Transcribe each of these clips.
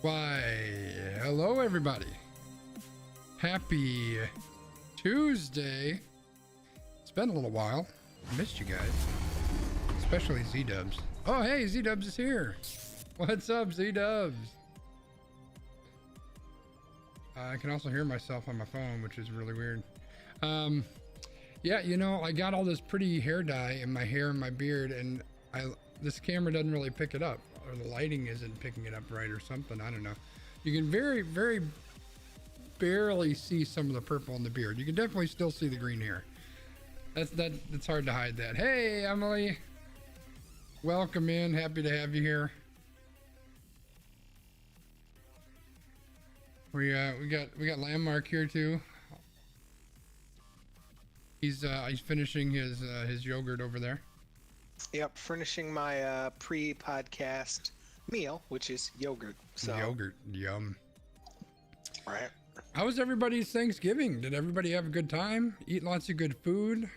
Why, hello everybody. Happy Tuesday. It's been a little while. I missed you guys. Especially Z-Dubs. Oh, hey, Z-Dubs is here. What's up, Z-Dubs? I can also hear myself on my phone, which is really weird. Yeah, you know, I got all this pretty hair dye in my hair and my beard, and this camera doesn't really pick it up, or the lighting isn't picking it up right or something. I don't know. You can very barely see some of the purple in the beard. You can definitely still see the green hair. That's hard to hide that. Hey, Emily. Welcome in. Happy to have you here. We got Landmark here too. He's finishing his yogurt over there. Yep, finishing my pre-podcast meal, which is yogurt. So Yogurt, yum. right. How was everybody's Thanksgiving? Did everybody have a good time? Eat lots of good food?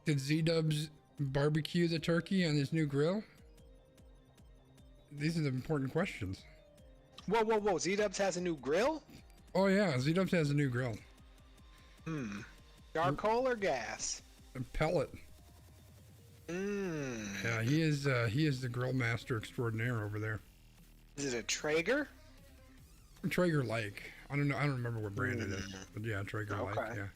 Did Z-Dubs barbecue the turkey on his new grill? These are the important questions. Whoa! Z-Dubs has a new grill. Oh yeah, Z-Dubs has a new grill. Charcoal or gas? A pellet. Yeah, he is the grill master extraordinaire over there. Is it a Traeger? Traeger like. I don't know. I don't remember what brand it is, but yeah, Traeger like. Okay. Yeah.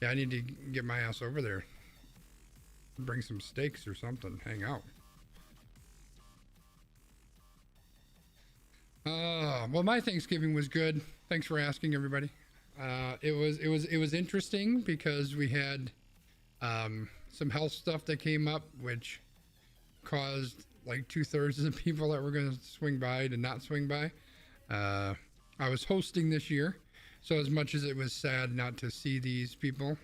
Yeah, I need to get my ass over there. Bring some steaks or something. Hang out. Well, my Thanksgiving was good. Thanks for asking, everybody. It was interesting because we had some health stuff that came up, which caused like 2/3 of the people that were going to swing by to not swing by. I was hosting this year, so as much as it was sad not to see these people,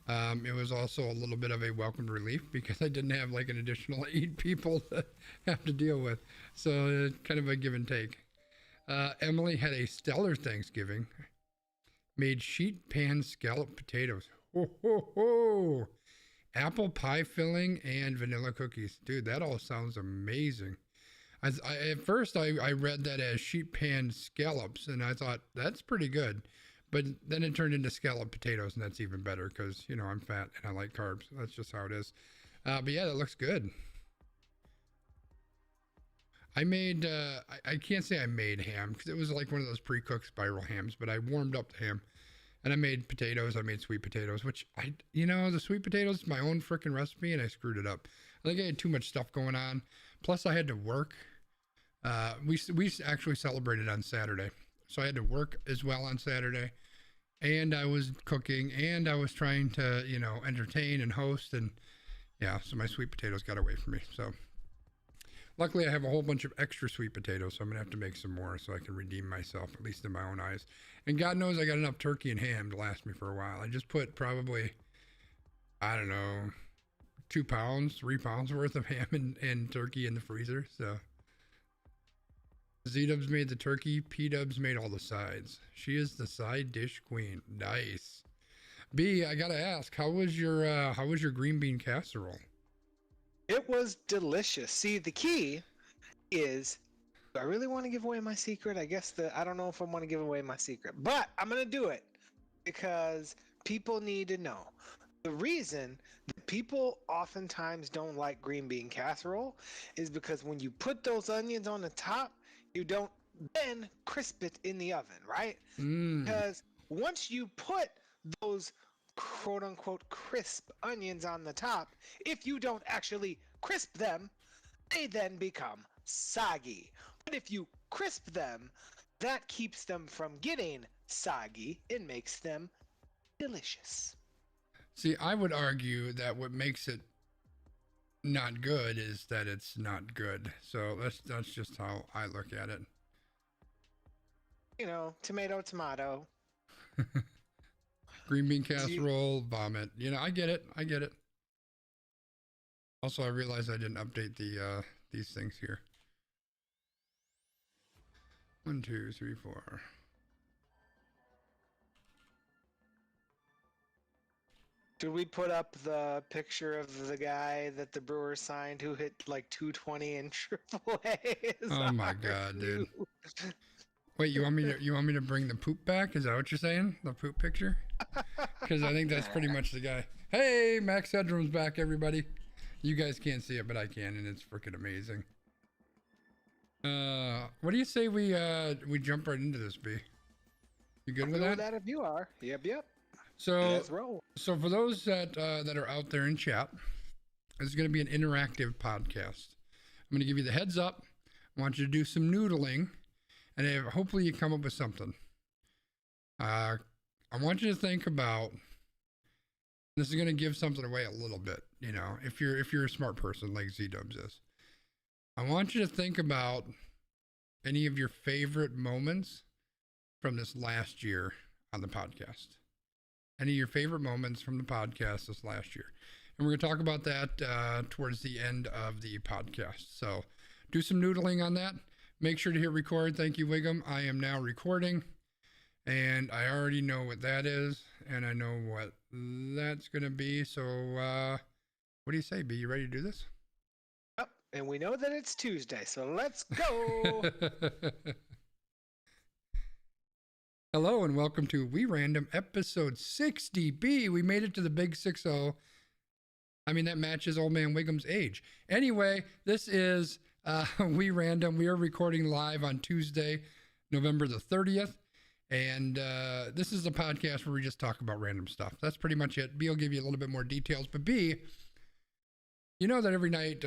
it was also a little bit of a welcome relief because I didn't have like an additional 8 people to have to deal with. So kind of a give and take. Emily had a stellar Thanksgiving. Made sheet pan scalloped potatoes. Ho ho ho! Apple pie filling and vanilla cookies. Dude, that all sounds amazing. At first, I read that as sheet pan scallops, and I thought that's pretty good. But then it turned into scalloped potatoes, and that's even better because, you know, I'm fat and I like carbs. That's just how it is. But yeah, that looks good. I made, I can't say I made ham because it was like one of those pre-cooked spiral hams, but I warmed up the ham. And I made potatoes. I made sweet potatoes, which the sweet potatoes is my own freaking recipe, and I screwed it up. I think I had too much stuff going on. Plus, I had to work. We actually celebrated on Saturday, so I had to work as well on Saturday, and I was cooking, and I was trying to, entertain and host, and yeah, so my sweet potatoes got away from me. So luckily, I have a whole bunch of extra sweet potatoes, so I'm gonna have to make some more so I can redeem myself, at least in my own eyes. And God knows I got enough turkey and ham to last me for a while. I just put probably, I don't know, 2 pounds, 3 pounds worth of ham and turkey in the freezer. So Z-Dubs made the turkey, P-Dubs made all the sides. She is the side dish queen. Nice. B, I gotta ask, how was your green bean casserole? It was delicious. See, the key is, do I really want to give away my secret? I don't know if I want to give away my secret, but I'm going to do it because people need to know. The reason that people oftentimes don't like green bean casserole is because when you put those onions on the top, you don't then crisp it in the oven, right? Because once you put those quote unquote crisp onions on the top, if you don't actually crisp them, they then become soggy. But if you crisp them, that keeps them from getting soggy and makes them delicious. See, I would argue that what makes it not good is that it's not good. So that's just how I look at it. Tomato. Green bean casserole, vomit. I get it. Also, I realized I didn't update these things here. 1, 2, 3, 4. Did we put up the picture of the guy that the Brewers signed who hit like 220 in AAA? Oh my God, dude! Wait, you want me to bring the poop back? Is that what you're saying? The poop picture? Because I think that's pretty much the guy. Hey, Max Headroom's back, everybody. You guys can't see it, but I can, and it's freaking amazing. What do you say we jump right into this, B? You good with that? That if you are. Yep. So let's roll. So for those that are out there in chat, this is going to be an interactive podcast. I'm going to give you the heads up. I want you to do some noodling, and hopefully you come up with something. I want you to think about. This is going to give something away a little bit, if you're a smart person like Z-Dubs is. I want you to think about any of your favorite moments from this last year on the podcast. Any of your favorite moments from the podcast this last year. And we're going to talk about that towards the end of the podcast. So do some noodling on that. Make sure to hit record. Thank you, Wiggum. I am now recording. And I already know what that is. And I know what that's going to be. So what do you say, B? You ready to do this? Yep. And we know that it's Tuesday. So let's go. Hello and welcome to We Random episode 60B. We made it to the big 6-0. I mean, that matches old man Wiggum's age. Anyway, this is We Random. We are recording live on Tuesday, November the 30th. And this is a podcast where we just talk about random stuff. That's pretty much it. B will give you a little bit more details. But B, you know that every night,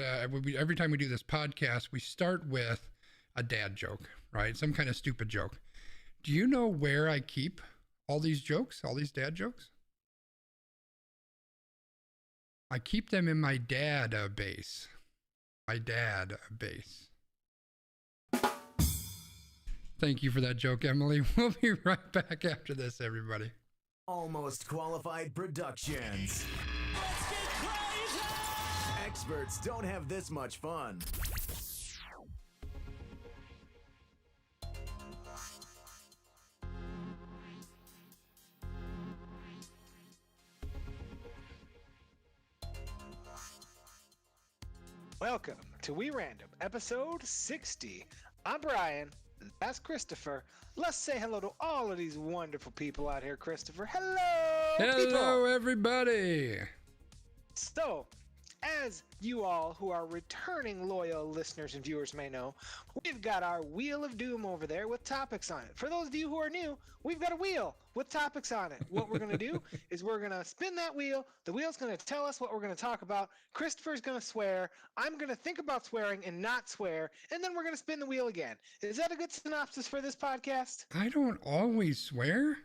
every time we do this podcast, we start with a dad joke, right? Some kind of stupid joke. Do you know where I keep all these jokes, all these dad jokes? I keep them in my dad base. My dad base. Thank you for that joke, Emily. We'll be right back after this, everybody. Almost Qualified Productions. Let's get crazy! Experts don't have this much fun. Welcome to We Random, episode 60. I'm Brian. That's Christopher. Let's say hello to all of these wonderful people out here, Christopher. Hello, Hello, people. everybody. So, as you all who are returning loyal listeners and viewers may know, we've got our Wheel of Doom over there with topics on it. For those of you who are new, we've got a wheel with topics on it. What we're going to do is we're going to spin that wheel. The wheel's going to tell us what we're going to talk about. Christopher's going to swear. I'm going to think about swearing and not swear. And then we're going to spin the wheel again. Is that a good synopsis for this podcast? I don't always swear.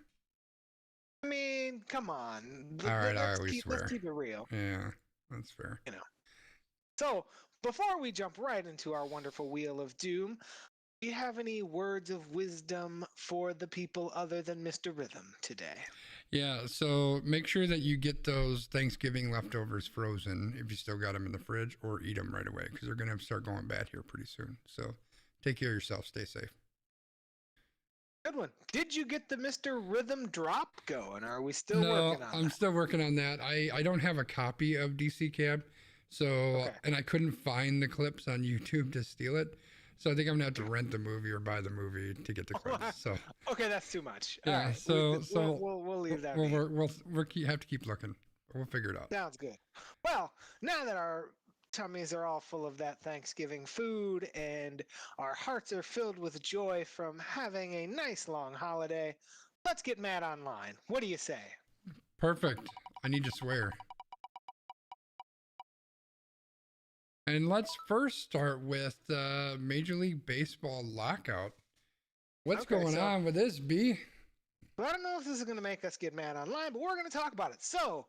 I mean, come on. All right, I always swear. Let's keep it real. Yeah, that's fair. You know. So, before we jump right into our wonderful Wheel of Doom, do you have any words of wisdom for the people other than Mr. Rhythm today? Yeah, so make sure that you get those Thanksgiving leftovers frozen if you still got them in the fridge, or eat them right away because they're going to start going bad here pretty soon. So take care of yourself. Stay safe. Good one. Did you get the Mr. Rhythm drop going? Or are we still No, working on I'm that? still working on that. I don't have a copy of DC Cab, so Okay. and I couldn't find the clips on YouTube to steal it. So I think I'm gonna have to rent the movie or buy the movie to get the credits. So Okay, that's too much. Yeah, All right, so we'll leave that. we'll be. have to keep looking. We'll figure it out. Sounds good. Well, now that our tummies are all full of that Thanksgiving food and our hearts are filled with joy from having a nice long holiday, let's get mad online. What do you say? Perfect. I need to swear. And let's first start with Major League Baseball lockout. What's Okay, going so- on with this, B? Well, I don't know if this is going to make us get mad online, but we're going to talk about it. So,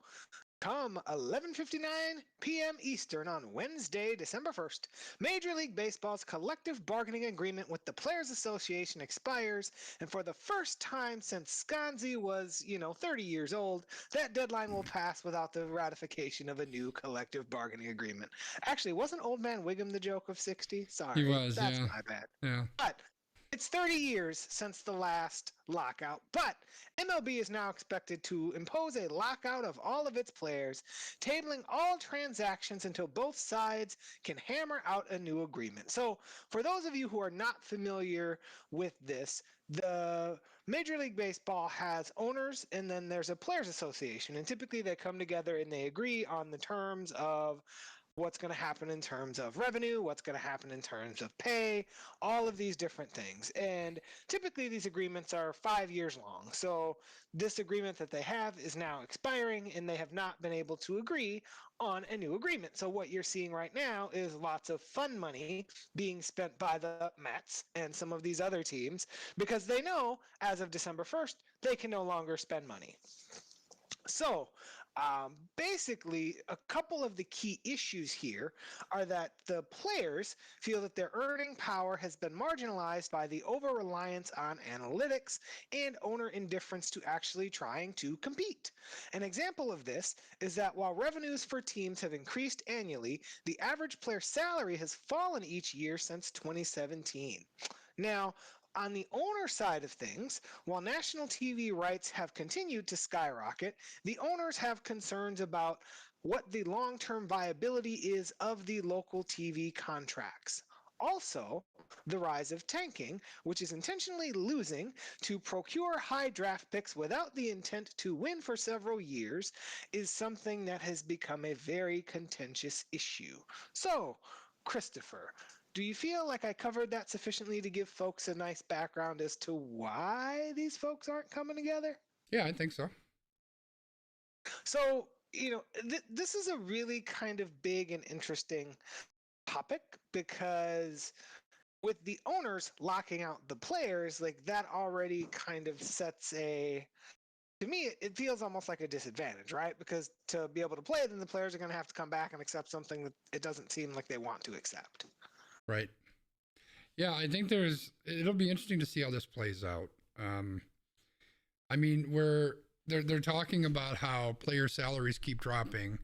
come 11:59 p.m. Eastern on Wednesday, December 1st, Major League Baseball's collective bargaining agreement with the Players Association expires, and for the first time since Sconzi was, 30 years old, that deadline will pass without the ratification of a new collective bargaining agreement. Actually, wasn't Old Man Wiggum the joke of 60? Sorry, He was, that's yeah. my bad. Yeah. But it's 30 years since the last lockout, but MLB is now expected to impose a lockout of all of its players, tabling all transactions until both sides can hammer out a new agreement. So, for those of you who are not familiar with this, the Major League Baseball has owners and then there's a players association, and typically they come together and they agree on the terms of what's going to happen in terms of revenue, what's going to happen in terms of pay, all of these different things. And typically these agreements are 5 years long. So this agreement that they have is now expiring and they have not been able to agree on a new agreement. So what you're seeing right now is lots of fun money being spent by the Mets and some of these other teams because they know as of December 1st, they can no longer spend money. So Basically, a couple of the key issues here are that the players feel that their earning power has been marginalized by the over reliance on analytics and owner indifference to actually trying to compete. An example of this is that while revenues for teams have increased annually, the average player salary has fallen each year since 2017. Now, on the owner side of things, while national TV rights have continued to skyrocket, the owners have concerns about what the long-term viability is of the local TV contracts. Also, the rise of tanking, which is intentionally losing to procure high draft picks without the intent to win for several years, is something that has become a very contentious issue. So, Christopher, do you feel like I covered that sufficiently to give folks a nice background as to why these folks aren't coming together? Yeah, I think so. So, this is a really kind of big and interesting topic because with the owners locking out the players, like that already kind of sets to me, it feels almost like a disadvantage, right? Because to be able to play, then the players are going to have to come back and accept something that it doesn't seem like they want to accept. Right. Yeah, I think it'll be interesting to see how this plays out. I mean, they're talking about how player salaries keep dropping,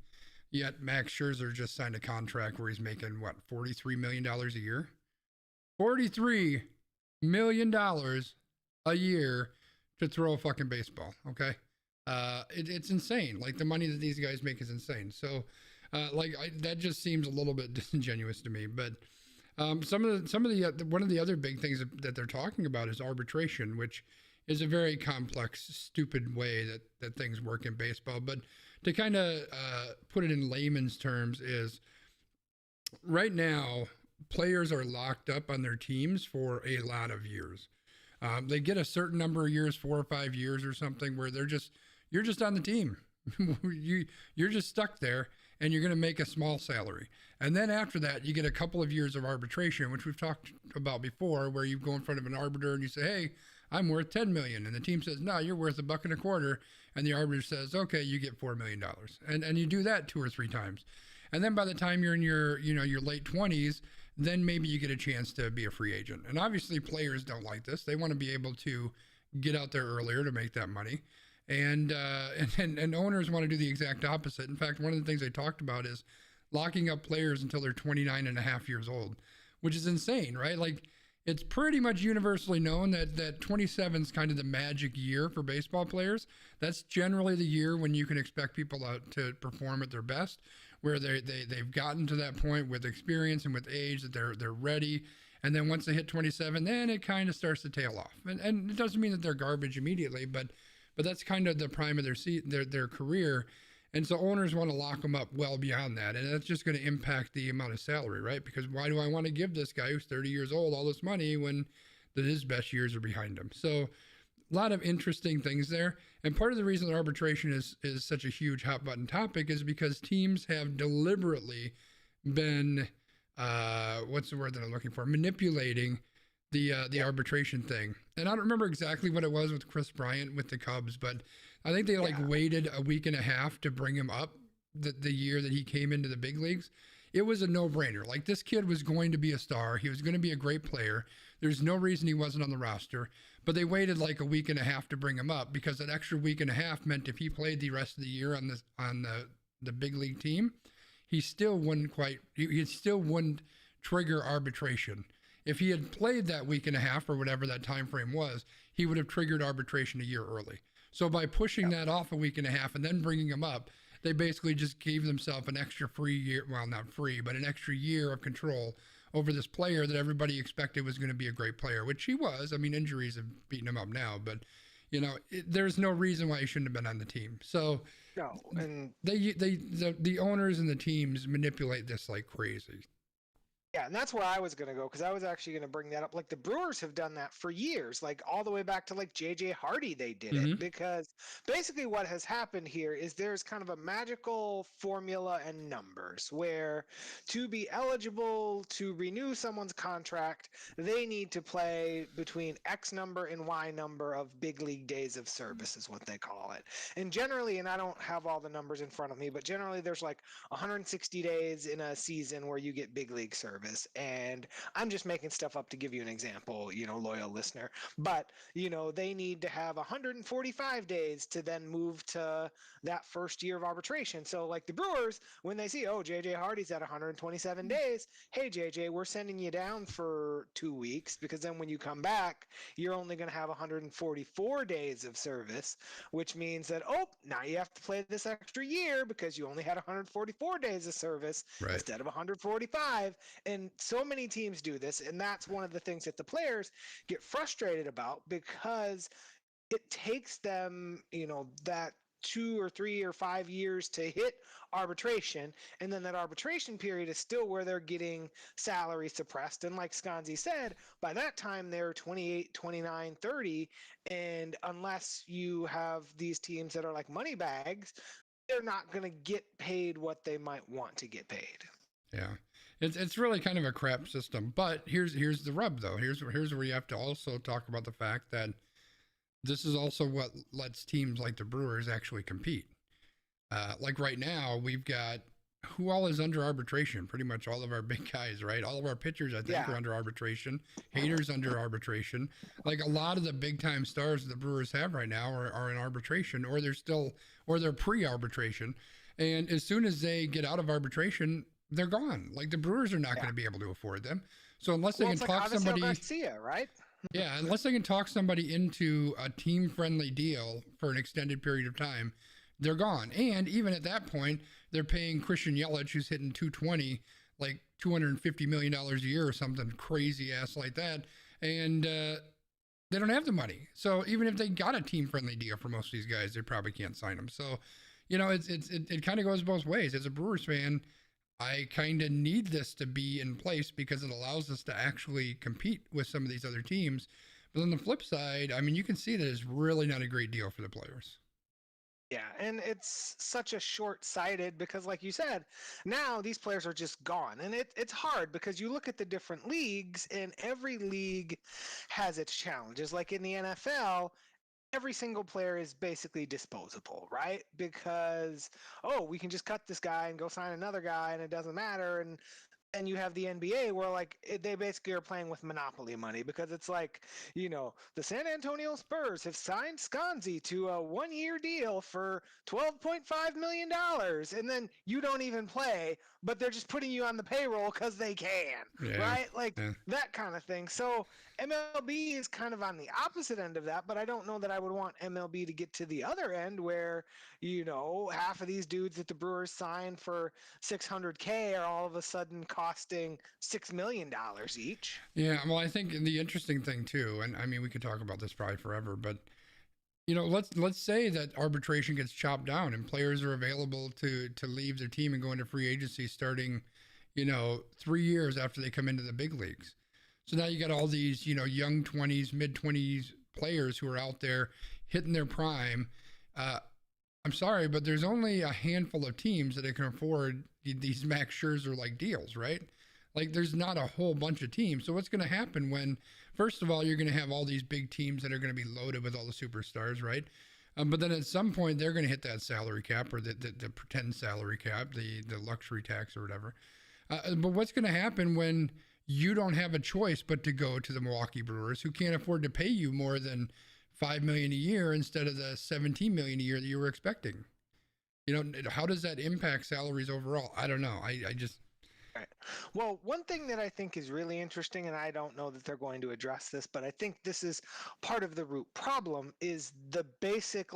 yet Max Scherzer just signed a contract where he's making what, $43 million a year? $43 million a year to throw a fucking baseball. Okay. It's insane. Like the money that these guys make is insane. So, that just seems a little bit disingenuous to me, but one of the other big things that they're talking about is arbitration, which is a very complex, stupid way that things work in baseball. But to kind of put it in layman's terms is right now, players are locked up on their teams for a lot of years. They get a certain number of years, 4 or 5 years or something, where you're just on the team. You're just stuck there, and you're going to make a small salary. And then after that, you get a couple of years of arbitration, which we've talked about before, where you go in front of an arbiter and you say, hey, I'm worth $10 million. And the team says, no, you're worth $1.25. And the arbiter says, okay, you get $4 million. And you do that 2 or 3 times. And then by the time you're in your late 20s, then maybe you get a chance to be a free agent. And obviously players don't like this. They want to be able to get out there earlier to make that money. And owners want to do the exact opposite. In fact, one of the things they talked about is locking up players until they're 29 and a half years old, which is insane, right? Like it's pretty much universally known that 27 is kind of the magic year for baseball players. That's generally the year when you can expect people to perform at their best, where they've gotten to that point with experience and with age that they're ready. And then once they hit 27, then it kind of starts to tail off. And it doesn't mean that they're garbage immediately, but that's kind of the prime of their career. And so owners want to lock them up well beyond that. And that's just going to impact the amount of salary, right? Because why do I want to give this guy who's 30 years old all this money when his best years are behind him? So a lot of interesting things there. And part of the reason that arbitration is such a huge hot button topic is because teams have deliberately been, what's the word that I'm looking for? Manipulating the arbitration thing. And I don't remember exactly what it was with Chris Bryant with the Cubs, but I think they waited a week and a half to bring him up the year that he came into the big leagues. It was a no-brainer. Like this kid was going to be a star. He was going to be a great player. There's no reason he wasn't on the roster, but they waited like a week and a half to bring him up because that extra week and a half meant if he played the rest of the year on the big league team, he still wouldn't trigger arbitration. If he had played that week and a half or whatever that time frame was, he would have triggered arbitration a year early. So by pushing that off a week and a half and then bringing him up, they basically just gave themselves an extra free year, well, not free, but an extra year of control over this player that everybody expected was going to be a great player, which he was. I mean, injuries have beaten him up now, but there's no reason why he shouldn't have been on the team. So no, and the owners and the teams manipulate this like crazy. Yeah, and that's where I was going to go because I was actually going to bring that up. Like the Brewers have done that for years, like all the way back to like JJ Hardy, they did it because basically what has happened here is there's kind of a magical formula and numbers where to be eligible to renew someone's contract, they need to play between X number and Y number of big league days of service, is what they call it. And generally, and I don't have all the numbers in front of me, but generally there's like 160 days in a season where you get big league service. And I'm just making stuff up to give you an example, loyal listener. But, they need to have 145 days to then move to that first year of arbitration. So like the Brewers, when they see, oh, JJ Hardy's at 127 days, hey, JJ, we're sending you down for 2 weeks because then when you come back, you're only going to have 144 days of service, which means that, oh, now you have to play this extra year because you only had 144 days of service instead of 145. And so many teams do this, and that's one of the things that the players get frustrated about because it takes them, that 2 or 3 or 5 years to hit arbitration, and then that arbitration period is still where they're getting salary suppressed. And like Sconzi said, by that time they're 28, 29, 30, and unless you have these teams that are like money bags, they're not going to get paid what they might want to get paid. Yeah. It's really kind of a crap system, but here's the rub though. Here's where you have to also talk about the fact that this is also what lets teams like the Brewers actually compete. Like right now, we've got who all is under arbitration? Pretty much all of our big guys, right? All of our pitchers, I think, are under arbitration. Haters under arbitration. Like a lot of the big time stars the Brewers have right now are in arbitration, or they're pre-arbitration. And as soon as they get out of arbitration, they're gone. Like the Brewers are not going to be able to afford them. So unless they can talk somebody, Garcia, right? Yeah, unless they can talk somebody into a team-friendly deal for an extended period of time, they're gone. And even at that point, they're paying Christian Yelich, who's hitting 220, like $250 million a year or something crazy ass like that. And they don't have the money. So even if they got a team-friendly deal for most of these guys, they probably can't sign them. So, it kind of goes both ways. As a Brewers fan, I kind of need this to be in place because it allows us to actually compete with some of these other teams. But on the flip side, I mean, you can see that it's really not a great deal for the players. Yeah, and it's such a short-sighted because, like you said, now these players are just gone. And it's hard because you look at the different leagues, and every league has its challenges. Like in the NFL, every single player is basically disposable, right? Because, we can just cut this guy and go sign another guy and it doesn't matter. And you have the NBA where they basically are playing with monopoly money because it's like, the San Antonio Spurs have signed Sconzi to a 1-year deal for $12.5 million. And then you don't even play, but they're just putting you on the payroll because they can, right? That kind of thing. So MLB is kind of on the opposite end of that, but I don't know that I would want MLB to get to the other end where, half of these dudes that the Brewers signed for $600K are all of a sudden costing $6 million each. Yeah, well, I think the interesting thing too, and I mean, we could talk about this probably forever, but let's say that arbitration gets chopped down and players are available to leave their team and go into free agency starting, 3 years after they come into the big leagues. So now you got all these, young 20s, mid 20s players who are out there hitting their prime. I'm sorry, but there's only a handful of teams that can afford these Max Scherzer like deals, right? Like there's not a whole bunch of teams. So what's going to happen when, first of all, you're going to have all these big teams that are going to be loaded with all the superstars, right? But then at some point they're going to hit that salary cap or the pretend salary cap, the luxury tax or whatever. But what's going to happen when you don't have a choice but to go to the Milwaukee Brewers, who can't afford to pay you more than $5 million a year instead of the $17 million a year that you were expecting? How does that impact salaries overall? I don't know. I just. Right. Well, one thing that I think is really interesting, and I don't know that they're going to address this, but I think this is part of the root problem, is the basic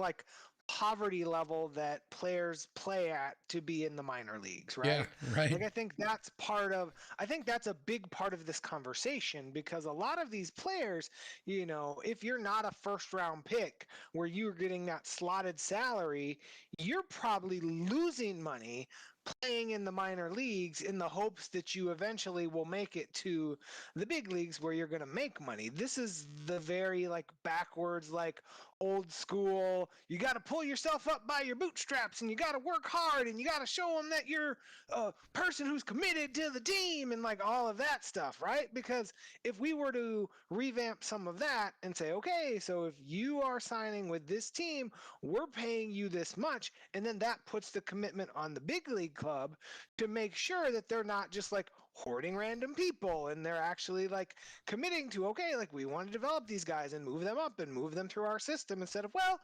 poverty level that players play at to be in the minor leagues, right? Yeah, right. I think that's a big part of this conversation because a lot of these players, if you're not a first round pick where you're getting that slotted salary, you're probably losing money playing in the minor leagues in the hopes that you eventually will make it to the big leagues where you're going to make money. This is the very like backwards, like old school. You got to pull yourself up by your bootstraps and you got to work hard and you got to show them that you're a person who's committed to the team and like all of that stuff, right? Because if we were to revamp some of that and say, okay, so if you are signing with this team, we're paying you this much, and then that puts the commitment on the big league club to make sure that they're not just like hoarding random people and they're actually like committing to, okay, like we want to develop these guys and move them up and move them through our system instead of, well,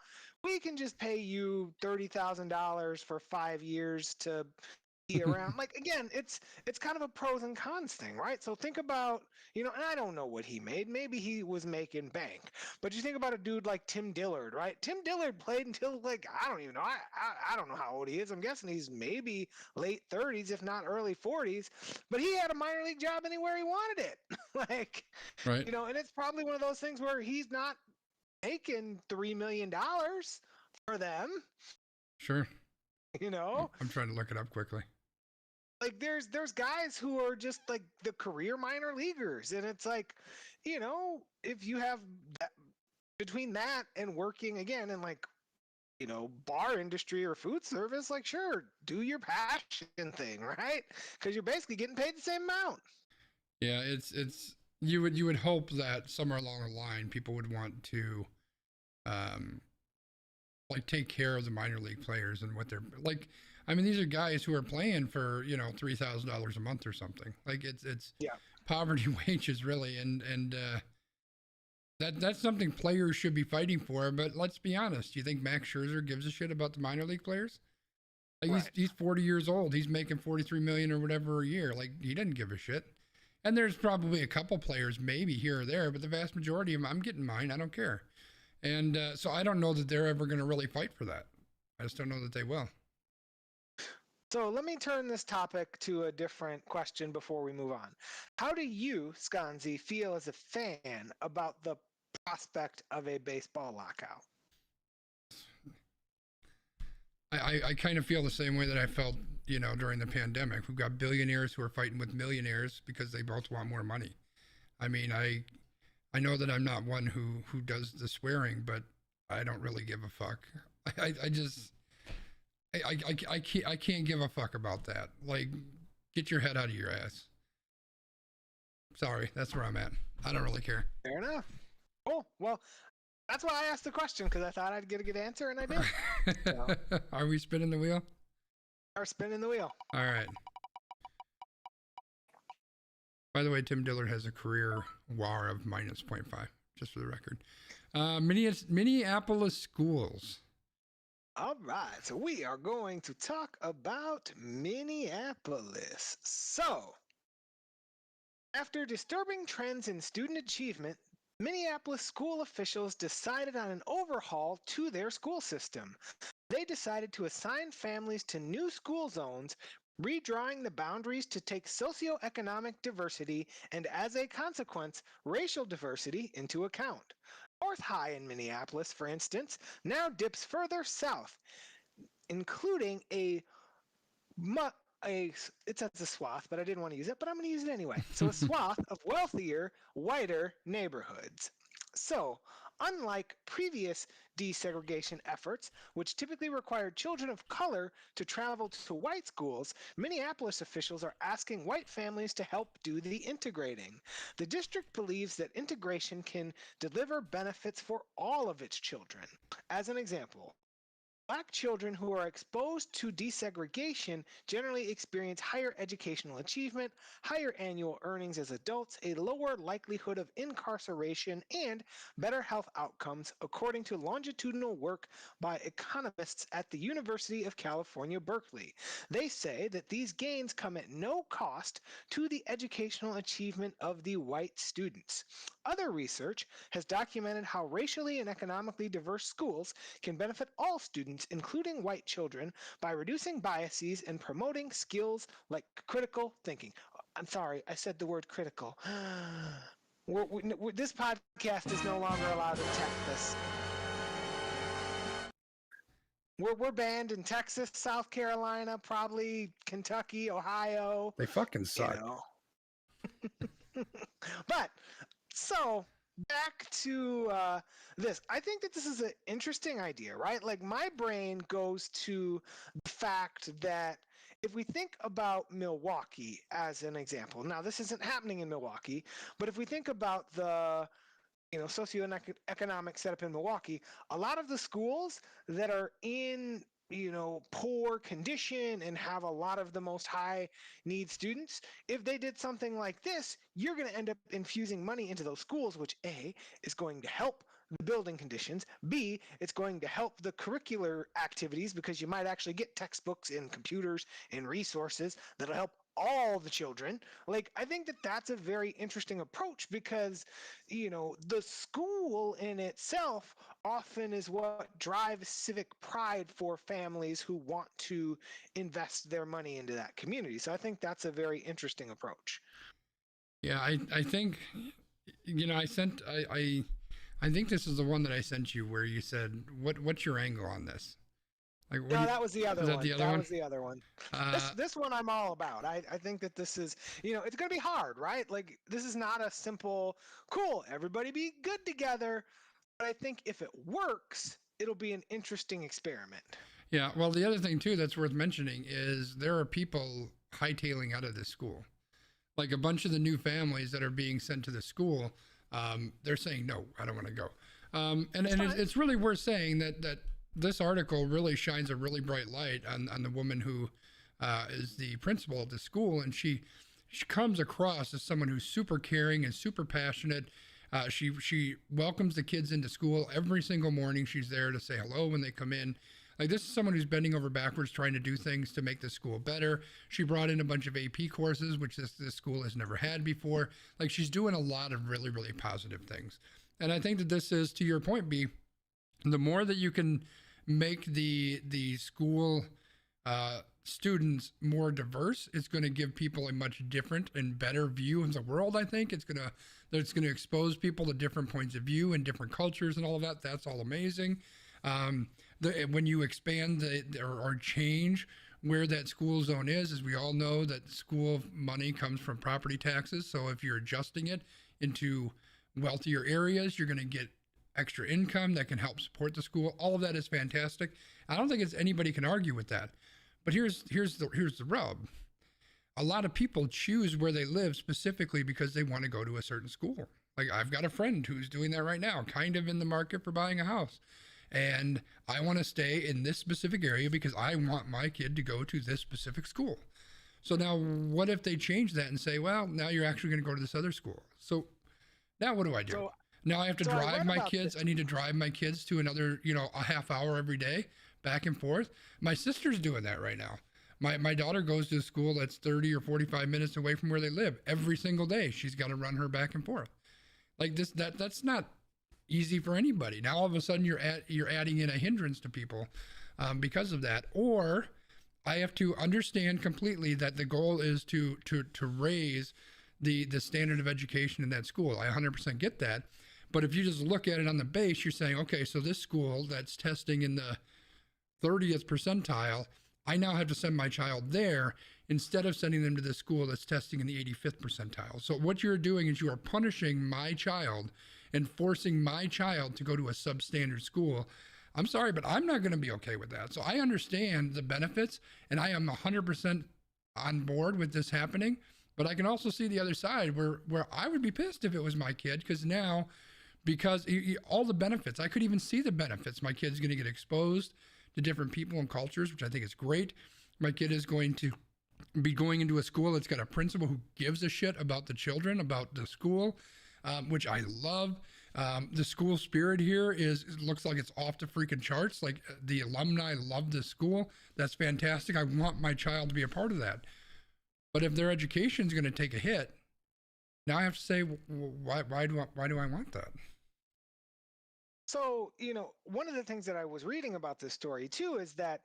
we can just pay you $30,000 for 5 years to be around. Like again, it's kind of a pros and cons thing, right? So think about, and I don't know what he made. Maybe he was making bank, but you think about a dude like Tim Dillard, right? Tim Dillard played until like I don't even know. I don't know how old he is. I'm guessing he's maybe late 30s, if not early 40s. But he had a minor league job anywhere he wanted it. Like, Right. and it's probably one of those things where he's not making $3 million for them. Sure. I'm trying to look it up quickly. Like there's guys who are just like the career minor leaguers, and it's like, if you have that, between that and working again in like, bar industry or food service, like sure, do your passion thing, right? Because you're basically getting paid the same amount. Yeah, it's you would hope that somewhere along the line people would want to like take care of the minor league players and what they're like. I mean, these are guys who are playing for $3,000 a month or something. Like it's poverty wages really, and that's something players should be fighting for. But let's be honest, do you think Max Scherzer gives a shit about the minor league players? Like Right. he's 40 years old. He's making $43 million or whatever a year. Like he didn't give a shit. And there's probably a couple players maybe here or there, but the vast majority of them, I'm getting mine. I don't care. And so I don't know that they're ever going to really fight for that. I just don't know that they will. So let me turn this topic to a different question before we move on. How do you, Skanzi, feel as a fan about the prospect of a baseball lockout? I kind of feel the same way that I felt, during the pandemic. We've got billionaires who are fighting with millionaires because they both want more money. I mean, I know that I'm not one who does the swearing, but I don't really give a fuck. I can't give a fuck about that. Like, get your head out of your ass. Sorry, that's where I'm at. I don't really care. Fair enough. Oh, well, that's why I asked the question, because I thought I'd get a good answer, and I did. So, Are we spinning the wheel? are spinning the wheel. All right. By the way, Tim Dillard has a career WAR of minus 0.5, just for the record. Minneapolis schools. All right, so we are going to talk about Minneapolis. So, after disturbing trends in student achievement, Minneapolis school officials decided on an overhaul to their school system. They decided to assign families to new school zones, redrawing the boundaries to take socioeconomic diversity and, as a consequence, racial diversity into account. North High in Minneapolis, for instance, now dips further south, including it says a swath, but I didn't want to use it, but I'm going to use it anyway. So a swath of wealthier, whiter neighborhoods. So, unlike previous desegregation efforts, which typically required children of color to travel to white schools, Minneapolis officials are asking white families to help do the integrating. The district believes that integration can deliver benefits for all of its children. As an example, Black children who are exposed to desegregation generally experience higher educational achievement, higher annual earnings as adults, a lower likelihood of incarceration, and better health outcomes, according to longitudinal work by economists at the University of California, Berkeley. They say that these gains come at no cost to the educational achievement of the white students. Other research has documented how racially and economically diverse schools can benefit all students, including white children, by reducing biases and promoting skills like critical thinking. I'm sorry, I said the word critical. This podcast is no longer allowed to tech this. We're banned in Texas, South Carolina, probably Kentucky, Ohio. They fucking You suck. know. But so back to this. I think that this is an interesting idea, right? Like my brain goes to the fact that if we think about Milwaukee as an example, now this isn't happening in Milwaukee, but if we think about the socioeconomic setup in Milwaukee, a lot of the schools that are in poor condition and have a lot of the most high need students, if they did something like this, you're going to end up infusing money into those schools, which A, is going to help the building conditions, B, it's going to help the curricular activities because you might actually get textbooks and computers and resources that'll help all the children. Like, I think that that's a very interesting approach because the school in itself often is what drives civic pride for families who want to invest their money into that community. So I think that's a very interesting approach. Yeah, I think, I think this is the one that I sent you where you said, what's your angle on this? Like, No, that was the other one. That was the other one. This one I'm all about. I think that this is, it's going to be hard, right? Like, this is not a simple, cool, everybody be good together. But I think if it works, it'll be an interesting experiment. Yeah, well, the other thing, too, that's worth mentioning is there are people hightailing out of this school. Like a bunch of the new families that are being sent to the school, they're saying, no, I don't want to go. And it's really worth saying that this article really shines a really bright light on the woman who is the principal of the school. And she comes across as someone who's super caring and super passionate. She welcomes the kids into school every single morning. She's there to say hello when they come in. Like, this is someone who's bending over backwards trying to do things to make the school better. She brought in a bunch of AP courses, which this school has never had before. Like, she's doing a lot of really, really positive things. And I think that this is, to your point, B, the more that you can make the school students more diverse, it's going to give people a much different and better view of the world. I think it's going to expose people to different points of view and different cultures and all of that. That's all amazing. When you expand or change where that school zone is, as we all know, that school money comes from property taxes. So if you're adjusting it into wealthier areas, you're going to get extra income that can help support the school. All of that is fantastic. I don't think anybody can argue with that. But here's the rub. A lot of people choose where they live specifically because they want to go to a certain school. Like, I've got a friend who's doing that right now, kind of in the market for buying a house. And I want to stay in this specific area because I want my kid to go to this specific school. So now what if they change that and say, well, now you're actually going to go to this other school? So now what do I do? So, now I have to drive my kids. I need to drive my kids to another, a half hour every day back and forth. My sister's doing that right now. My daughter goes to a school that's 30 or 45 minutes away from where they live every single day. She's got to run her back and forth. Like this, that's not easy for anybody. Now all of a sudden you're adding in a hindrance to people because of that. Or I have to understand completely that the goal is to raise the standard of education in that school. I 100% get that. But if you just look at it on the base, you're saying, okay, so this school that's testing in the 30th percentile, I now have to send my child there instead of sending them to the school that's testing in the 85th percentile. So what you're doing is you are punishing my child and forcing my child to go to a substandard school. I'm sorry, but I'm not going to be okay with that. So I understand the benefits, and I am 100% on board with this happening. But I can also see the other side where I would be pissed if it was my kid, because all the benefits, I could even see the benefits. My kid's going to get exposed to different people and cultures, which I think is great. My kid is going to be going into a school that's got a principal who gives a shit about the children, about the school, which I love. The school spirit here looks like it's off the freaking charts. Like, the alumni love the school. That's fantastic. I want my child to be a part of that. But if their education is going to take a hit, now I have to say, why do I want that? So, one of the things that I was reading about this story too is that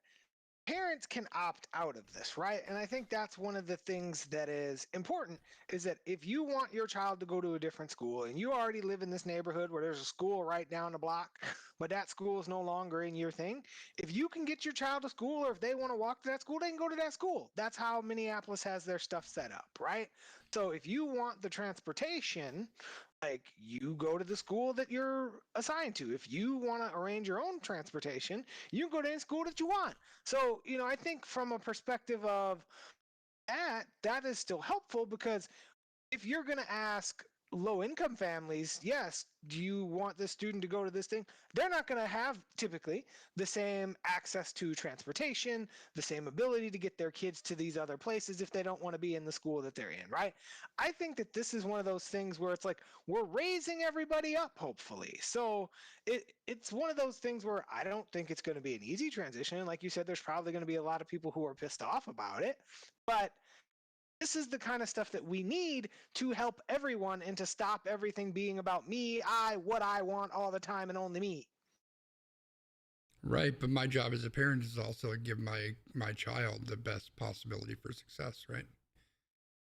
parents can opt out of this, right? And I think that's one of the things that is important, is that if you want your child to go to a different school and you already live in this neighborhood where there's a school right down the block, but that school is no longer in your thing. If you can get your child to school, or if they want to walk to that school, they can go to that school. That's how Minneapolis has their stuff set up, right? So if you want the transportation, like, you go to the school that you're assigned to. If you want to arrange your own transportation, you can go to any school that you want. So, I think from a perspective of that is still helpful, because if you're going to ask low income families, yes, do you want this student to go to this thing? They're not going to have typically the same access to transportation, the same ability to get their kids to these other places if they don't want to be in the school that they're in, right? I think that this is one of those things where it's like, we're raising everybody up, hopefully. So it's one of those things where I don't think it's going to be an easy transition. And like you said, there's probably going to be a lot of people who are pissed off about it, but this is the kind of stuff that we need to help everyone and to stop everything being about me, what I want all the time and only me. Right, but my job as a parent is also to give my child the best possibility for success, right?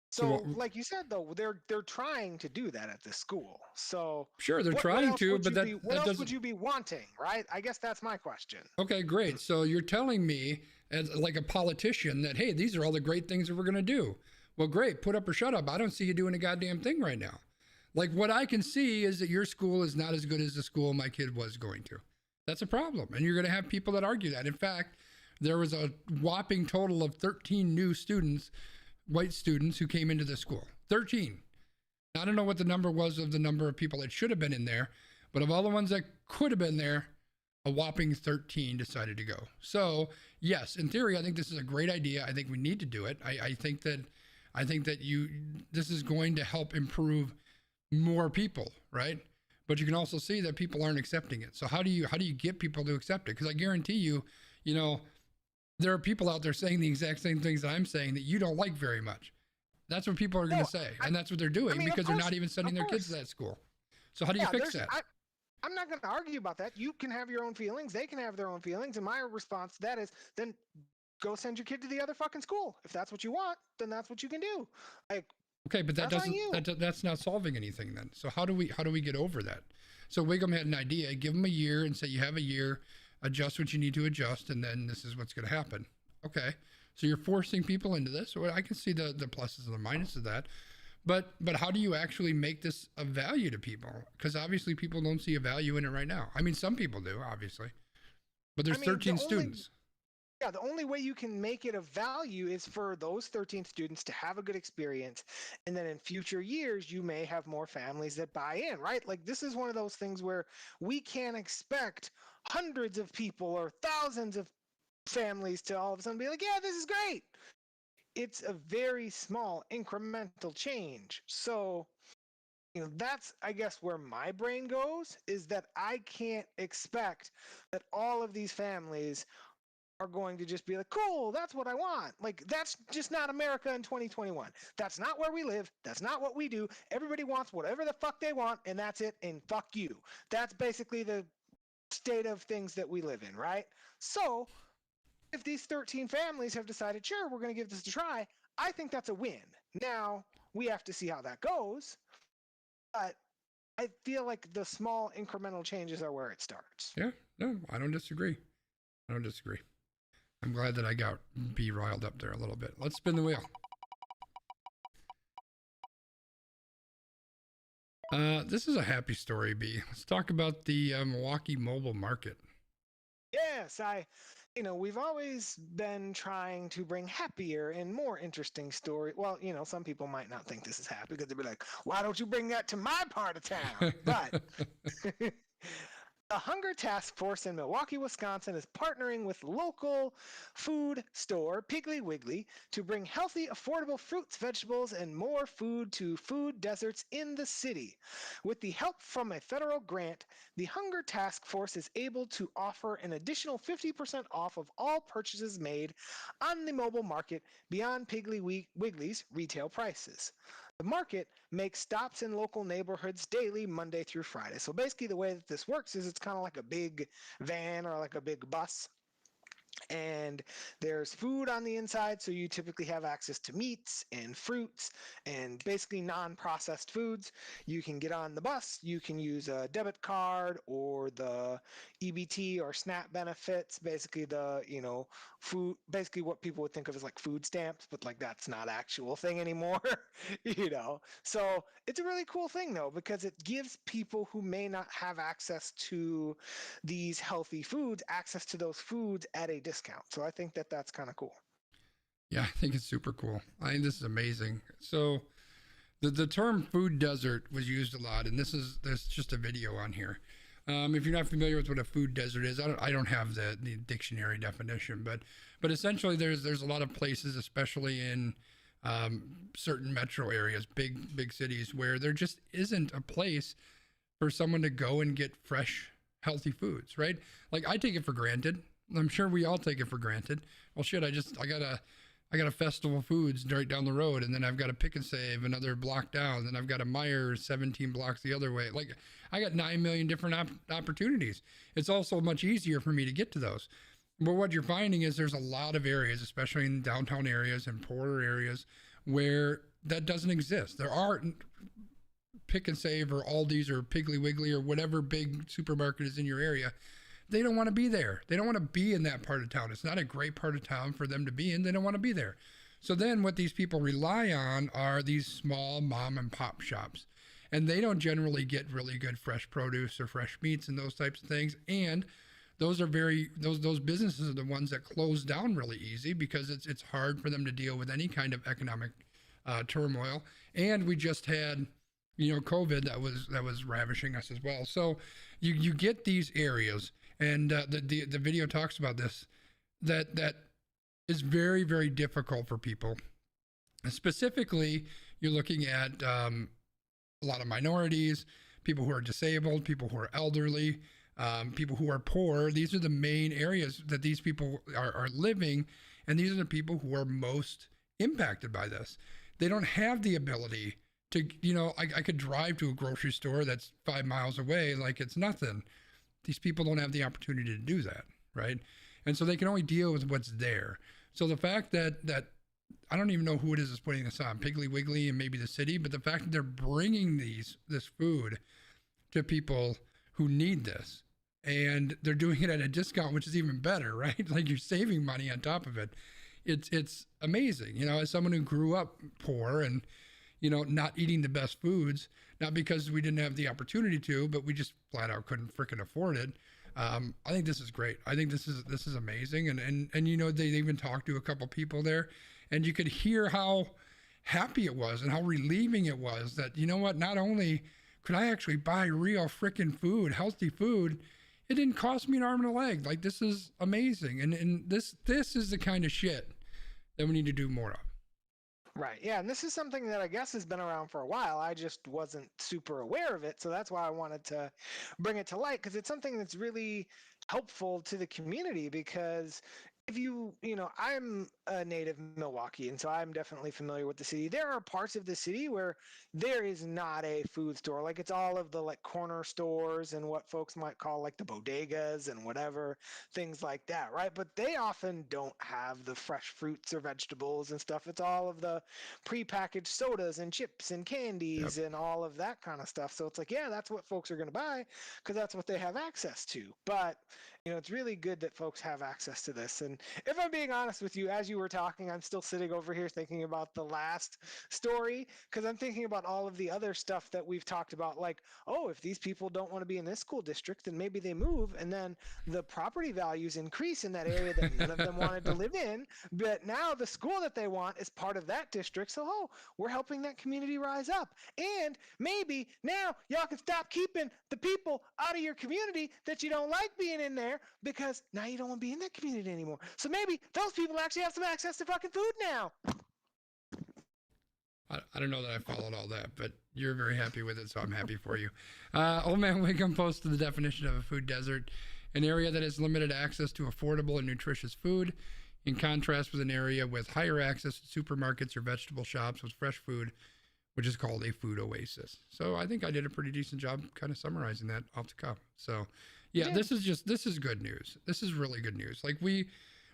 So like you said, though, they're trying to do that at this school. So sure, they're trying to, but what else would you be wanting, right? I guess that's my question. Okay, great. So you're telling me, as like a politician, that, hey, these are all the great things that we're going to do. Well, great, put up or shut up. I don't see you doing a goddamn thing right now. Like, what I can see is that your school is not as good as the school my kid was going to. That's a problem. And you're going to have people that argue that. In fact, there was a whopping total of 13 new students, white students, who came into the school. 13. I don't know what the number was of the number of people that should have been in there, but of all the ones that could have been there, a whopping 13 decided to go. So, yes, in theory, I think this is a great idea. I think we need to do it. I think that this is going to help improve more people, right? But you can also see that people aren't accepting it. So how do you get people to accept it? Because I guarantee you, there are people out there saying the exact same things that I'm saying that you don't like very much. That's what people are going to say, and that's what they're doing, because they're not even sending their kids to that school. So how do you fix that? I'm not going to argue about that. You can have your own feelings. They can have their own feelings. And my response to that is, then go send your kid to the other fucking school. If that's what you want, then that's what you can do. Like, okay, but that's not solving anything then. So how do we get over that? So Wiggum had an idea: give them a year and say, you have a year, adjust what you need to adjust, and then this is what's going to happen. Okay, so you're forcing people into this. Well, I can see the pluses and the minuses of that, but how do you actually make this of value to people? Because obviously people don't see a value in it right now. I mean, some people do, obviously, but there's 13 students. Yeah, the only way you can make it of value is for those 13 students to have a good experience. And then in future years, you may have more families that buy in, right? Like, this is one of those things where we can't expect hundreds of people or thousands of families to all of a sudden be like, yeah, this is great. It's a very small incremental change. So, that's, I guess, where my brain goes, is that I can't expect that all of these families are going to just be like, cool, that's what I want. Like, that's just not America in 2021. That's not where we live. That's not what we do. Everybody wants whatever the fuck they want, and that's it, and fuck you. That's basically the state of things that we live in, right? So, if these 13 families have decided, sure, we're going to give this a try, I think that's a win. Now, we have to see how that goes, but I feel like the small incremental changes are where it starts. Yeah, no, I don't disagree. I'm glad that I got B riled up there a little bit. Let's spin the wheel. This is a happy story, B. Let's talk about the Milwaukee mobile market. Yes, we've always been trying to bring happier and more interesting story. Well, some people might not think this is happy because they'll be like, why don't you bring that to my part of town? But the Hunger Task Force in Milwaukee, Wisconsin is partnering with local food store Piggly Wiggly to bring healthy, affordable fruits, vegetables, and more food to food deserts in the city. With the help from a federal grant, the Hunger Task Force is able to offer an additional 50% off of all purchases made on the mobile market beyond Piggly Wiggly's retail prices. The market makes stops in local neighborhoods daily, Monday through Friday. So basically the way that this works is it's kind of like a big van or like a big bus. And there's food on the inside, so you typically have access to meats and fruits and basically non-processed foods. You can get on the bus, you can use a debit card or the EBT or SNAP benefits, basically the, food, basically what people would think of as like food stamps, but like that's not actual thing anymore, So it's a really cool thing though, because it gives people who may not have access to these healthy foods access to those foods at a discount. So I think that that's kind of cool. Yeah, I think it's super cool. I think this is amazing. So the term food desert was used a lot, and there's just a video on here. If you're not familiar with what a food desert is, I don't have the dictionary definition, but essentially there's a lot of places, especially in certain metro areas, big cities, where there just isn't a place for someone to go and get fresh, healthy foods, right? Like I take it for granted. I'm sure we all take it for granted. Well, shit, I got a Festival Foods right down the road, and then I've got a Pick and Save another block down, then I've got a Meijer 17 blocks the other way. Like I got 9 million different opportunities. It's also much easier for me to get to those. But what you're finding is there's a lot of areas, especially in downtown areas and poorer areas, where that doesn't exist. There aren't Pick and Save or Aldi's or Piggly Wiggly or whatever big supermarket is in your area. They don't want to be there. They don't want to be in that part of town. It's not a great part of town for them to be in. They don't want to be there. So then what these people rely on are these small mom and pop shops. And they don't generally get really good fresh produce or fresh meats and those types of things. And those are those businesses are the ones that close down really easy because it's hard for them to deal with any kind of economic turmoil. And we just had COVID that was ravishing us as well. So you get these areas, and the video talks about this, that is very, very difficult for people. And specifically, you're looking at a lot of minorities, people who are disabled, people who are elderly, people who are poor. These are the main areas that these people are living, and these are the people who are most impacted by this. They don't have the ability to, I could drive to a grocery store that's 5 miles away like it's nothing. These people don't have the opportunity to do that, right? And so they can only deal with what's there. So the fact that I don't even know who it is that's putting this on, Piggly Wiggly and maybe the city, but the fact that they're bringing this food to people who need this, and they're doing it at a discount, which is even better, right? Like you're saving money on top of it. It's amazing. As someone who grew up poor and not eating the best foods, not because we didn't have the opportunity to, but we just flat out couldn't freaking afford it. I think this is great. I think this is amazing. And they even talked to a couple people there, and you could hear how happy it was and how relieving it was that, not only could I actually buy real freaking food, healthy food, it didn't cost me an arm and a leg. Like, this is amazing. And this is the kind of shit that we need to do more of. Right. Yeah. And this is something that I guess has been around for a while. I just wasn't super aware of it. So that's why I wanted to bring it to light, because it's something that's really helpful to the community. Because if I'm a native Milwaukee, and so I'm definitely familiar with the city. There are parts of the city where there is not a food store. Like it's all of the like corner stores and what folks might call like the bodegas and whatever, things like that, right? But they often don't have the fresh fruits or vegetables and stuff. It's all of the prepackaged sodas and chips and candies and all of that kind of stuff. So it's like, yeah, that's what folks are going to buy because that's what they have access to. But it's really good that folks have access to this. And if I'm being honest with you, as you were talking, I'm still sitting over here thinking about the last story, because I'm thinking about all of the other stuff that we've talked about, like, oh, if these people don't want to be in this school district, then maybe they move, and then the property values increase in that area that none of them wanted to live in, but now the school that they want is part of that district, so we're helping that community rise up. And maybe now y'all can stop keeping the people out of your community that you don't like being in there, because now you don't want to be in that community anymore. So maybe those people actually have some access to fucking food now. I don't know that I followed all that, but you're very happy with it, so I'm happy for you. Old Man Wiggum posted the definition of a food desert: an area that has limited access to affordable and nutritious food, in contrast with an area with higher access to supermarkets or vegetable shops with fresh food, which is called a food oasis. So I think I did a pretty decent job kind of summarizing that off the cuff. So yeah, this is good news. This is really good news. Like we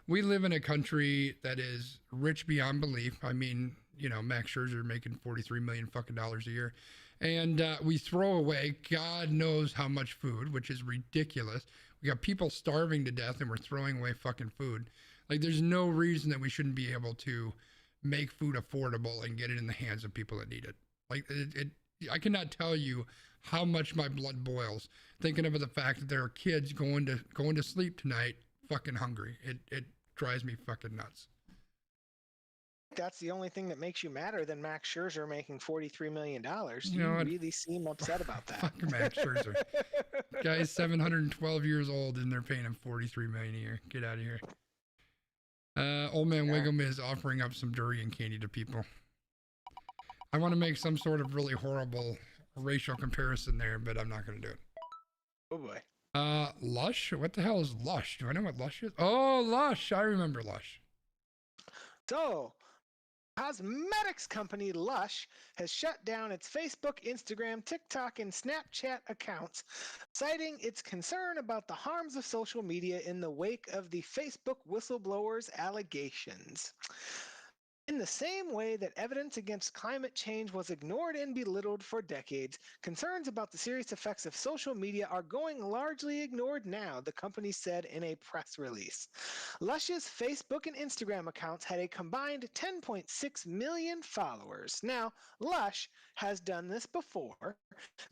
we live in a country that is rich beyond belief. I mean, you know, Max Scherzer making 43 million fucking dollars a year, and we throw away God knows how much food, which is ridiculous. We got people starving to death, and we're throwing away fucking food. Like, there's no reason that we shouldn't be able to make food affordable and get it in the hands of people that need it. Like, I cannot tell you how much my blood boils thinking about the fact that there are kids going to sleep tonight fucking hungry. It drives me fucking nuts. That's the only thing that makes you madder than Max Scherzer making $43 million. You know what? Really seem upset about that. Fuck Max Scherzer. Guy's 712 years old and they're paying him $43 million a year. Get out of here. Old man Wiggum is offering up some durian candy to people. I want to make some sort of really horrible racial comparison there, but I'm not going to do it. Oh boy. Lush? What the hell is Lush? Do I know what Lush is? Oh, Lush. I remember Lush. So, cosmetics company Lush has shut down its Facebook, Instagram, TikTok, and Snapchat accounts, citing its concern about the harms of social media in the wake of the Facebook whistleblowers' allegations. In the same way that evidence against climate change was ignored and belittled for decades, concerns about the serious effects of social media are going largely ignored now, the company said in a press release. Lush's Facebook and Instagram accounts had a combined 10.6 million followers. Now, Lush has done this before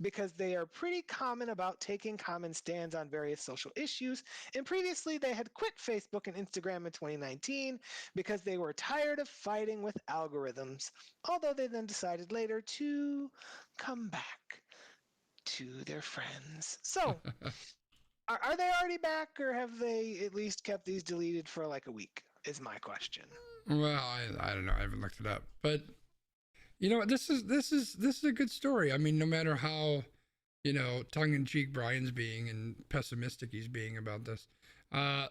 because they are pretty common about taking common stands on various social issues, and previously they had quit Facebook and Instagram in 2019 because they were tired of fighting with algorithms, although they then decided later to come back to their friends. So, are they already back, or have they at least kept these deleted for like a week, is my question. Well, I don't know. I haven't looked it up, but you know, this is a good story. I mean, no matter how, you know, tongue-in-cheek Brian's being and pessimistic he's being about this,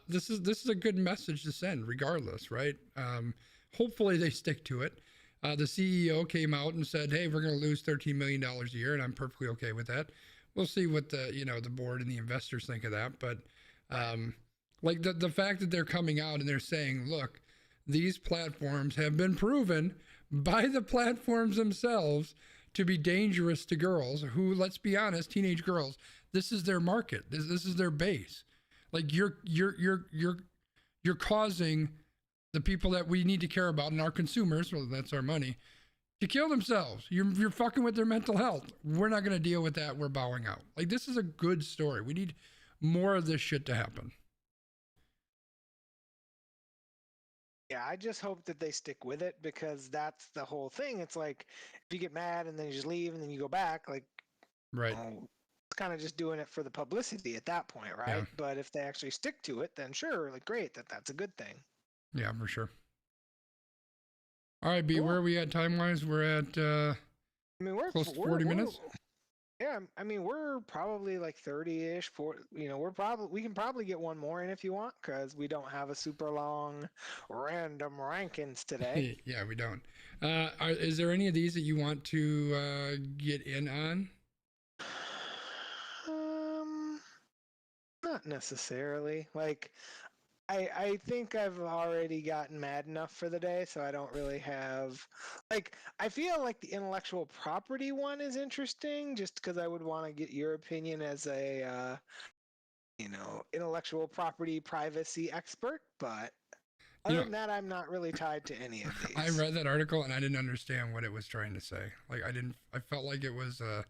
this is a good message to send, regardless, right? Hopefully they stick to it. The CEO came out and said, "Hey, we're going to lose $13 million a year," and I'm perfectly okay with that. We'll see what the board and the investors think of that. But like the fact that they're coming out and they're saying, "Look, these platforms have been proven by the platforms themselves to be dangerous to girls who, let's be honest, teenage girls. This is their market. This is their base. Like you're causing the people that we need to care about and our consumers, well, that's our money, to kill themselves. You're fucking with their mental health. We're not going to deal with that. We're bowing out." Like, this is a good story. We need more of this shit to happen. Yeah, I just hope that they stick with it, because that's the whole thing. It's like, if you get mad and then you just leave and then you go back, like, Right. It's kind of just doing it for the publicity at that point, right? Yeah. But if they actually stick to it, then sure, like, great, that's a good thing. Yeah, for sure. All right, B, Cool. where are we at time-wise? We're at I mean, we're close to 40 minutes. Yeah, I mean, we're probably like 30-ish. We can probably get one more in if you want, because we don't have a super long random rankings today. Yeah, we don't. Is there any of these that you want to get in on? Not necessarily. Like, I think I've already gotten mad enough for the day, so I don't really have, like, I feel like the intellectual property one is interesting, just because I would want to get your opinion as a, intellectual property privacy expert, but other than that, I'm not really tied to any of these. I read that article and I didn't understand what it was trying to say. Like, I felt like it was an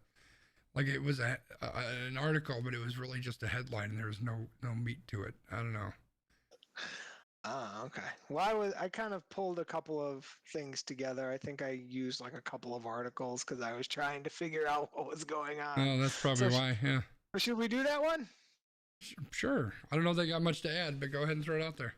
article, but it was really just a headline and there was no meat to it. I don't know. Ah, okay. Well, I kind of pulled a couple of things together. I think I used like a couple of articles because I was trying to figure out what was going on. Oh, that's probably why. Yeah. Should we do that one? Sure. I don't know if they got much to add, but go ahead and throw it out there.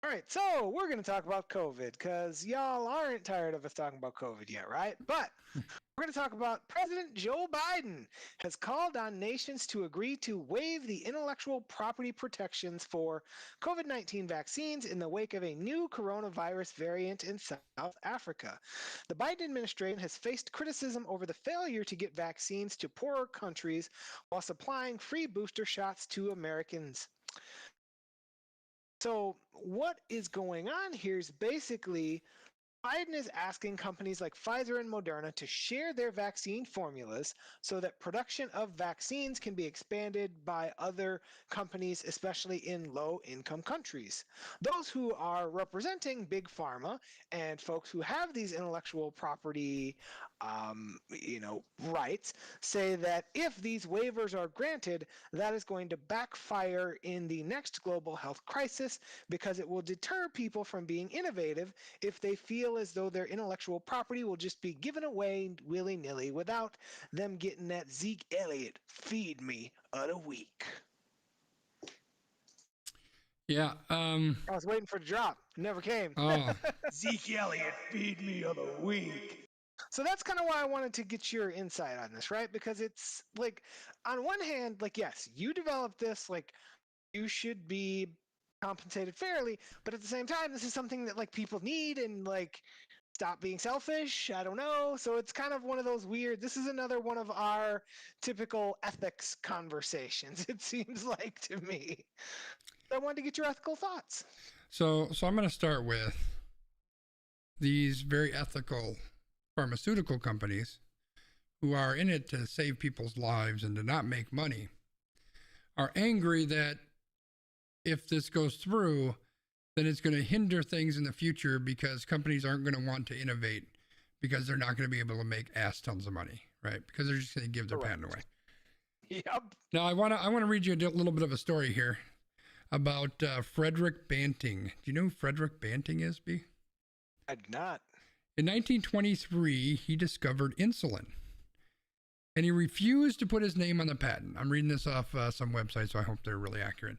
All right, so we're going to talk about COVID, because y'all aren't tired of us talking about COVID yet, right? But we're going to talk about President Joe Biden has called on nations to agree to waive the intellectual property protections for COVID-19 vaccines in the wake of a new coronavirus variant in South Africa. The Biden administration has faced criticism over the failure to get vaccines to poorer countries while supplying free booster shots to Americans. So what is going on here is basically Biden is asking companies like Pfizer and Moderna to share their vaccine formulas so that production of vaccines can be expanded by other companies, especially in low-income countries. Those who are representing big pharma and folks who have these intellectual property, rights say that if these waivers are granted, that is going to backfire in the next global health crisis because it will deter people from being innovative if they feel as though their intellectual property will just be given away willy-nilly without them getting that Zeke Elliott feed me of the week. Yeah. I was waiting for the drop. Never came. Oh, Zeke Elliott feed me of the week. So that's kind of why I wanted to get your insight on this, right? Because it's like, on one hand, like, yes, you developed this, like, you should be compensated fairly, but at the same time, this is something that like people need, and like, stop being selfish. I don't know. So it's kind of one of those weird, this is another one of our typical ethics conversations, it seems like to me. I wanted to get your ethical thoughts. so I'm going to start with these very ethical pharmaceutical companies who are in it to save people's lives and to not make money are angry that if this goes through, then it's going to hinder things in the future because companies aren't going to want to innovate because they're not going to be able to make ass tons of money, right? Because they're just going to give their patent away. Yep. Now I want to read you a little bit of a story here about Frederick Banting. Do you know who Frederick Banting is, B? I did not. In 1923, he discovered insulin, and he refused to put his name on the patent. I'm reading this off some website, so I hope they're really accurate.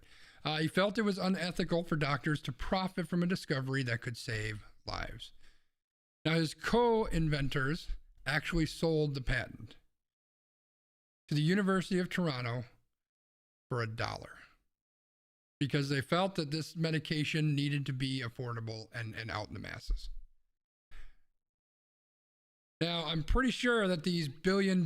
He felt it was unethical for doctors to profit from a discovery that could save lives. Now, his co-inventors actually sold the patent to the University of Toronto for $1 because they felt that this medication needed to be affordable and out in the masses. Now, I'm pretty sure that these billion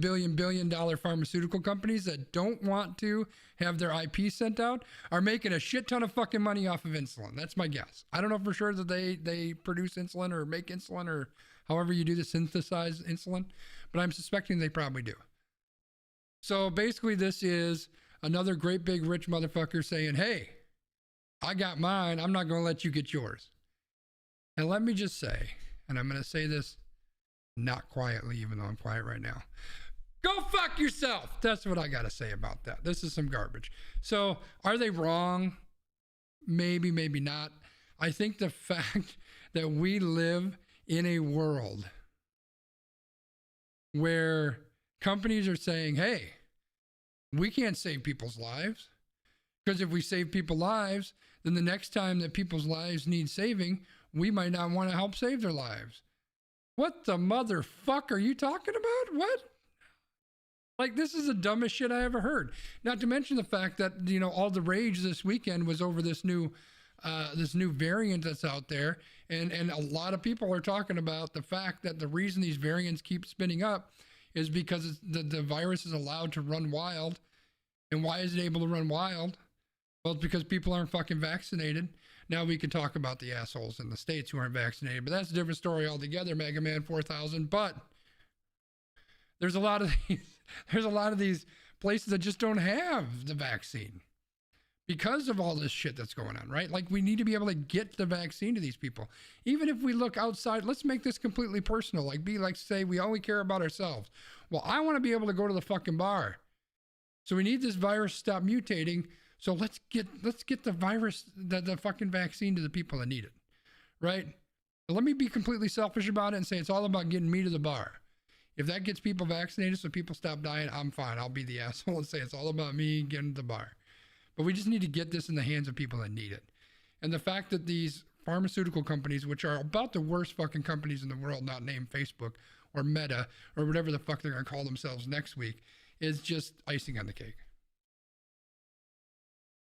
dollar pharmaceutical companies that don't want to have their IP sent out are making a shit ton of fucking money off of insulin. That's my guess. I don't know for sure that they produce insulin or make insulin or however you do the synthesize insulin, but I'm suspecting they probably do. So basically this is another great big rich motherfucker saying, hey, I got mine. I'm not going to let you get yours. And let me just say, and I'm going to say this not quietly, even though I'm quiet right now. Go fuck yourself. That's what I got to say about that. This is some garbage. So are they wrong? Maybe, maybe not. I think the fact that we live in a world where companies are saying, hey, we can't save people's lives, because if we save people's lives, then the next time that people's lives need saving, we might not want to help save their lives. What the motherfuck are you talking about? What? Like, this is the dumbest shit I ever heard. Not to mention the fact that, you know, all the rage this weekend was over this new variant that's out there. And a lot of people are talking about the fact that the reason these variants keep spinning up is because the virus is allowed to run wild. And why is it able to run wild? Well, it's because people aren't fucking vaccinated. Now we can talk about the assholes in the States who aren't vaccinated, but that's a different story altogether, Mega Man 4000. But there's a lot of these places that just don't have the vaccine because of all this shit that's going on, right? Like, we need to be able to get the vaccine to these people. Even if we look outside, let's make this completely personal. Like say we only care about ourselves. Well, I want to be able to go to the fucking bar. So we need this virus to stop mutating. So let's get the virus, the fucking vaccine to the people that need it, right? But let me be completely selfish about it and say it's all about getting me to the bar. If that gets people vaccinated so people stop dying, I'm fine. I'll be the asshole and say it's all about me getting to the bar. But we just need to get this in the hands of people that need it. And the fact that these pharmaceutical companies, which are about the worst fucking companies in the world, not named Facebook or Meta or whatever the fuck they're going to call themselves next week, is just icing on the cake.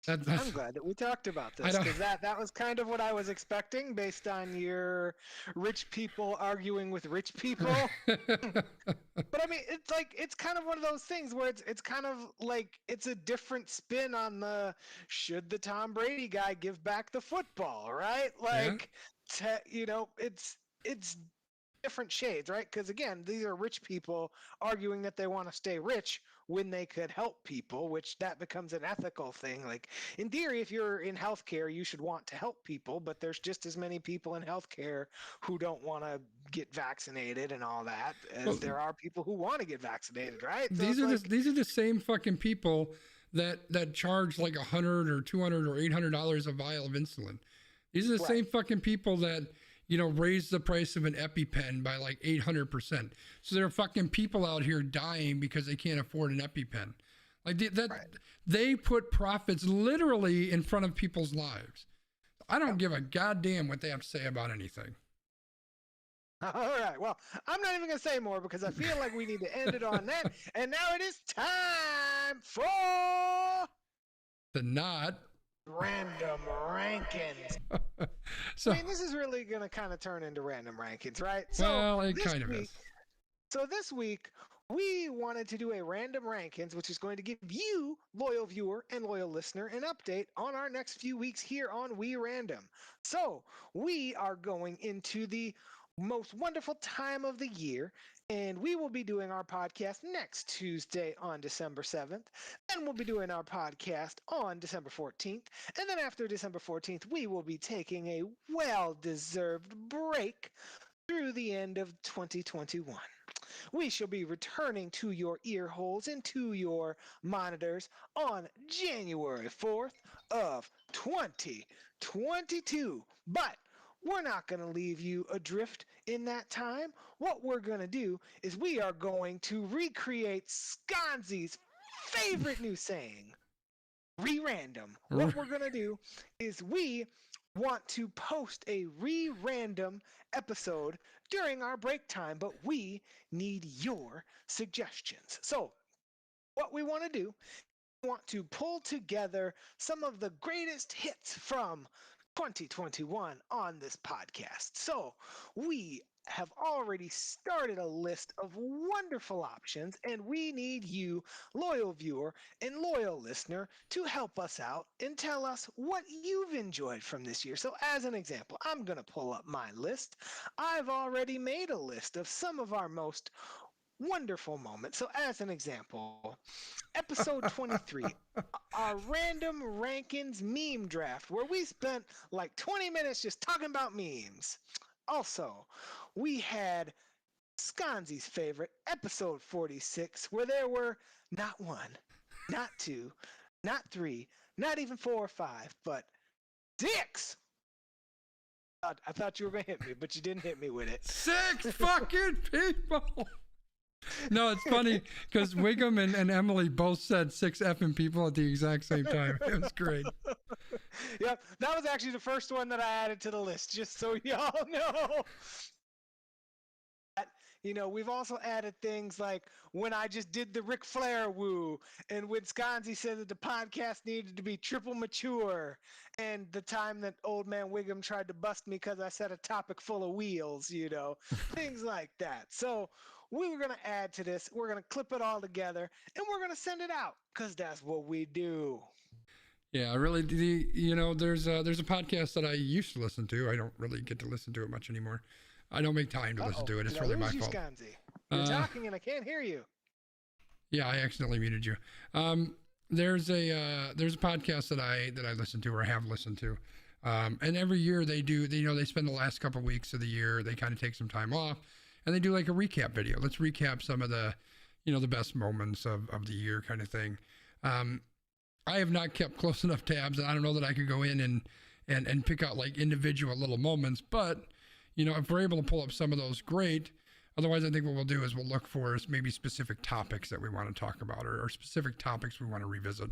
That's I'm glad that we talked about I this don't- because that was kind of what I was expecting based on your rich people arguing with rich people. But I mean, it's kind of one of those things where it's kind of like it's a different spin on the should the Tom Brady guy give back the football, right? Like, it's different shades, right? Because again, these are rich people arguing that they want to stay rich when they could help people, which that becomes an ethical thing. Like in theory, if you're in healthcare, you should want to help people, but there's just as many people in healthcare who don't want to get vaccinated and all that as there are people who want to get vaccinated, right? So these are the same fucking people that charge like $100 or $200 or $800 a vial of insulin. These are the same fucking people that raise the price of an EpiPen by like 800%. So there are fucking people out here dying because they can't afford an EpiPen. Like they put profits literally in front of people's lives. I don't give a goddamn what they have to say about anything. all right. Well, I'm not even going to say more because I feel like we need to end it on that. And now it is time for The not random rankings. so I mean, this is really going to kind of turn into random rankings, right? well, it this kind of week- is. So this week, we wanted to do a random rankings, which is going to give you, loyal viewer and loyal listener, an update on our next few weeks here on We Random. So we are going into the most wonderful time of the year, and we will be doing our podcast next Tuesday on December 7th. Then we'll be doing our podcast on December 14th. And then after December 14th, we will be taking a well-deserved break through the end of 2021. We shall be returning to your ear holes and to your monitors on January 4th of 2022. But we're not going to leave you adrift in that time. What we're going to do is we are going to recreate Sconzi's favorite new saying, re-random. What we're going to do is we want to post a re-random episode during our break time, but we need your suggestions. So what we want to do, we want to pull together some of the greatest hits from 2021 on this podcast. So we have already started a list of wonderful options, and we need you, loyal viewer and loyal listener, to help us out and tell us what you've enjoyed from this year. So as an example, I'm going to pull up my list. I've already made a list of some of our most wonderful moments. So as an example, episode 23, our random rankings meme draft, where we spent like 20 minutes just talking about memes. Also, we had Sconzi's favorite, episode 46, where there were not one, not two, not three, not even 4 or 5, but 6. I thought you were going to hit me, but you didn't hit me with it. 6 fucking people. No, it's funny because Wiggum and Emily both said 6 effing people at the exact same time. It was great. Yep, that was actually the first one that I added to the list, just so y'all know. We've also added things like when I just did the Ric Flair woo, and when Sconzi said that the podcast needed to be triple mature, and the time that old man Wiggum tried to bust me because I said a topic full of wheels, things like that. So we were going to add to this. We're going to clip it all together, and we're going to send it out because that's what we do. Yeah, really. There's a podcast that I used to listen to. I don't really get to listen to it much anymore. I don't make time to listen to it. It's really my fault. Sconzi? You're talking and I can't hear you. Yeah, I accidentally muted you. There's a podcast that I listen to or have listened to, and every year they do. They spend the last couple of weeks of the year. They kind of take some time off, and they do like a recap video. Let's recap some of the, the best moments of the year, kind of thing. I have not kept close enough tabs, and I don't know that I could go in and pick out like individual little moments, but if we're able to pull up some of those, great. Otherwise, I think what we'll do is we'll look for maybe specific topics that we want to talk about or specific topics we want to revisit,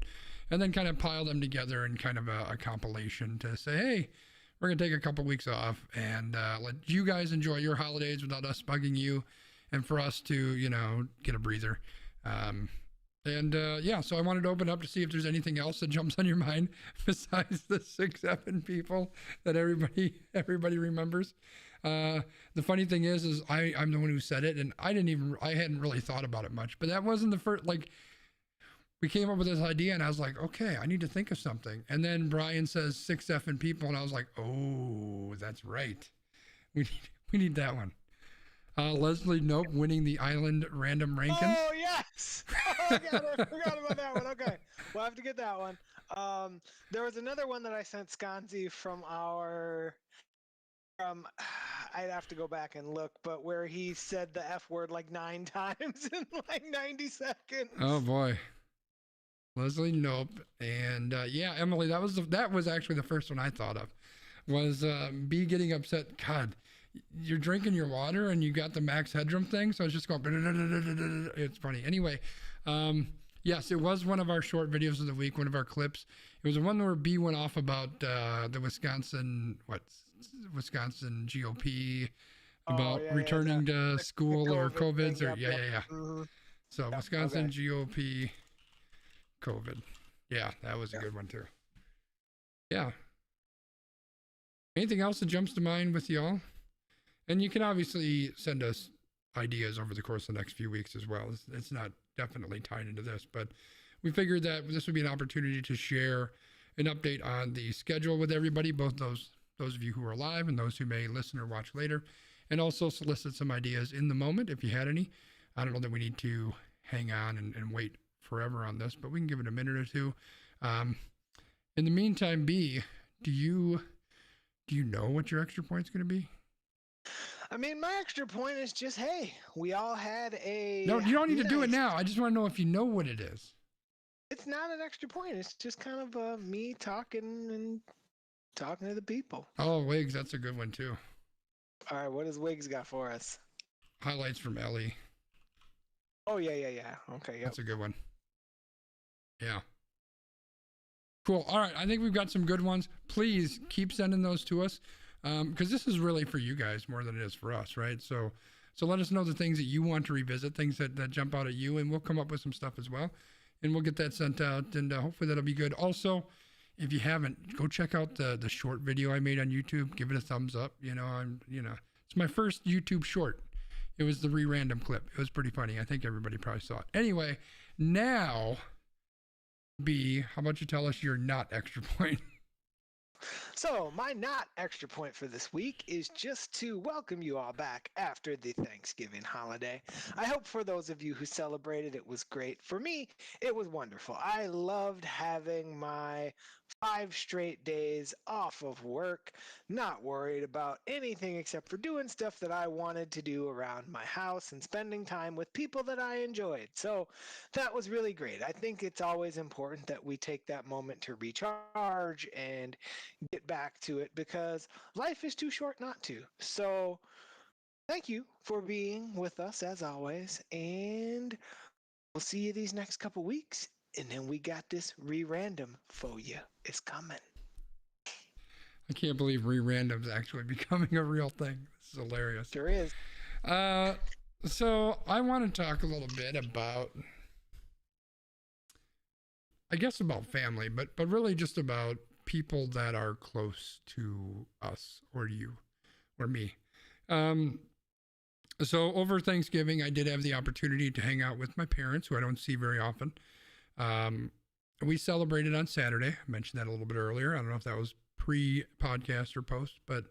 and then kind of pile them together in kind of a compilation to say, hey, we're going to take a couple weeks off and let you guys enjoy your holidays without us bugging you, and for us to, get a breather. And yeah, so I wanted to open up to see if there's anything else that jumps on your mind besides the 6 effing people that everybody remembers. The funny thing is I'm the one who said it, and I hadn't really thought about it much, but that wasn't the first, like, we came up with this idea and I was like, okay, I need to think of something. And then Brian says 6 effing people. And I was like, oh, that's right. We need that one. Leslie Knope winning the Island Random Rankings. Oh, yes. Oh, God, I forgot about that one. Okay. We'll have to get that one. There was another one that I sent Sconzi from I'd have to go back and look, but where he said the F word like 9 times in like 90 seconds. Oh, boy. Leslie Knope. And yeah, Emily, that was actually the first one I thought of, was B getting upset. God, you're drinking your water and you got the max headroom thing, so it's just going, it's funny. Anyway, yes, it was one of our short videos of the week, one of our clips. It was the one where B went off about the Wisconsin GOP, about returning to school or COVID. Yeah. Mm-hmm. So Wisconsin GOP COVID. Yeah, that was a good one too. Yeah. Anything else that jumps to mind with y'all? And you can obviously send us ideas over the course of the next few weeks as well. It's not definitely tied into this, but we figured that this would be an opportunity to share an update on the schedule with everybody, both those of you who are live and those who may listen or watch later, and also solicit some ideas in the moment if you had any. I don't know that we need to hang on and wait forever on this, but we can give it a minute or two. In the meantime, B, do you know what your extra point's going to be? I mean, my extra point is just, hey, we all had a... No, you don't need to do it now. I just want to know if you know what it is. It's not an extra point. It's just kind of me talking to the people. Oh, Wiggs, that's a good one too. All right, what has Wiggs got for us? Highlights from Ellie. Oh, yeah. Okay, yep. That's a good one. Yeah. Cool. All right. I think we've got some good ones. Please keep sending those to us, because this is really for you guys more than it is for us, right? So let us know the things that you want to revisit, things that jump out at you, and we'll come up with some stuff as well, and we'll get that sent out, and hopefully that'll be good. Also, if you haven't, go check out the short video I made on YouTube. Give it a thumbs up. It's my first YouTube short. It was the re-random clip. It was pretty funny. I think everybody probably saw it. Anyway, now, B, how about you tell us your not extra point? So, my not extra point for this week is just to welcome you all back after the Thanksgiving holiday. I hope for those of you who celebrated, it was great. For me, it was wonderful. I loved having my 5 straight days off of work, not worried about anything except for doing stuff that I wanted to do around my house and spending time with people that I enjoyed. So that was really great. I think it's always important that we take that moment to recharge and get back to it, because life is too short not to. So thank you for being with us as always, and we'll see you these next couple weeks. And then we got this re-random for you. It's coming. I can't believe re-random's actually becoming a real thing. This is hilarious. Sure is. So I want to talk a little bit about, I guess, about family, but really just about people that are close to us or you or me. So over Thanksgiving, I did have the opportunity to hang out with my parents, who I don't see very often. We celebrated on Saturday. I mentioned that a little bit earlier. I don't know if that was pre-podcast or post, but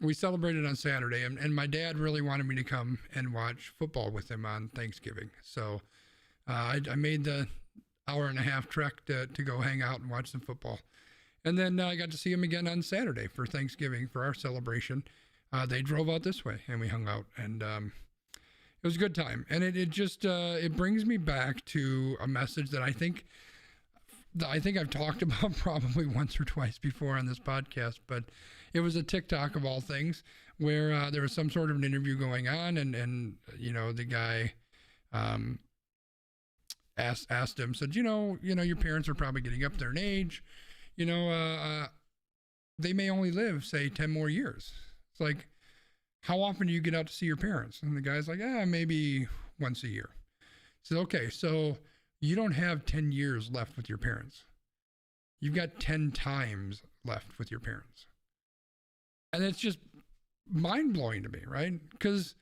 we celebrated on Saturday, and my dad really wanted me to come and watch football with him on Thanksgiving. So I made the hour-and-a-half trek to go hang out and watch some football. And then I got to see him again on Saturday for Thanksgiving for our celebration. They drove out this way, and we hung out, and it was a good time. And it just it brings me back to a message that I think I've talked about probably once or twice before on this podcast, but it was a TikTok of all things, where there was some sort of an interview going on, and the guy asked him, said, your parents are probably getting up there in age, they may only live, say, 10 more years. It's like, how often do you get out to see your parents? And the guy's like, maybe once a year. So, okay, so you don't have 10 years left with your parents. You've got 10 times left with your parents. And it's just mind blowing to me, right? Because,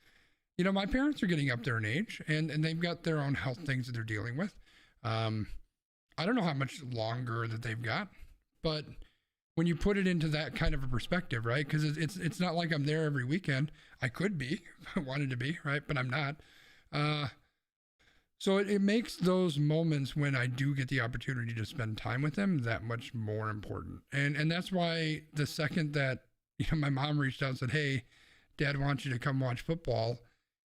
you know, my parents are getting up there in age and they've got their own health things that they're dealing with. I don't know how much longer that they've got, but when you put it into that kind of a perspective, right? Because it's not like I'm there every weekend. I could be if I wanted to be, right? But I'm not. So it makes those moments when I do get the opportunity to spend time with them that much more important. And that's why the second that, you know, my mom reached out and said, "Hey, Dad wants you to come watch football,"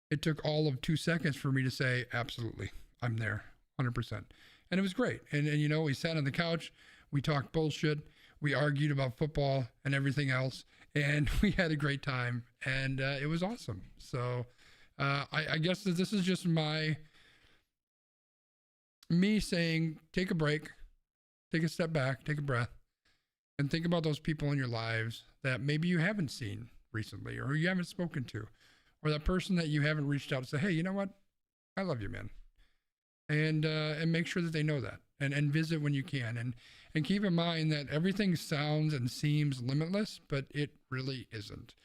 it took all of 2 seconds for me to say, "Absolutely, I'm there, 100%." And it was great. And you know, we sat on the couch, we talked bullshit, we argued about football and everything else, and we had a great time, and it was awesome. So I guess that this is just me saying, take a break, take a step back, take a breath, and think about those people in your lives that maybe you haven't seen recently, or you haven't spoken to, or that person that you haven't reached out to say, "Hey, you know what? I love you, man." And make sure that they know that, and visit when you can, and keep in mind that everything sounds and seems limitless, but it really isn't.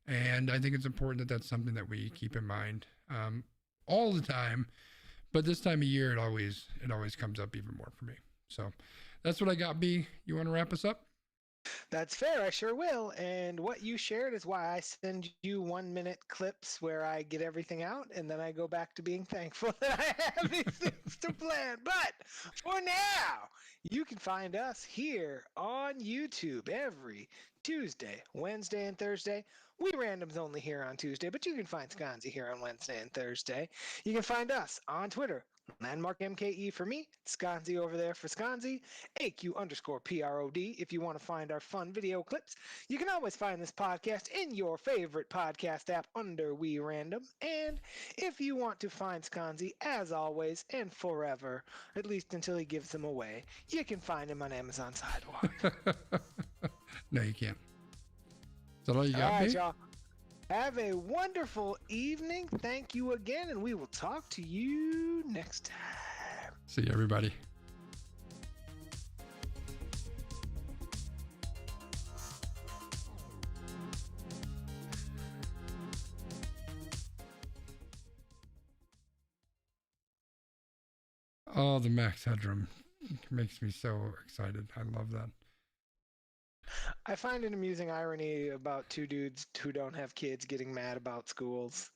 And I think it's important that that's something that we keep in mind all the time. But this time of year, it always comes up even more for me. So that's what I got. B, you want to wrap us up? That's fair. I sure will. And what you shared is why I send you 1-minute clips where I get everything out, and then I go back to being thankful that I have these things to plan. But for now, you can find us here on YouTube every Tuesday, Wednesday, and Thursday. We randoms only here on Tuesday, but you can find Sconzi here on Wednesday and Thursday. You can find us on Twitter, Landmark MKE for me, Sconzi over there for Sconzi, AQ_PROD if you want to find our fun video clips. You can always find this podcast in your favorite podcast app under We Random. And if you want to find Sconzi, as always and forever, at least until he gives them away, you can find him on Amazon Sidewalk. No, you can't. Is that all you got, All right, B? y'all. Have a wonderful evening. Thank you again, and we will talk to you next time. See you, everybody. Oh, the max headroom makes me so excited. I love that. I find an amusing irony about two dudes who don't have kids getting mad about schools.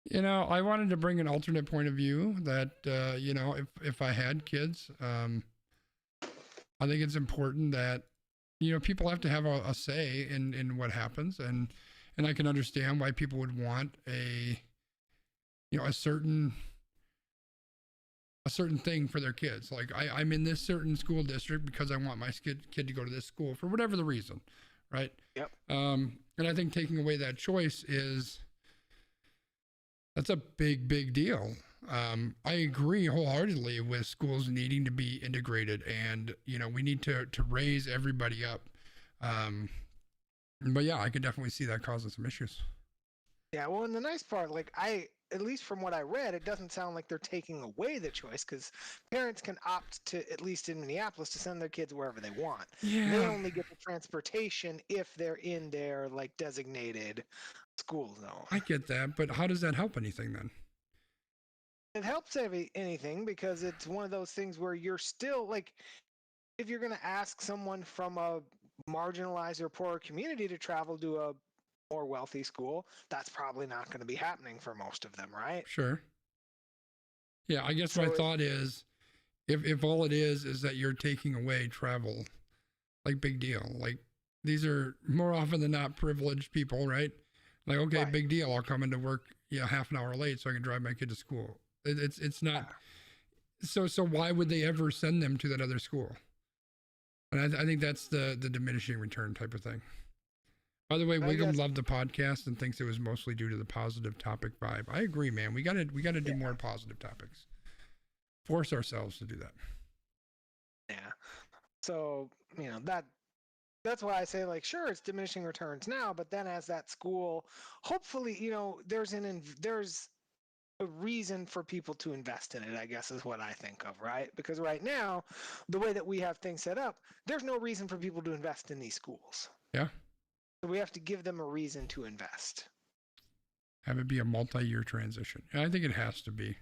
You know, I wanted to bring an alternate point of view that, you know, if I had kids, I think it's important that, you know, people have to have a say in what happens. And I can understand why people would want a certain thing for their kids. Like I'm in this certain school district because I want my kid to go to this school for whatever the reason. Right. Yep. And I think taking away that choice that's a big deal. I agree wholeheartedly with schools needing to be integrated, and, you know, we need to raise everybody up. But yeah, I could definitely see that causing some issues. Yeah, well, and the nice part, like, at least from what I read, it doesn't sound like they're taking away the choice, because parents can opt to, at least in Minneapolis, to send their kids wherever they want. Yeah. They only get the transportation if they're in their, like, designated school zone. I get that, but how does that help anything then? It helps anything, because it's one of those things where you're still, like, if you're going to ask someone from a marginalized or poorer community to travel to a more wealthy school, that's probably not going to be happening for most of them, right? Sure. Yeah, I guess So my thought is, if all it is that you're taking away travel, like, big deal. Like, these are more often than not privileged people, right? Like, okay, Right. big deal. I'll come into work, half an hour late so I can drive my kid to school. It's not. So why would they ever send them to that other school? And I think that's the diminishing return type of thing. By the way, Wiggum loved the podcast and thinks it was mostly due to the positive topic vibe. I agree, man. We gotta do more positive topics. Force ourselves to do that. Yeah. So, you know, that's why I say, like, sure, it's diminishing returns now, but then as that school, hopefully, you know, there's a reason for people to invest in it, I guess is what I think of, right? Because right now, the way that we have things set up, there's no reason for people to invest in these schools. Yeah. So we have to give them a reason to invest. Have it be a multi-year transition. And I think it has to be.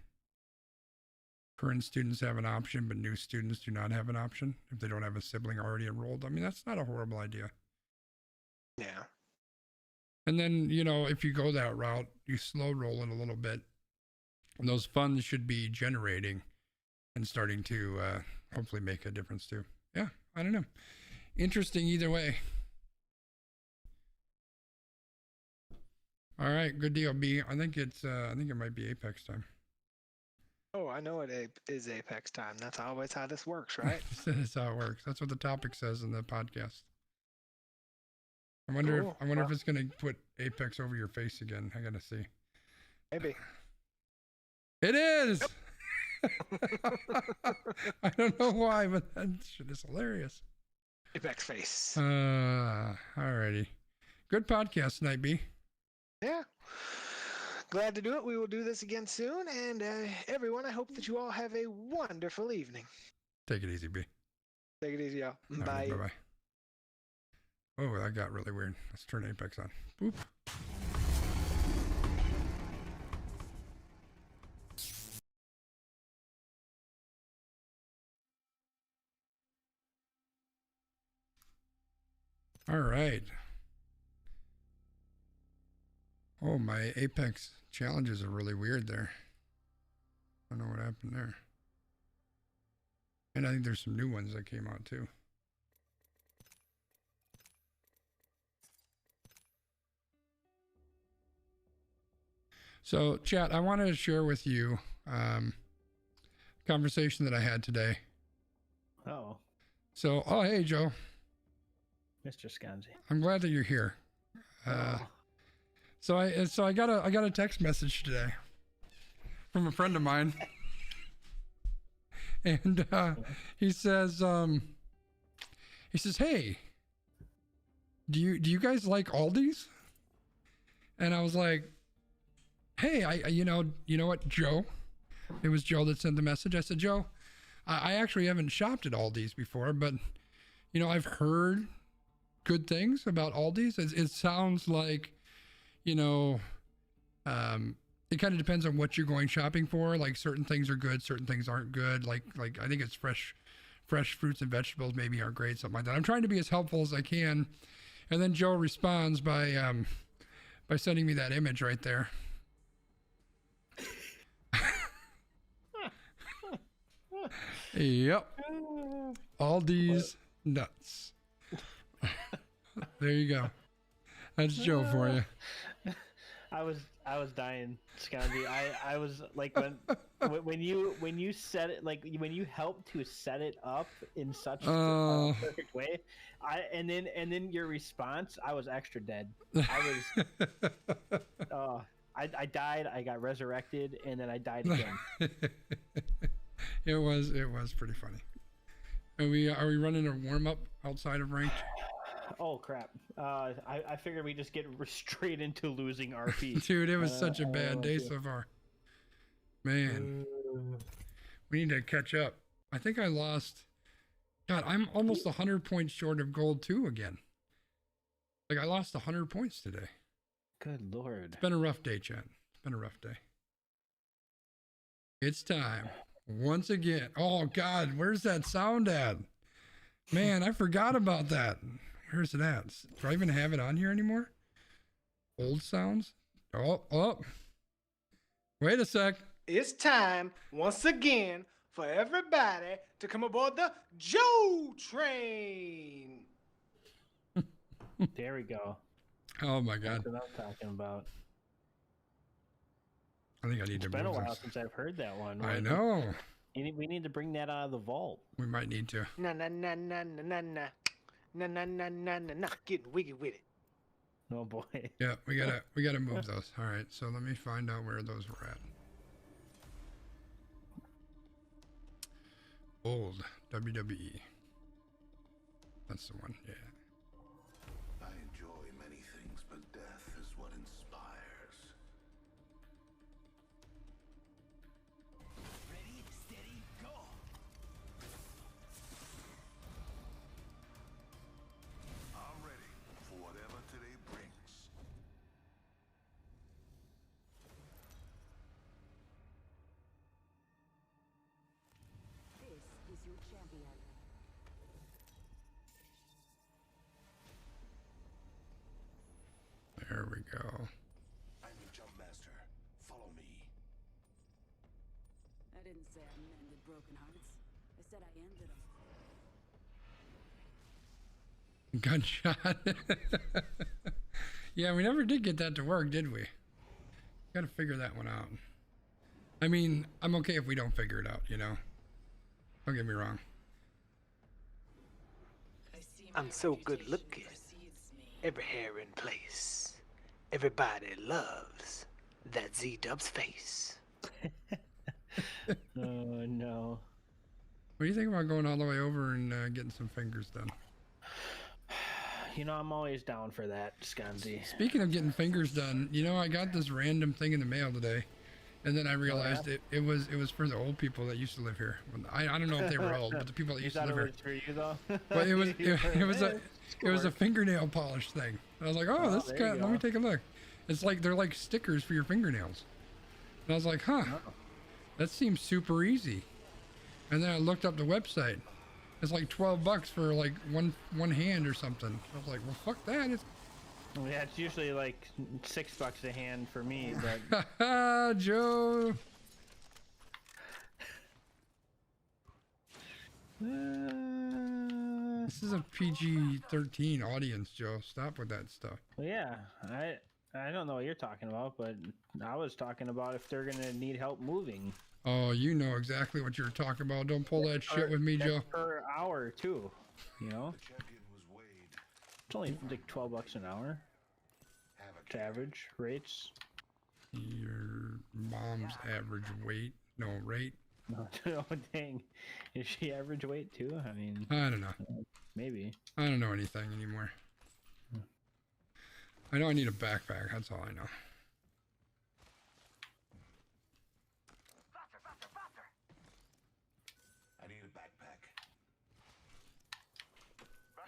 Current students have an option, but new students do not have an option if they don't have a sibling already enrolled. I mean, that's not a horrible idea. Yeah. And then, you know, if you go that route, you slow roll it a little bit. And those funds should be generating and starting to hopefully make a difference too. Yeah, I don't know. Interesting either way. All right, good deal, B. I think it might be Apex time. Oh, I know it is Apex time. That's always how this works, right? That's how it works. That's what the topic says in the podcast. I wonder Cool. if it's gonna put Apex over your face again. I gotta see. Maybe. It is. I don't know why, but that shit is hilarious. Apex face. Alrighty. Good podcast tonight, B. Yeah. Glad to do it. We will do this again soon. And everyone, I hope that you all have a wonderful evening. Take it easy, B. Take it easy, y'all. All Bye. right, bye-bye. Oh, that got really weird. Let's turn Apex on. Boop. All right. Oh, my Apex challenges are really weird there. I don't know what happened there. And I think there's some new ones that came out too. So, chat, I want to share with you conversation that I had today. Oh, So, oh, hey, Joe. Mr. Scanzi. I'm glad that you're here. So I got a text message today from a friend of mine, and he says, hey, do you guys like Aldi's? And I was like, hey, you know what, Joe? It was Joe that sent the message. I said, Joe, I actually haven't shopped at Aldi's before, but you know, I've heard good things about Aldi's. It sounds like, you know, it kind of depends on what you're going shopping for. Like certain things are good, certain things aren't good. Like I think it's fresh fruits and vegetables maybe aren't great, something like that. I'm trying to be as helpful as I can. And then Joe responds by sending me that image right there. Yep. Aldi's nuts. There you go. That's Joe for you. I was dying, Scanzi. I was like when you set it, like when you helped to set it up in such a perfect way, and then your response, I was extra dead. I was I died, I got resurrected, and then I died again. It was pretty funny. Are we running a warm up outside of ranked? Oh crap! I figured we just get straight into losing RP. Dude, it was such a bad day so far. Man, we need to catch up. I think I lost. God, I'm almost 100 points short of gold 2 again. Like I lost 100 points today. Good lord! It's been a rough day, Chad. It's been a rough day. It's time once again. Oh God, where's that sound at? Man, I forgot about that. Where's it at? Do I even have it on here anymore? Old sounds? Oh. Wait a sec. It's time, once again, for everybody to come aboard the Joe train. There we go. Oh my God. That's what I'm talking about. I think I need to It's been a move while this. since I've heard that one. I know. We need to bring that out of the vault. We might need to. Na na na na na na na na na na na na na. Getting wiggy with it. Oh boy. Yeah, we gotta move those. All right, so let me find out where those were at. Old WWE. That's the one. Yeah. I enjoy many things, but death is what inspires. There we go. I'm your jump master. Follow me. I didn't say I mended broken hearts. I said I ended them. Gunshot. Yeah, we never did get that to work, did we? Gotta figure that one out. I mean, I'm okay if we don't figure it out, you know? Don't get me wrong. I'm so good looking. Every hair in place. Everybody loves that Z-Dub's face. Oh no. What do you think about going all the way over and getting some fingers done? You know, I'm always down for that, Scanzi. Speaking of getting fingers done, you know, I got this random thing in the mail today, and then I realized it was for the old people that used to live here. I don't know if they were old, but the people that You used to thought live it here. was for you though? But it was a fingernail polish thing. I was like, oh, this is there you kind. Let me go. take a look. It's like they're like stickers for your fingernails. And I was like, huh, that seems super easy. And then I looked up the website. It's like $12 for like one hand or something. I was like, well, fuck that. It's Yeah, it's usually like $6 a hand for me, but haha, Joe. This is a PG-13 audience, Joe. Stop with that stuff. well, yeah, I don't know what you're talking about, but I was talking about if they're gonna need help moving. Oh, you know exactly what you're talking about. Don't pull that shit with me, That's Joe. per hour too. You know, The champion was Wade. it's only like $12 an hour. Have a It's average rates. Your mom's average weight, no rate. Oh dang, is she average weight too? I mean, I don't know. maybe. I don't know anything anymore. I know I need a backpack. That's all I know. I need a backpack.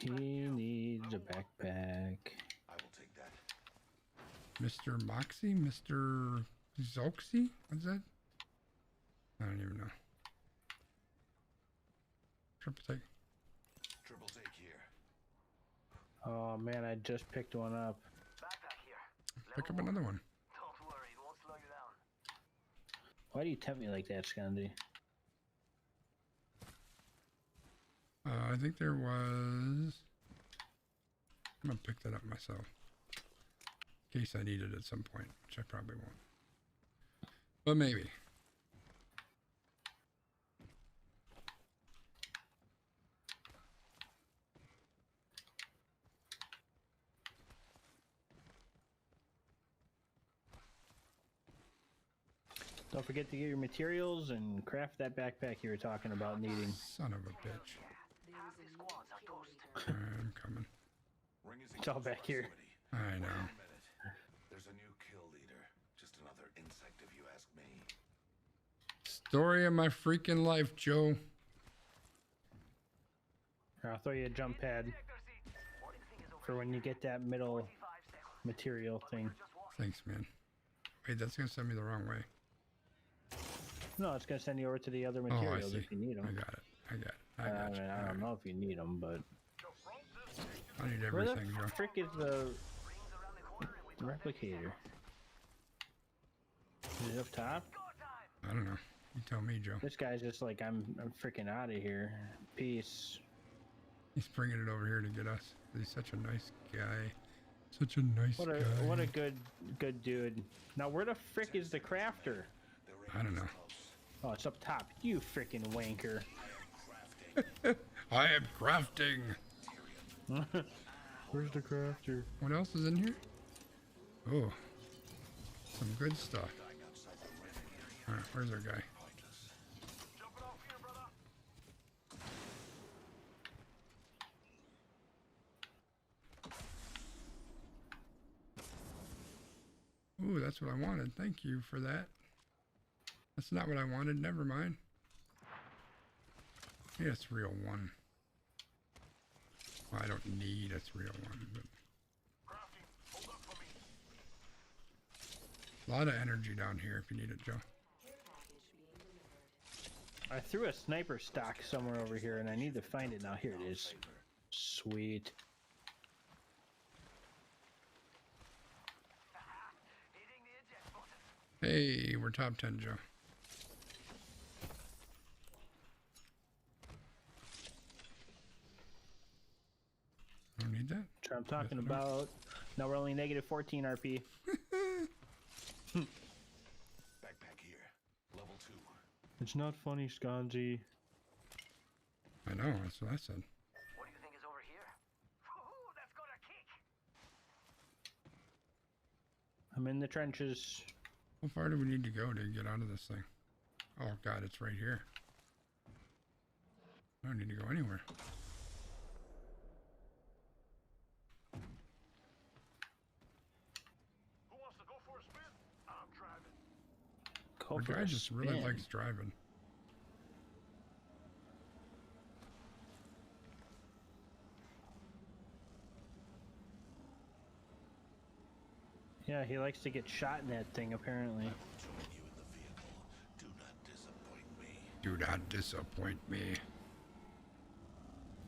He needs a backpack. I will take that. Mr. Moxie? Mr. Zoxy? What's that? I don't even know. Triple take. Triple take here. Oh man, I just picked one up. Pick up another one. Why do you tempt me like that, Scandi? I think there was... I'm gonna pick that up myself. In case I need it at some point, which I probably won't. But maybe. Don't forget to get your materials and craft that backpack you were talking about needing. Son of a bitch. Alright, I'm coming. Ring is It's all back here. I know. Wait a minute. There's a new kill leader. Just another insect if you ask me. Story of my freaking life, Joe. Here, I'll throw you a jump pad for when you get that middle material thing. Thanks, man. Wait, that's gonna send me the wrong way. No, it's gonna send you over to the other Oh, I materials see. if you need I them. got it. I got it. I I got you. mean, I don't know if you need them, but I need where the everything, Joe. frick is the replicator? Is it up top? I don't know. You tell me, Joe. This guy's just like, I'm freaking out of here. Peace. He's bringing it over here to get us. He's such a nice guy. Such a nice What guy. a what a good dude. Now where the frick is the crafter? I don't know. Oh, it's up top. You freaking wanker. I am crafting. Where's the crafter? What else is in here? Oh, some good stuff. All right, where's our guy? Ooh, that's what I wanted. Thank you for that. That's not what I wanted. Never mind. Yeah, it's 301. Well, I don't need a 301, but a lot of energy down here if you need it, Joe. I threw a sniper stock somewhere over here and I need to find it now. Here it is. Sweet. Hey, we're top 10, Joe. Don't need that. That's what I'm talking Yes, I know. about. No, we're only negative 14 RP. Backpack here. Level 2. It's not funny, Skanji. I know, that's what I said. What do you think is over here? Ooh, that's got a kick. I'm in the trenches. How far do we need to go to get out of this thing? Oh god, it's right here. I don't need to go anywhere. Who wants to go for a spin? I'm driving. Go Our for guy a just really spin. likes driving. Yeah, he likes to get shot in that thing, apparently. Join you in the vehicle. Do not disappoint me. Do not disappoint me.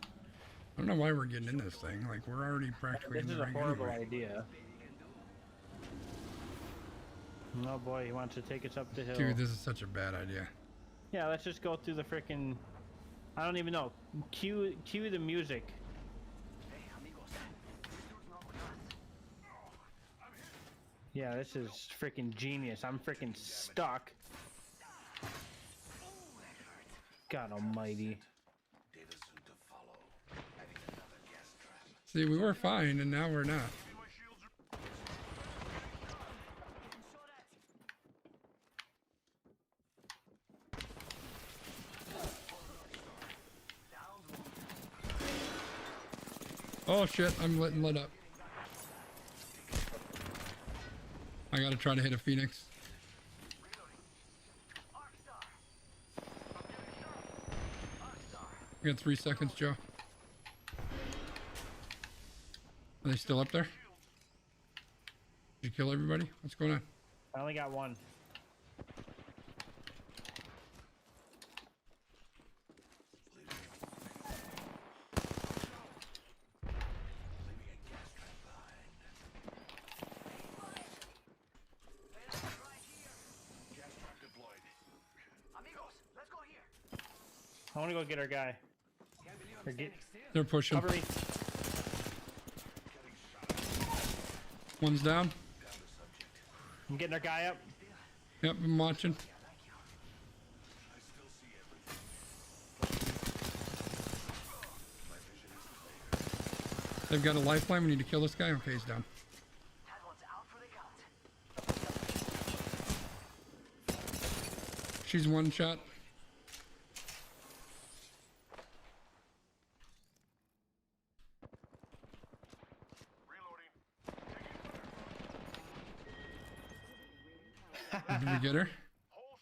I don't know why we're getting in this thing. Like, we're already practically This in is the a ring horrible anyway. idea. Oh boy, he wants to take us up the hill. Dude, this is such a bad idea. Yeah, let's just go through the frickin'... I don't even know. Cue the music. Hey, amigos. Dude's not with us. Yeah, this is freaking genius. I'm freaking stuck. God almighty. Data soon to follow. Adding another gas trap. See, we were fine, and now we're not. Oh shit, I'm letting lit up. I gotta try to hit a Phoenix. I got 3 seconds, Joe. Are they still up there? Did you kill everybody? What's going on? I only got one. Gas trap deployed. Amigos, let's go here. I want to go get our guy. Or get, They're pushing. cover me. One's down. I'm getting our guy up. Yep, I'm watching. They've got a lifeline. We need to kill this guy. Okay, he's down. That one's out for the count. She's one shot. Did we get her?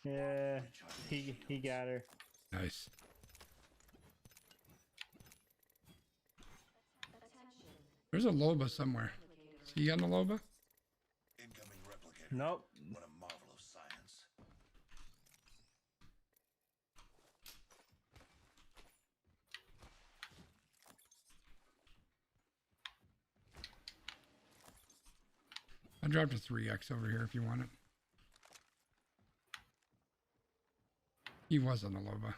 Yeah, he got her. Nice. There's a Loba somewhere. See you on the Loba? Incoming replicator. Nope. What a marvel of science. I dropped a 3x over here if you want it. He was on the Loba.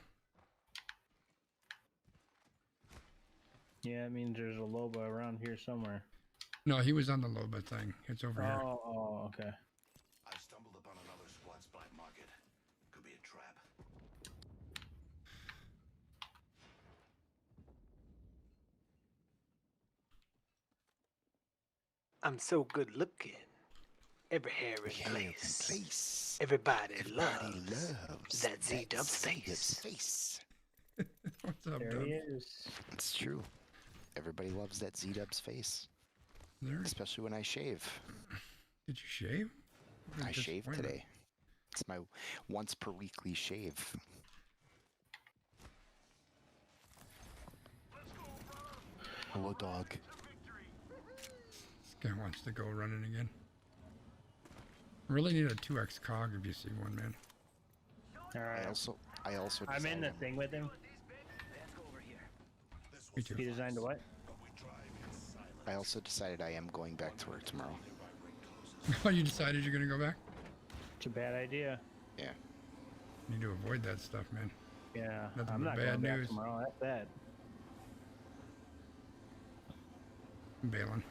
Yeah, it means there's a Loba around here somewhere. No, he was on the Loba thing. It's over here. Oh, okay. I stumbled upon another squad's black market. Could be a trap. I'm so good looking. Every hair in place. Everybody loves that Z-Dub's face. What's up, There Dub? he is. It's true. Everybody loves that Z-Dub's face, There. especially when I shave. Did you shave? I'm I shaved disappointed. today. It's my once per weekly shave. Hello, dog. This guy wants to go running again. I really need a 2x cog if you see one, man. All right. I also. I'm in the decided- thing with him. Let's go over here. Me too. He designed a what? I also decided I am going back to work tomorrow. Oh, you decided you're gonna go back? It's a bad idea. Yeah. Need to avoid that stuff, man. Yeah, Nothing I'm but not bad going back news. tomorrow. That's that. I'm bailing.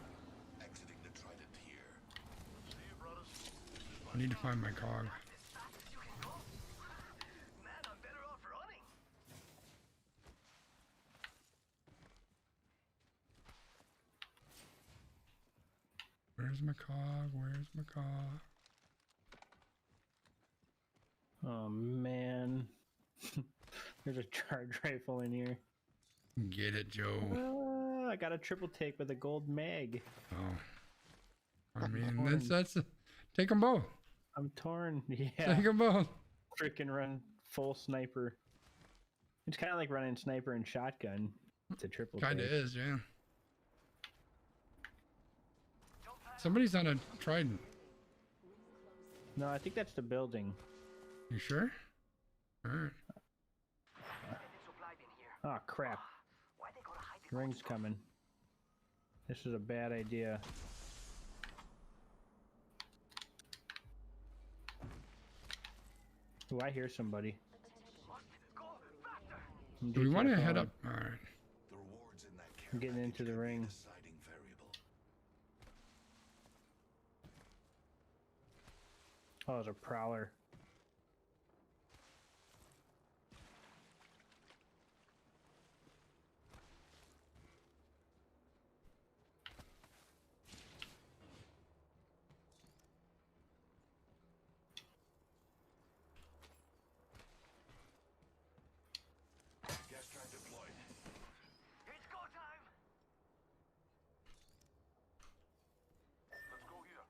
Exiting the Trident here. See you, brothers. I need to find my cog. As fast as you can go. Man, I'm better off running. Where's my cog? Where's my cog? Oh man. There's a charge rifle in here. Get it, Joe. I got a triple take with a gold mag. Oh. I mean, that's take them both. I'm torn. Yeah. Take them both. Freaking run full sniper. It's kind of like running sniper and shotgun. It's a triple Kinda take. is, yeah. Somebody's on a Trident. No, I think that's the building. You sure? Alright. Supply bin here. Oh crap. Why they gotta hide the Ring's coming. This is a bad idea. Ooh, I hear somebody. Go faster. Do we want to head up? Alright. The rewards in that care I'm getting package into the could be a ring. deciding variable. Oh, there's a prowler. Gas trap deployed. It's go time. Let's go here.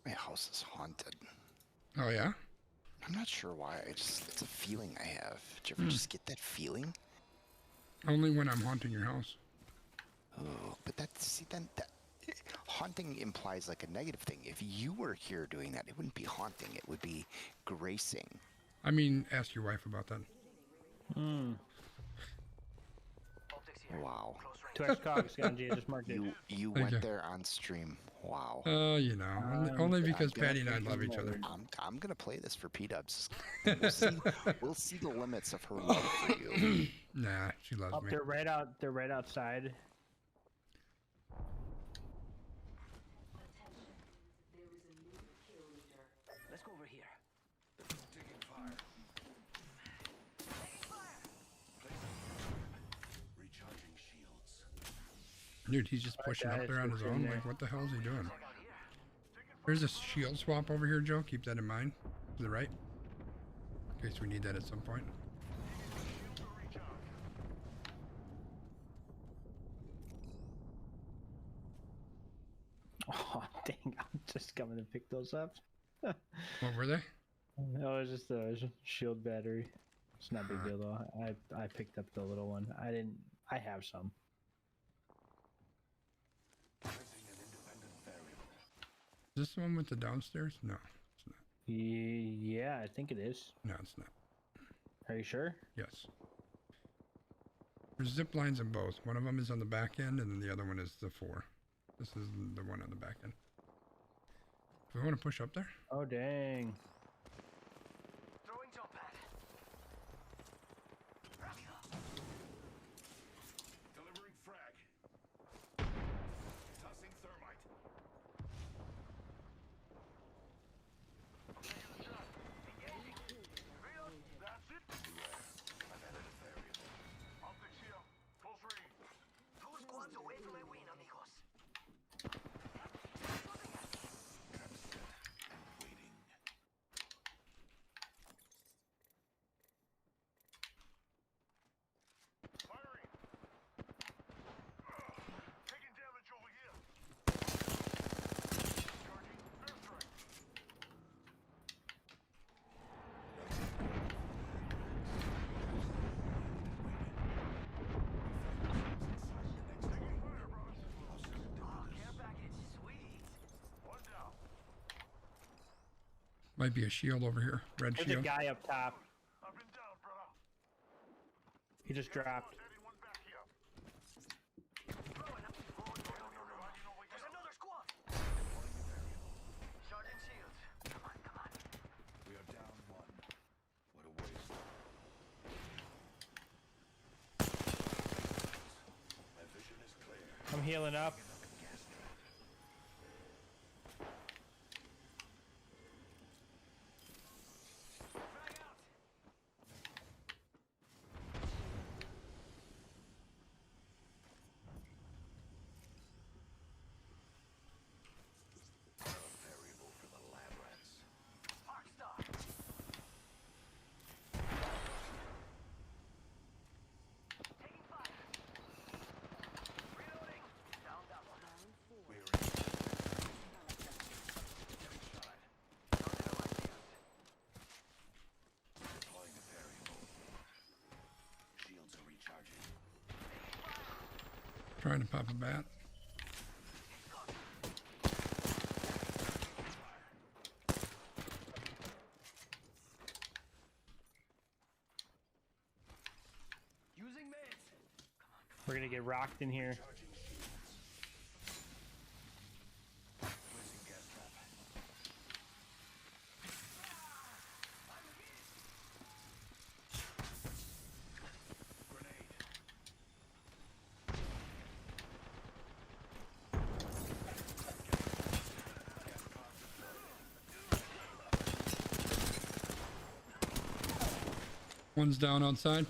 My house is haunted. Oh, yeah? I'm not sure why. It's a feeling I have. Did you ever just get that feeling? Only when I'm haunting your house. Oh, but haunting implies like a negative thing. If you were here doing that, it wouldn't be haunting. It would be gracing. I mean, ask your wife about that. Optics here. Wow. Close range. 2x cogs, Ganji, I just marked it. You Thank went you. there on stream. Wow. You know, only because I'm gonna Patty and I take love it each other. I'm gonna play this for P-dubs. We'll see the limits of her love for you. Nah, she loves Oh, me. they're right out. They're right outside. Let's go over here. Taking fire. Recharging shields. Dude, he's just pushing up guys, there on we're his in own. there. Like, what the hell is he doing? Check out here. There's a shield swap over here, Joe. Keep that in mind. To the right. In case we need that at some point. Oh dang! I'm just coming to pick those up. What were they? No, it's just a shield battery. It's not a big deal though. I picked up the little one. I didn't. I have some. Printing an independent variable. Is this the one with the downstairs? No, it's not. Yeah, I think it is. No, it's not. Are you sure? Yes. There's zip lines in both. One of them is on the back end, and then the other one is the 4. This is the one on the back end. Do we want to push up there? Oh dang! Throwing jump pad. Delivering frag. Tossing thermite. Reload. That's it. Beware. I've added a variable. Optics here. Close range. 2 squads away from a win, amigos. Trap set and waiting. Firing. Taking damage over here. Charging. Airstrike. Taking fire, brothers. Care package. Sweet. One down. Might be a shield over here. Red There's a shield. guy up top. I've been down, brother. He just dropped. There's another squad. Charging shields. Come on, come on. We are down one. What a waste. My vision is clear. I'm healing up. Variable for the lab rats. Arc star. Taking fire. Reloading. Down that one. Round 4. We are in. Shot. Charging on my shields. Deploying a variable. Shields are recharging. Trying to pop a bat. Using meds. We're gonna get rocked in here. Placing gas trap. Grenade. One's down outside.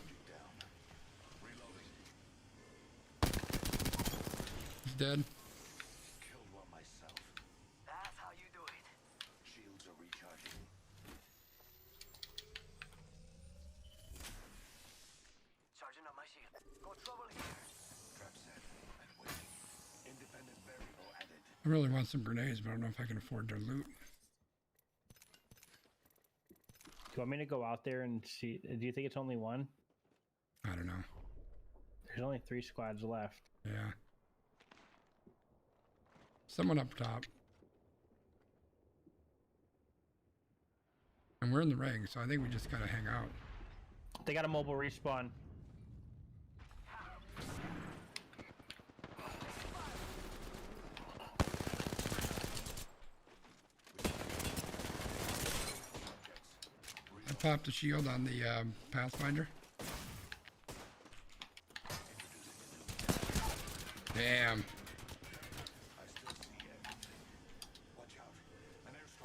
He's dead. Killed one myself. That's how you do it. Shields are recharging. Charging on my shield. Got trouble here. Trap set and waiting. Independent variable added. I really want some grenades, but I don't know if I can afford their loot. Do you want me to go out there and see? Do you think it's only one? I don't know. There's only 3 squads left. Yeah. Someone up top. And we're in the ring, so I think we just gotta hang out. They got a mobile respawn. I popped a shield on the Pathfinder. Damn.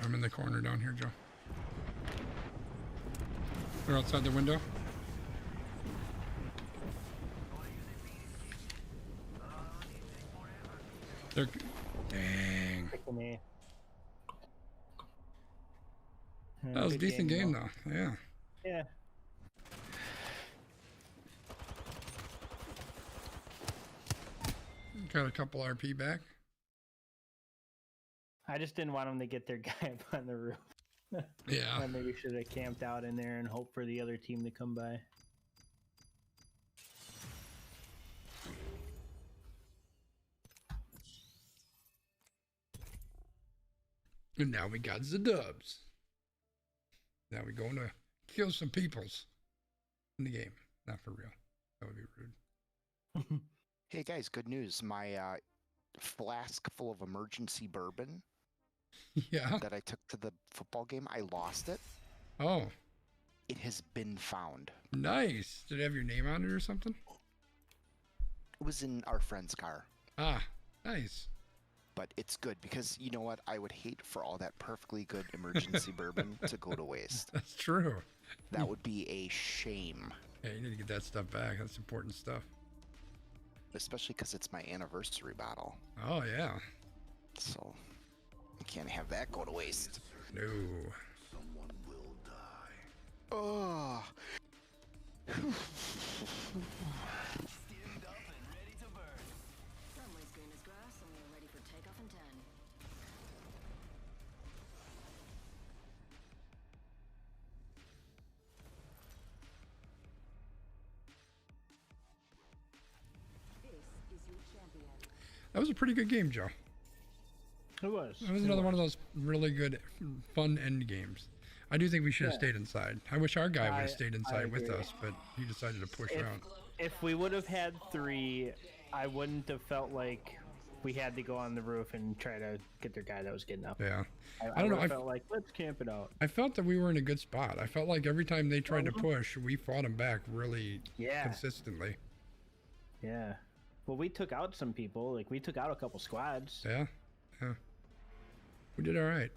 I'm in the corner down here, Joe. They're outside the window. They're... Dang. Pick me. That was a Good decent game, though. though. Yeah. Yeah. Got a couple RP back. I just didn't want them to get their guy up on the roof. Yeah. I maybe should have camped out in there and hope for the other team to come by. And now we got the dubs. Now we're going to kill some peoples in the game. Not for real. That would be rude. Hey guys, good news. My flask full of emergency bourbon Yeah. that I took to the football game, I lost it. Oh, It has been found. nice. Did it have your name on it or something? It was in our friend's car. Ah, nice. But it's good because you know what? I would hate for all that perfectly good emergency bourbon to go to waste. That's true. That would be a shame, Yeah, you need to get that stuff back. That's important stuff. especially because it's my anniversary bottle. Oh, yeah. So I can't have that go to waste. No. Someone will die. Oh, Steamed up and ready to burn. Runway's green as grass, and we are ready for takeoff in 10. This is your champion. That was a pretty good game, Joe. It was. That was another one of those really good, fun end games. I do think we should have Yeah. stayed inside. I wish our guy would I- have stayed I inside with agree. us, but he decided to push If, out. if we would have had 3, I wouldn't have felt like we had to go on the roof and try to get their guy that was getting up. Yeah. I don't know, would've I felt like, let's camp it out. I felt that we were in a good spot. I felt like every time they tried to push, we fought them back really Yeah. consistently. Yeah. Well, we took out some people. Like, we took out a couple squads. Yeah. Yeah. We did all right.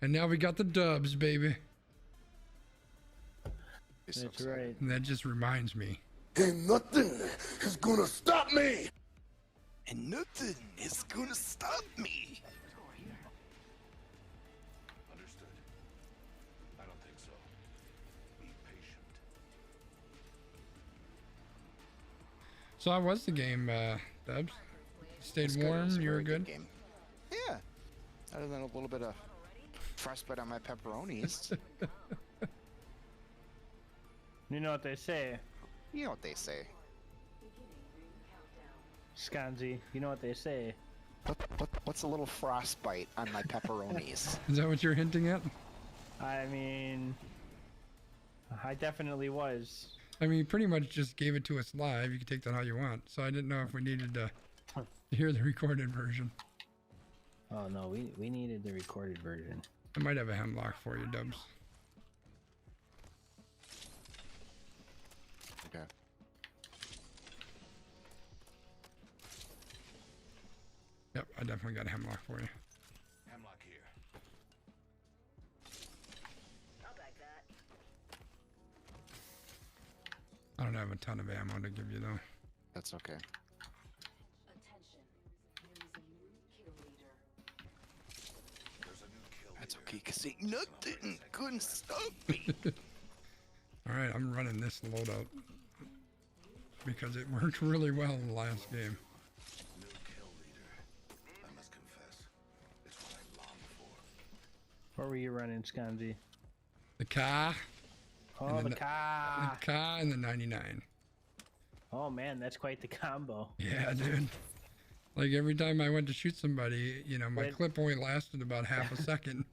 And now we got the dubs, baby. Be so That's excited. right. And that just reminds me. And nothing is gonna stop me. And nothing is gonna stop me. Understood. I don't think so. Be patient. So how was the game, Dubs? Stayed It's good. It warm? was a You were very good? game. Yeah. Other than a little bit of frostbite on my pepperonis. You know what they say, You know what they say. Skanzi. You know what they say. What's a little frostbite on my pepperonis? Is that what you're hinting at? I mean, I definitely was. I mean, you pretty much just gave it to us live. You can take that how you want. So I didn't know if we needed to hear the recorded version. Oh no, we needed the recorded version. I might have a hemlock for you, Dubs. Okay. Yep, I definitely got a hemlock for you. Hemlock here. I'll back that. I don't have a ton of ammo to give you though. That's okay. Attention. There is a new kill leader. There's a new kill That's leader. okay, cause ain't nothing gonna stop me. All right, I'm running this loadout because it worked really well in the last game. New kill leader. I must confess, it's what I long for. What were you running, Skanzi? The car, Oh, then the the- car. the car, and the 99. Oh man, that's quite the combo. Yeah, dude. Like every time I went to shoot somebody, you know, my Wait. clip only lasted about half a second.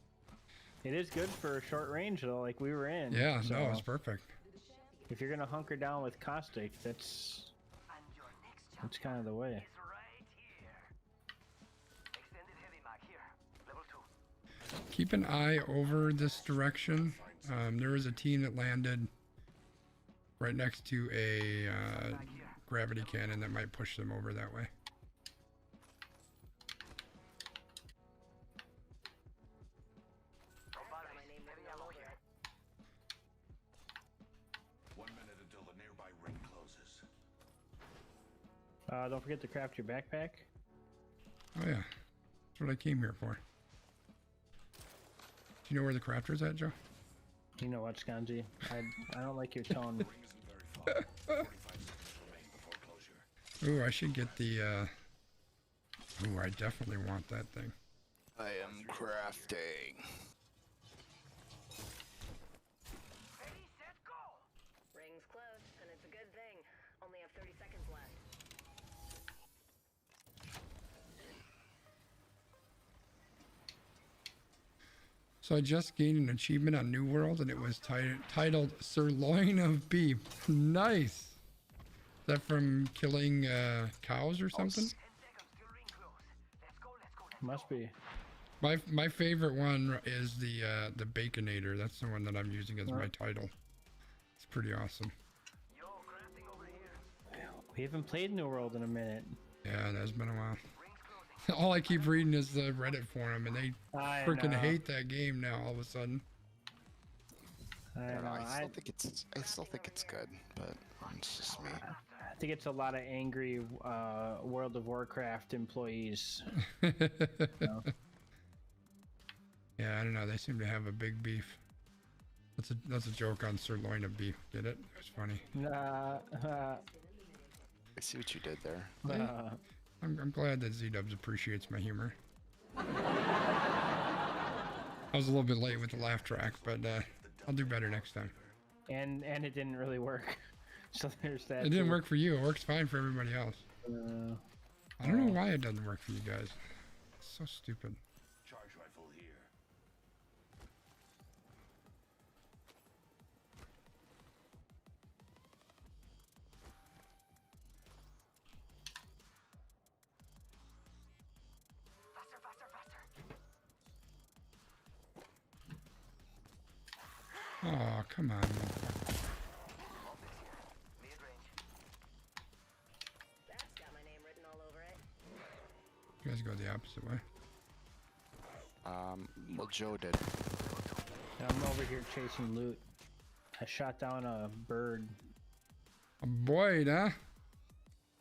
It is good for short range though, like we were in. Yeah, so no, it's perfect. if you're gonna hunker down with caustic, that's kind of the way. It's right here. Extended heavy mag here. Level 2. Keep an eye over this direction. There was a team that landed right next to a gravity cannon that might push them over that way. My name written all over it. 1 minute until the nearby ring closes. Don't forget to craft your backpack. Oh yeah, that's what I came here for. Do you know where the crafter's at, Joe? You know what, Skanji? I don't like your tone. Ring isn't very far. 45 seconds remain before closure. Ooh, I should get the. Ooh, I definitely want that thing. I am crafting. Ready, set, go! Ring's close, and it's a good thing. Only have 30 seconds left. So I just gained an achievement on New World, and it was titled Sirloin of Beef. Nice. Is that from killing cows or something? 10 seconds till ring close. Let's go, let's go, let's Oh, Must be. My favorite one is the Baconator. That's the one that I'm using as my title. It's pretty awesome. Yo, crafting over here. We haven't played New World in a minute. Yeah, it has been a while. Rings closing. All I keep reading is the Reddit forum, and they I freaking know. hate that game now. All of a sudden. I I don't know. know. I still think it's good, but it's just me. I think it's a lot of angry World of Warcraft employees. Yeah, I don't know. They seem to have a big beef. That's a joke on sirloin of beef. Get it? It's funny. I see what you did there. I'm glad that Z-Dubs appreciates my humor. I was a little bit late with the laugh track, but I'll do better next time. and it didn't really work. So there's that. It didn't too. work for you. It works fine for everybody else. I don't know why it doesn't work for you guys. It's so stupid. Charge rifle here. Oh, come on. That's got my name written all over it. You guys go the opposite way. Well, Joe did. I'm over here chasing loot. I shot down a bird. A Boyd, huh?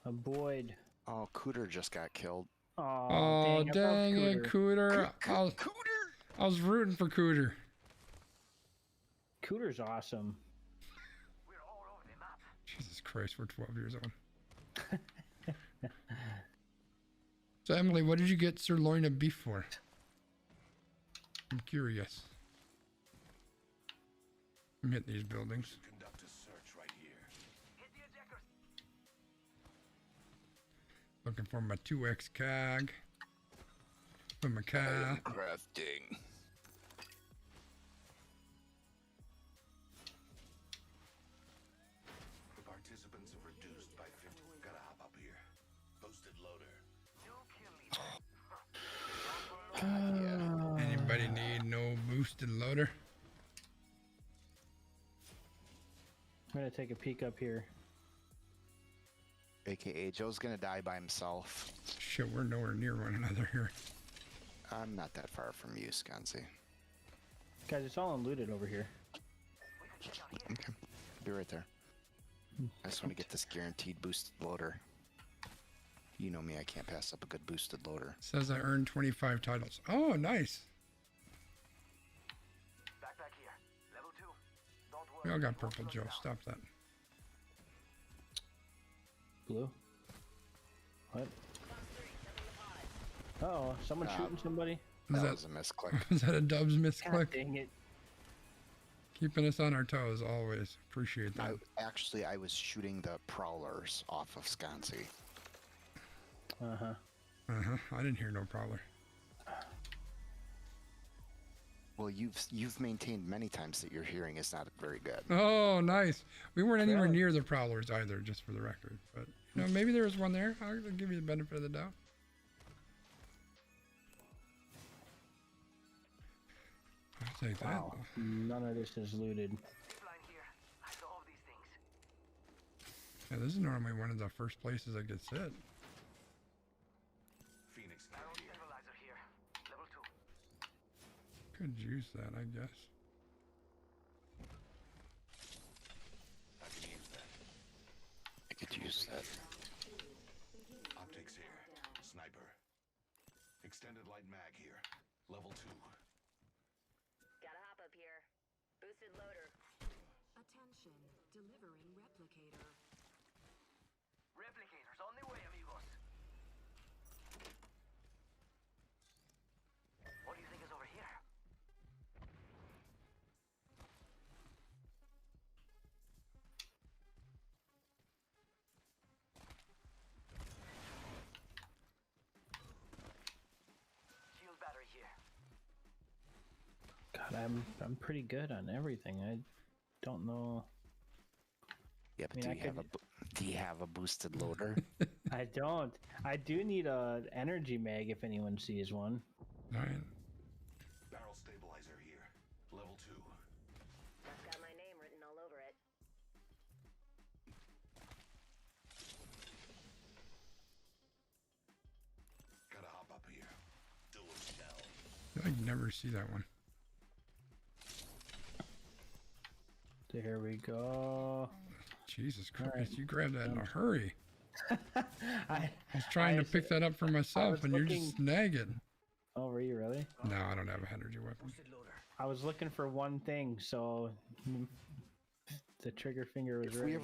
A Boyd. Oh, Cooter just got killed. Oh, dang it, Cooter. I was rooting for Cooter. Cooter's awesome. We're all over the map. Jesus Christ, we're 12 years old. So, Emily, what did you get sirloin of beef for? I'm curious. I'm hitting these buildings. Conduct a search right here. Hit the ejectors. Looking for my 2x cag. For my car. Crafting. The participants have reduced by 50. Gotta hop up here. Boosted loader. New kill leader. Anybody need no boosted loader? I'm gonna take a peek up here. AKA Joe's gonna die by himself. Shit, we're nowhere near one another here. I'm not that far from you, Sconzi. Guys, it's all unlooted over here. Okay. Be right there. I just want to get this guaranteed boosted loader. You know me, I can't pass up a good boosted loader. Says I earned 25 titles. Oh, nice. Backpack here. Level 2. Don't We worry. all got it won't purple, slow Joe. you down. Stop that. Blue. What? Uh-oh, someone shooting somebody? Is That that, was a misclick. is that a Dubs God misclick? dang it. Keeping us on our toes always. Appreciate that. I was shooting the prowlers off of Sconzi. Uh-huh. Uh-huh. I didn't hear no prowler. Well, you've maintained many times that your hearing is not very good. Oh, nice. We weren't anywhere Yeah. near the prowlers either, just for the record. But, you know, maybe there was one there. I'll give you the benefit of the doubt. I'll take that. Wow. None of this is looted. Zipline here. I solve these things. Yeah, this is normally one of the first places that gets hit. Phoenix Barrel out here. stabilizer here. Level 2. Could use that, I guess. I can use that. I could use that. Optics here. Sniper. Extended light mag here. Level 2. Gotta hop up here. Boosted loader. Attention, delivering replicator. Replicators on the way, amigos. What do you think is over here? Shield battery here. God, I'm pretty good on everything. I don't know. Yeah, but I mean, do you have a boosted loader? I don't. I do need a energy mag if anyone sees one. All right. Barrel stabilizer here. Level 2. That's got my name written all over it. Gotta hop up here. Dual shell. I never see that one. So here we go. Jesus Christ, right. you grabbed that in a hurry. I was trying to was- pick that up for myself, was and you're just snagging. Oh, were you really? No, I don't have a energy weapon. Boosted loader. I was looking for one thing, so the trigger finger was If ready.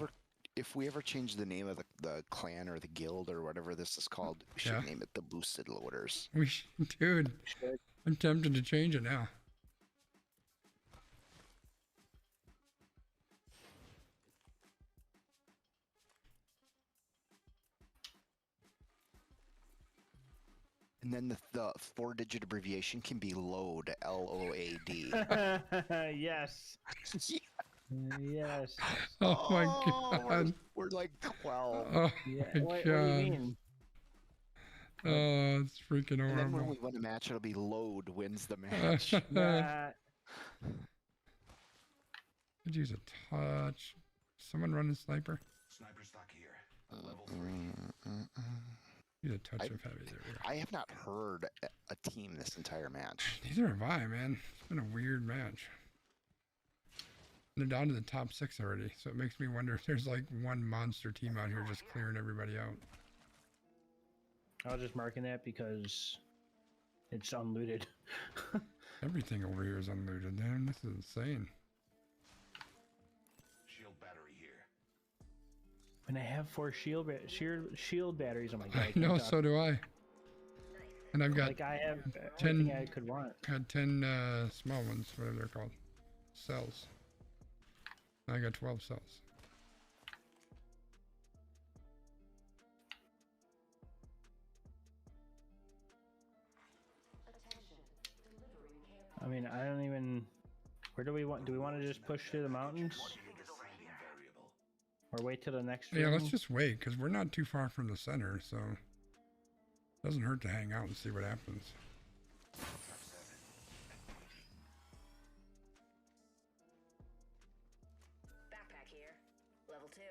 we ever change the name of the clan or the guild or whatever this is called, we should Yeah. name it the Boosted Loaders. We should, dude. Should. I'm tempted to change it now. And then the 4-digit abbreviation can be LOAD, L-O-A-D. Yes. Yes. Oh my Oh, god. We're like 12. Oh Yeah. my What god. do you mean? Oh, it's freaking And then when horrible. we win a match, it'll be LOAD wins the match. Nah, Could use a touch. Someone running sniper. Sniper stock here. Level 3. Use a touch of heavy. There we go. I have not heard a team this entire match. Neither have I, man. It's been a weird match. They're down to the top 6 already, so it makes me wonder if there's like one monster team out here just clearing everybody out. I was just marking that because it's unlooted. Everything over here is unlooted, man. This is insane. Shield battery here. And I have 4 shield batteries. Oh my god! I know, so do I. And I've got Like I have 10 everything I could want. had 10 small ones, whatever they're called. Cells. I got 12 cells. Attention. Delivering care. I mean, I don't even. Where do we want? Do we want to just push to the mountains, Variable. or wait till the next? Yeah, let's room? just wait, because we're not too far from the center, so it doesn't hurt to hang out and see what happens. Backpack here. Level 2.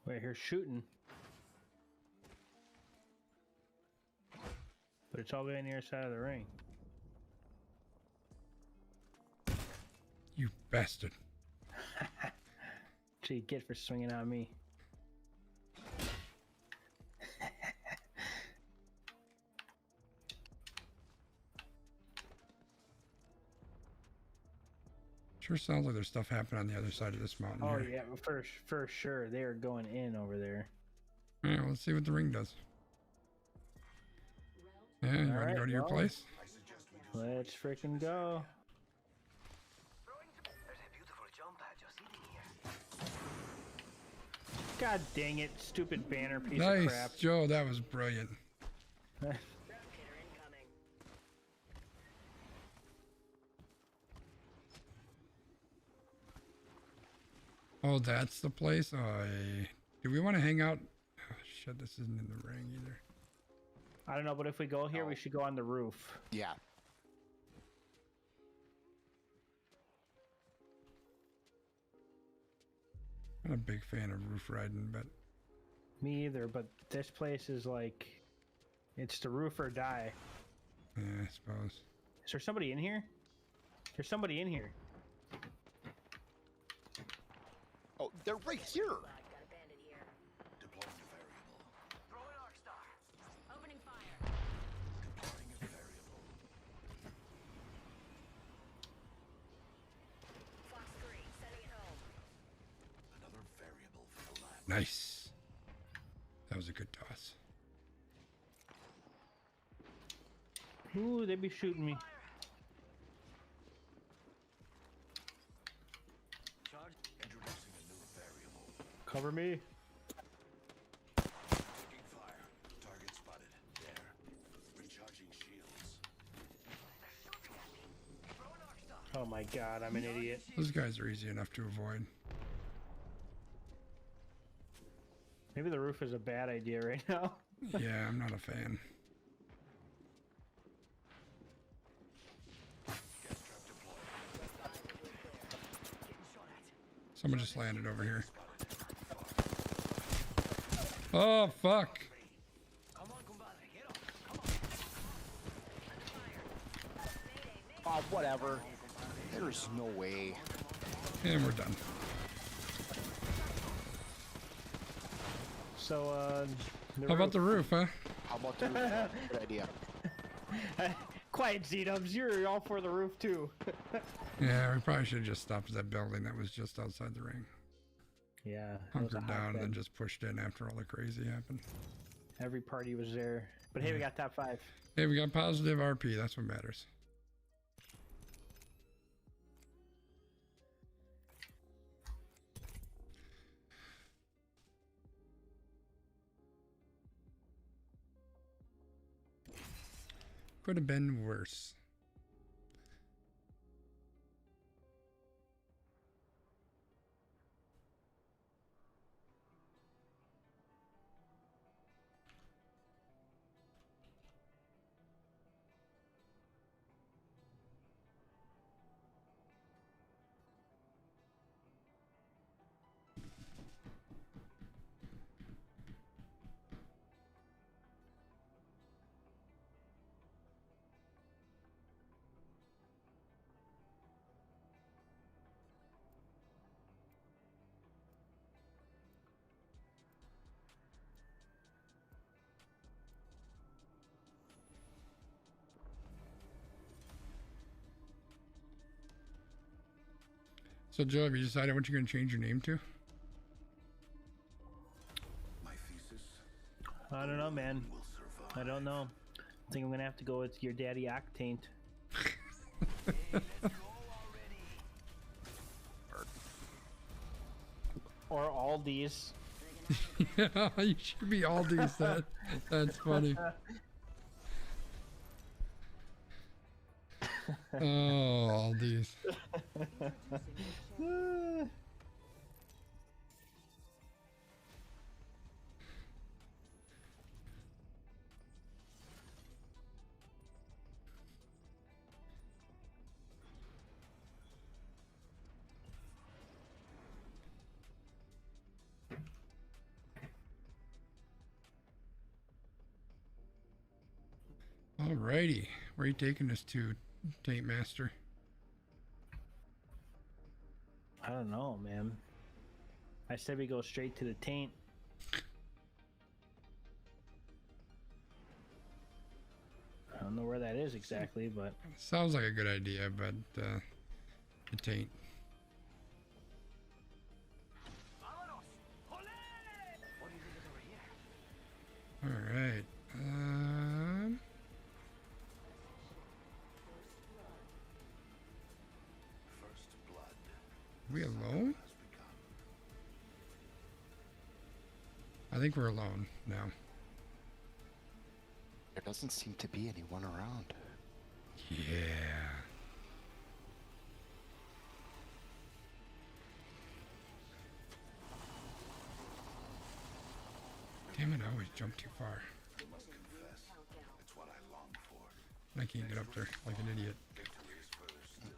Wait, here's shooting. But it's all the way on the other side of the ring. You bastard. So you get for swinging on me. Sure sounds like there's stuff happening on the other side of this mountain Oh here. yeah, for sure they are going in over there. Alright, let's see what the ring does. Yeah, you want to Alright, go to your well. place? Let's freaking go. There's a beautiful jump pad just sitting here. God dang it, stupid banner piece of Nice, crap. Joe, that was brilliant. Replicator incoming. Oh, that's the place? Do we want to hang out? Oh, shit, this isn't in the ring either. I don't know, but if we go here, we should go on the roof. Yeah. I'm not a big fan of roof riding, but Me either, but this place is like, it's the roof or die. yeah, I suppose. Is there somebody in here? There's somebody in here. Oh, they're right here. Got a bandit here. Deploying a variable. Throwing arc star. Opening fire. Deploying a variable. Fox 3, sending it home. Another variable for the lab. Nice. That was a good toss. Ooh, they be shooting me. Introducing a new variable. Cover me. Taking fire. Target spotted. There. Recharging shields. Oh my god, I'm an idiot. Those guys are easy enough to avoid. Maybe the roof is a bad idea right now. Yeah, I'm not a fan. Someone just landed over here. Oh, fuck. Oh, whatever. There's no way. And we're done. So, How about the roof, huh? How about the roof? Good idea. Quiet, Z-Dubs, you're all for the roof too. Yeah, we probably should have just stopped at that building that was just outside the ring. Yeah. it was a Hunkered down and then hotbed. just pushed in after all the crazy happened. Every party was there. But hey, we got top 5. Hey, we got positive RP. That's what matters. Could have been worse. So Joe, have you decided what you're gonna change your name to? My thesis I don't know, man. will survive. I don't know. I think I'm gonna have to go with your daddy Octane. Or Aldi's. Yeah, you should be Aldi's. That's funny. Oh, Aldi's. Alrighty, where are you taking us to, Taint Master? I don't know, man. I said we go straight to the taint. I don't know where that is exactly, but Sounds like a good idea, but the Taint. Vámonos. Olé! What do you think is over here? All right. First blood We alone? has begun. I think we're alone now. There doesn't seem to be anyone around. Yeah. Damn it, I always jump too far. I must confess, it's what I long for. I can't get up there like an idiot. Victory is further still.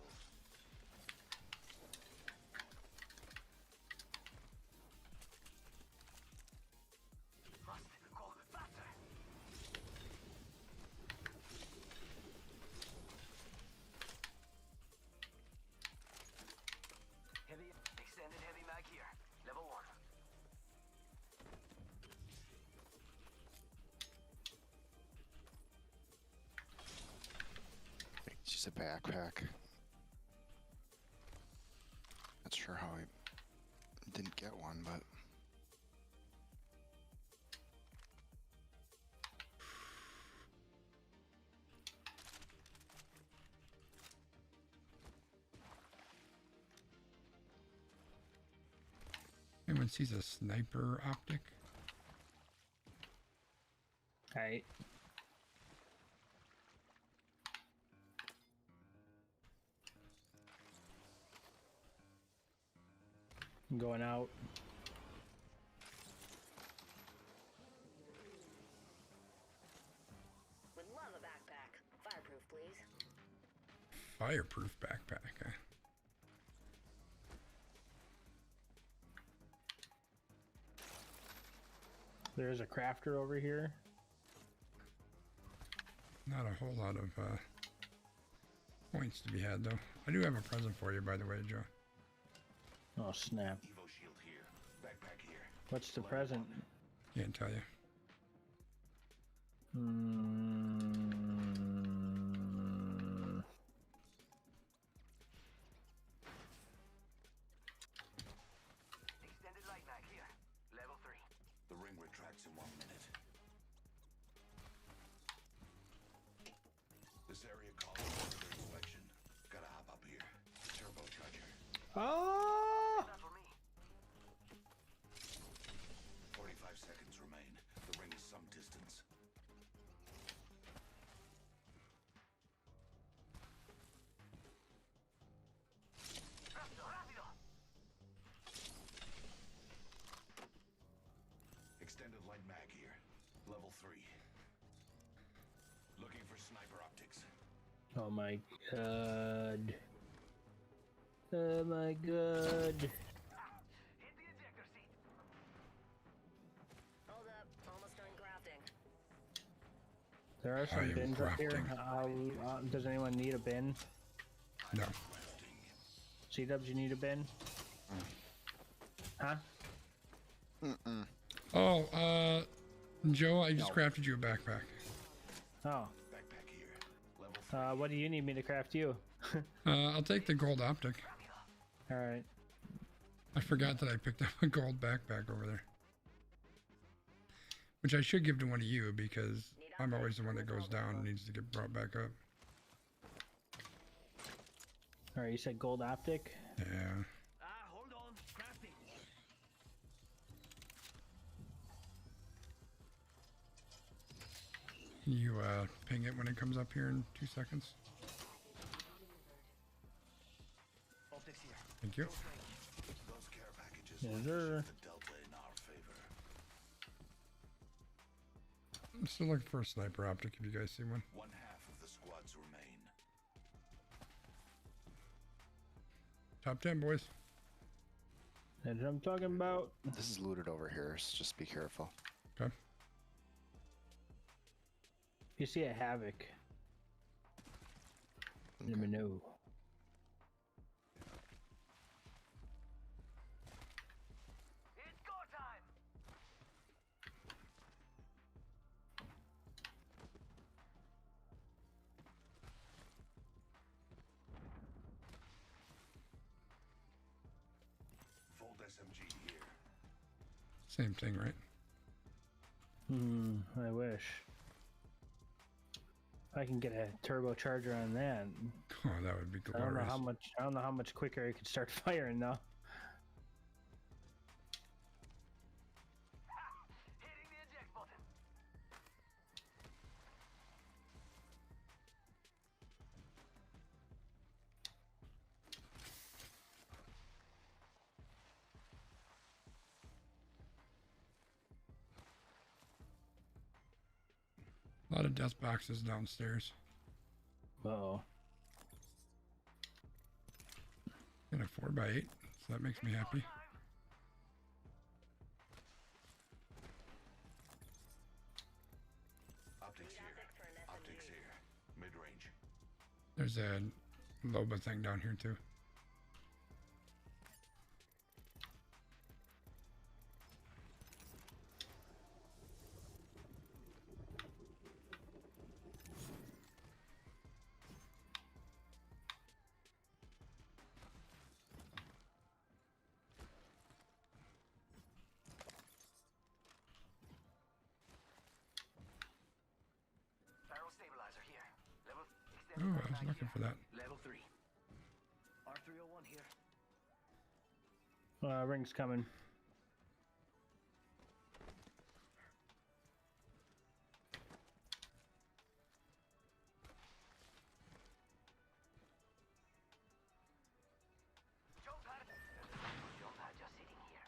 Must go faster. Heavy, extended heavy mag here. Level 1. It's just a backpack. Not sure how I didn't get one, but Anyone sees a sniper optic? alright. I'm going out. Would love a backpack. Fireproof, please. Fireproof backpack. Huh? There's a crafter over here. Not a whole lot of points to be had, though. I do have a present for you, by the way, Joe. Oh snap. Evo shield here. Backpack here. What's the present? Can't tell you. Extended light mag here. Level 3. The ring retracts in 1 minute. This area calls for further inspection. Gotta hop up here. Turbocharger. Oh! Not for me. 45 seconds remain. The ring is some distance. Rápido, rápido. Extended light mag here. Level 3. Looking for sniper optics. Oh my god. Oh my god. Hit the ejector seat. Hold up. Almost done crafting. There are I some am bins up here. crafting. Does anyone need a bin? No. C-Dubs, you need a bin? Huh? Oh, Joe, I just crafted you a backpack. Oh. Backpack here. Level 3. What do you need me to craft you? I'll take the gold optic. All right. I forgot that I picked up a gold backpack over there. Which I should give to one of you because I'm always the one that goes down and needs to get brought back up. All right. You said gold optic. Yeah. Hold on. Crafting. Can you ping it when it comes up here in 2 seconds? Optics here. Thank you. Those care packages Yes, will sir. shift the Delta in our favor. I'm still looking for a sniper optic if you guys see one. One half of the squads remain. Top 10, boys. That's what I'm talking about. This is looted over here, so just be careful. Okay. You see a havoc. Let me know. It's go time. Fold SMG here. Same thing, right? I wish. I can get a turbocharger on that. Oh, that would be I don't know glorious. how much. I don't know how much quicker I could start firing though. Hitting the eject button. A lot of death boxes downstairs. Oh, And a 4x8, so that makes me happy. Optics here. Optics here. Mid-range. There's a Loba thing down here too. Barrel stabilizer here. Level Oh, I was looking for that. Level 3. R301 here. ring's coming. Jump pad. Jump pad just sitting here.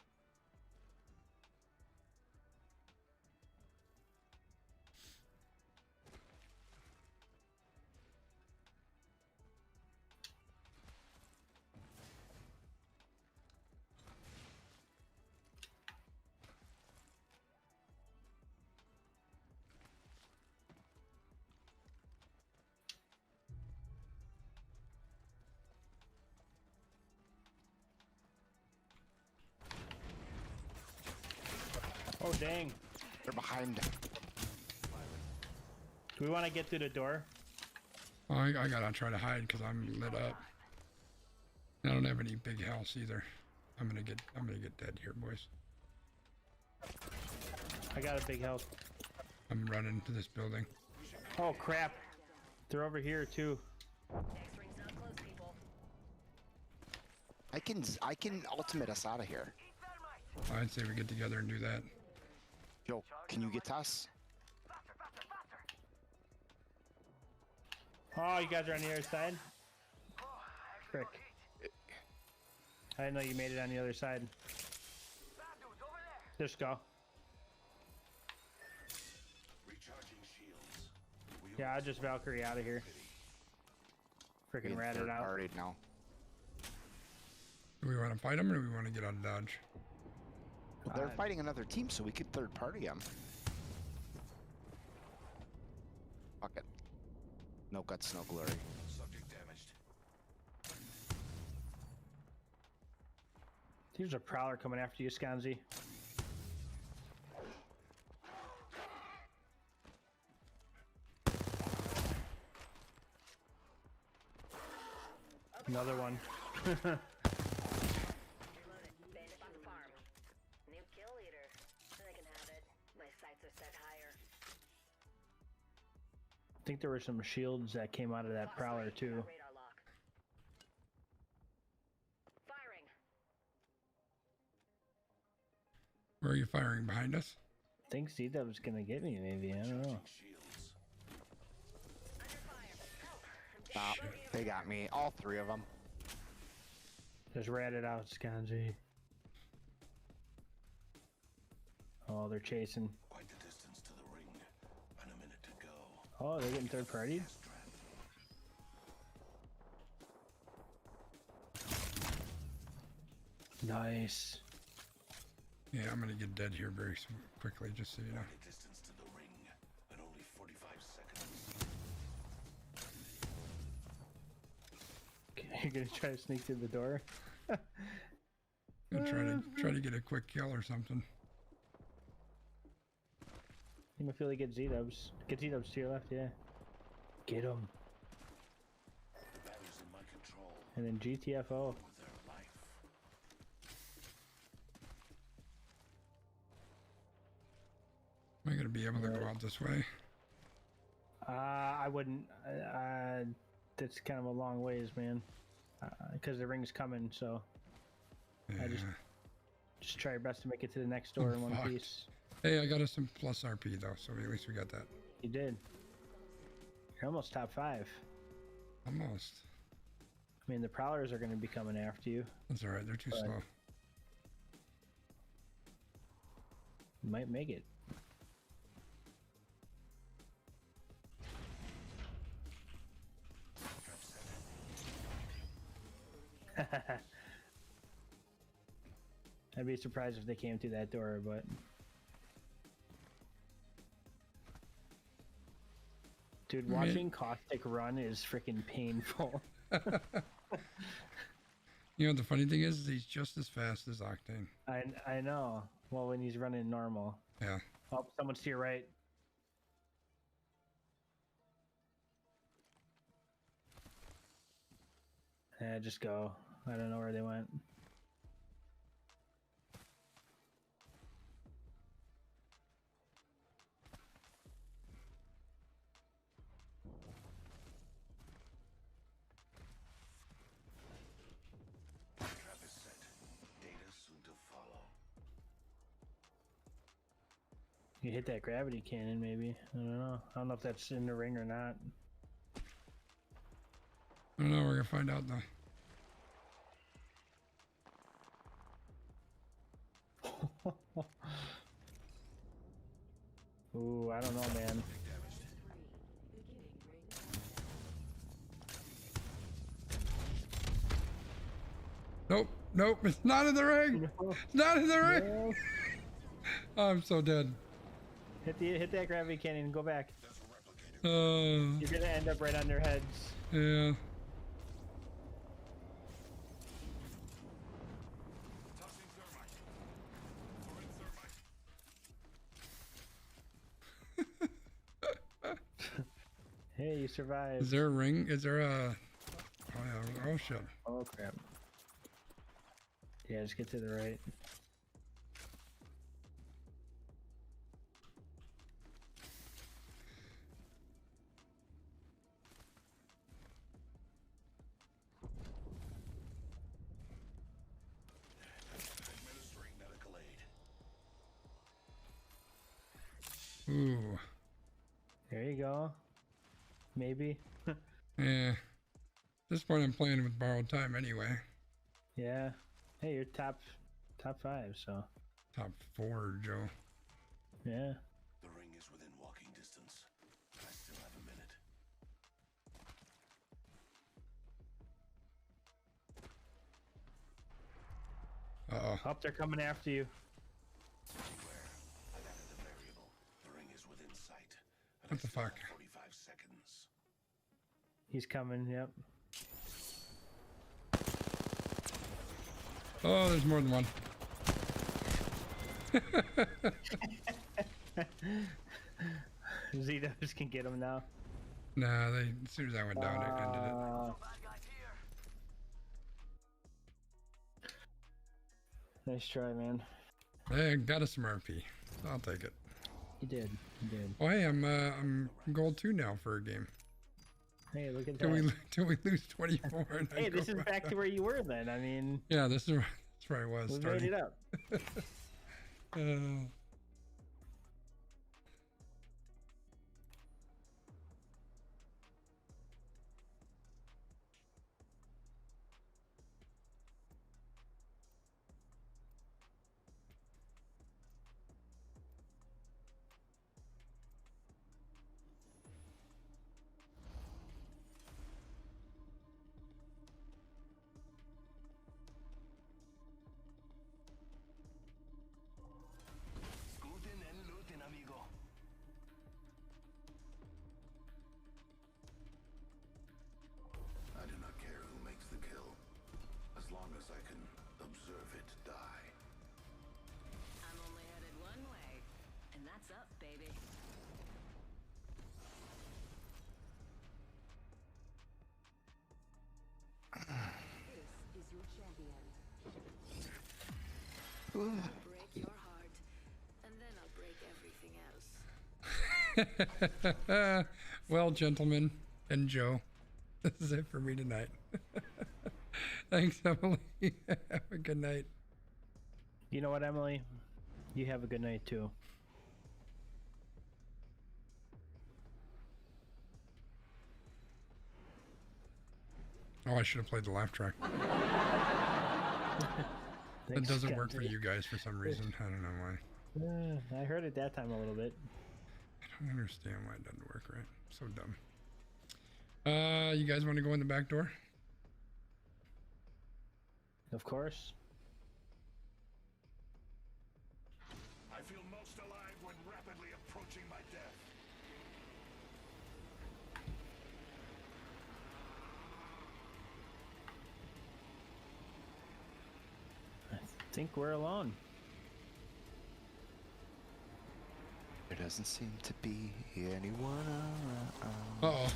Oh dang! They're behind. Do we want to get through the door? Oh, I gotta try to hide because I'm lit up. I don't have any big health either. I'm gonna get dead here, boys. I got a big health. I'm running to this building. Oh crap! They're over here too. I can ultimate us out of here. I'd say we get together and do that. Yo, can you get to us? Faster, faster, faster. Oh, you guys are on the other side? Oh, Frick. I didn't know you made it on the other side. bad dudes over there. Just go. Recharging shields. We Yeah, I'll just Valkyrie out of here. Freaking rat it out. Already now. Do we want to fight them or do we want to get out of Dodge? Well, they're fighting another team, so we could third party them. Fuck it. No guts, no glory. subject damaged. There's a prowler coming after you, Skanzi. Another one. I think there were some shields that came out of that prowler too. Radar lock. Firing. Where are you firing? Behind us? I think Z-Dub's gonna get me, maybe. I don't know. Shields. Stop. They got me. All three of them. Just rat it out, Skanji. Oh, they're chasing. Quite the distance to the ring. And a minute to go. Oh, they're getting third party. Gas trap. Nice. Yeah, I'm gonna get dead here very quickly, just so you know. Quite the distance to the ring. And only 45 seconds. Okay, you're gonna try to sneak through the door. Gonna try to get a quick kill or something. You might feel like get Z-Dubs. Get Z-Dubs to your left, yeah. Get him. The batter's in my control. And then GTFO. With their life. Am I gonna be able to go out this way? I wouldn't. That's kind of a long ways, man. Because the ring's coming, so Yeah. I just try your best to make it to the next door in one fucked. piece. Hey, I got us some plus RP though, so at least we got that. You did. You're almost top 5. Almost. I mean, the prowlers are going to be coming after you. That's alright, they're too But- slow. You might make it. I'd be surprised if they came through that door, but dude, Man. watching Caustic run is freaking painful. You know, the funny thing is he's just as fast as Octane. I know. Well, when he's running normal. Yeah. Oh, someone's to your right. Yeah, just go. I don't know where they went. Trap is set. Data soon to follow. You hit that gravity cannon, maybe. I don't know. I don't know if that's in the ring or not. I don't know, we're gonna find out though. Ooh, I don't know, man. Nope, nope, it's not in the ring! It's not in the ring! I'm so dead. Hit that gravity cannon and go back. There's a replicator. You're gonna end up right on their heads. Yeah. Tossing thermite. Throwing thermite. Hey, you survived. Is there a ring? Is there a... Oh yeah, oh shit. Oh crap. Yeah, just get to the right. Administering medical aid. Ooh. There you go. Maybe. Yeah. At this point I'm playing with borrowed time anyway. Yeah. Hey, you're top 5, so Top 4, Joe. yeah. The ring is within walking distance. I still have a minute. Uh-oh. Up, they're coming after you. Beware. I've added a variable. The ring is within sight. And What I the still fuck? have 45 seconds. He's coming. Yep. Oh, there's more than one. Z-Dubs can get him now. Nah, they, as soon as I went down, it ended it. Bad guys here. Nice try, man. Hey, got us some RP. I'll take it. You did. You did. Oh, hey, I'm gold 2 now for a game. Hey, look at Till that. we lose 24. And I Hey, go this is back to where you were then. I mean, Yeah, that's where I was we made starting. it up. Scooting and looting, amigo. I do not care who makes the kill, as long as I can observe it die. I'm only headed one way, and that's up, baby. This is your champion. Break your heart, and then I'll break everything else. Well, gentlemen and Joe, this is it for me tonight. Thanks, Emily. Have a good night. You know what, Emily? You have a good night too. Oh, I should have played the laugh track. It Thanks, doesn't work for Scotty. you guys for some reason. I don't know why. I heard it that time a little bit. I don't understand why it doesn't work right. So dumb. You guys want to go in the back door? Of course. I feel most alive when rapidly approaching my death. I think we're alone. There doesn't seem to be anyone around. Uh-oh.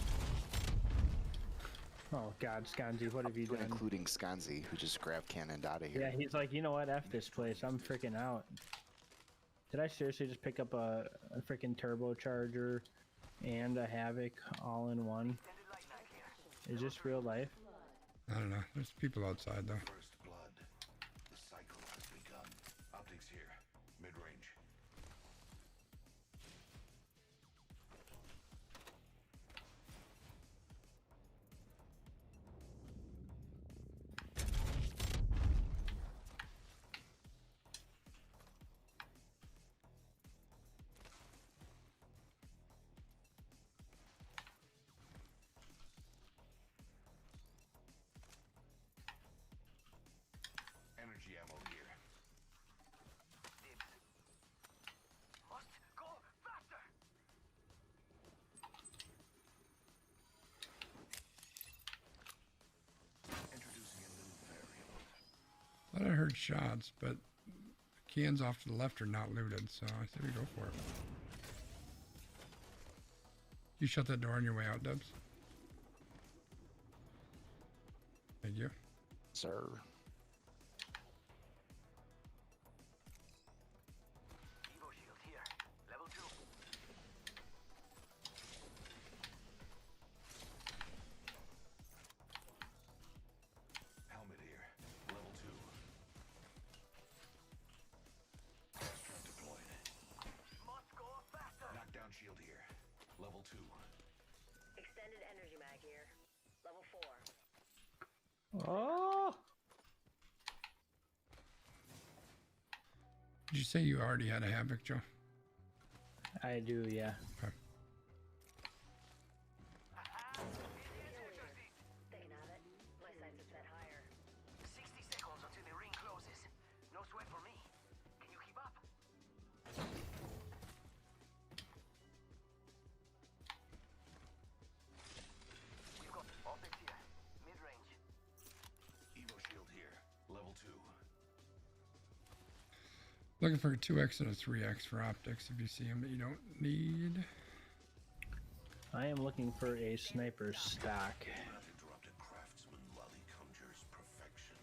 Oh God, Skanji, what have you done? Including Skanzi, who just grabbed cannoned out of here. Yeah, he's like, you know what? F this place. I'm freaking out. Did I seriously just pick up a freaking turbocharger and a Havoc all in one? Is this real life? I don't know. There's people outside though. First blood. The cycle has begun. Optics here. Mid-range. Energy ammo here. Dibs. Must go faster. Introducing a new variable. I thought I heard shots, but the cans off to the left are not looted, so I say we go for it. You shut that door on your way out, Dubs. Thank you. Sir. Evo shield here. Level 2. Helmet here. Level 2. Strap deployed. Must go faster. Knockdown shield here. Level 2. Extended energy mag here. Level 4. Oh! Did you say you already had a Havoc, Joe? I do, yeah. Okay. Thinking of it. My sights are set higher. 60 seconds until the ring closes. No sweat for me. Can you keep up? We've got optics here. Mid-range. Evo shield here. Level 2. Looking for a 2x and a 3x for optics if you see them that you don't need. I am looking for a sniper stock. Uninterrupted craftsman while he conjures perfection.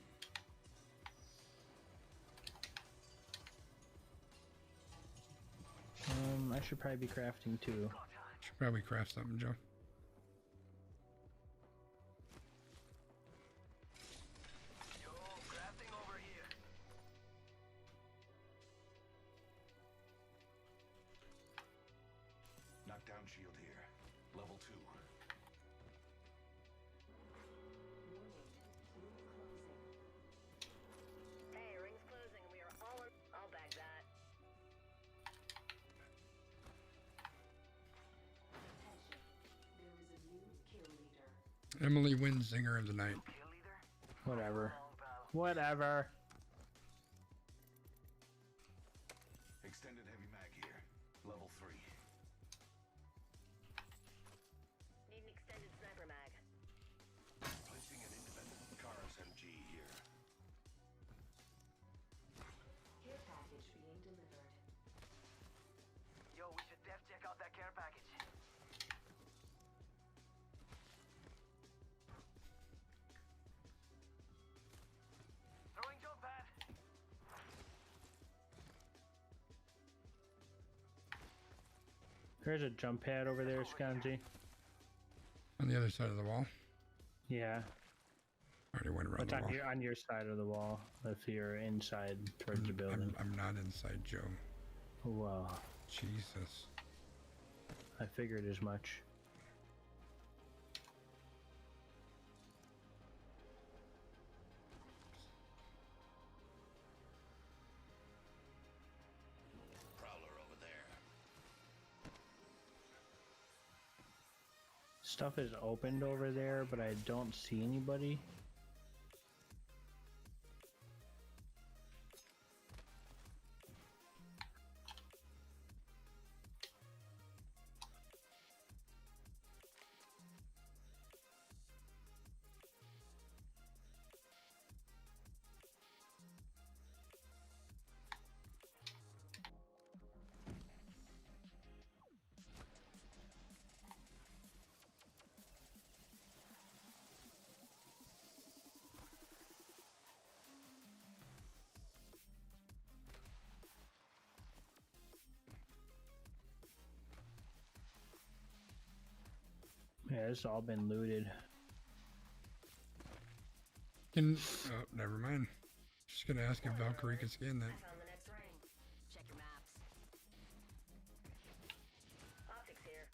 I should probably be crafting too. Should probably craft something, Joe. Yo, crafting over here. Knockdown shield here. Level 2. Hey, ring's closing. We are all in. I'll bag that. Attention. There is a new kill leader. Emily wins Zinger of the night. Kill leader? Whatever. Long, pal. Whatever. Extended heavy mag here. Level 3. Need an extended sniper mag. Placing an independent car SMG here. Care package being delivered. Yo, we should def check out that care package. Throwing jump pad. There's a jump pad over there, Skanji. On the other side of the wall. Yeah. Already went around It's the wall. on your side of the wall if you're inside towards the building. I'm not inside, Joe. Wow. Jesus. I figured as much. Prowler over there. Stuff is opened over there, but I don't see anybody. Yeah, it's all been looted. Can oh, never mind. Just gonna ask if Valkyrie can scan that. I found the next ring. Check your maps. Optics here.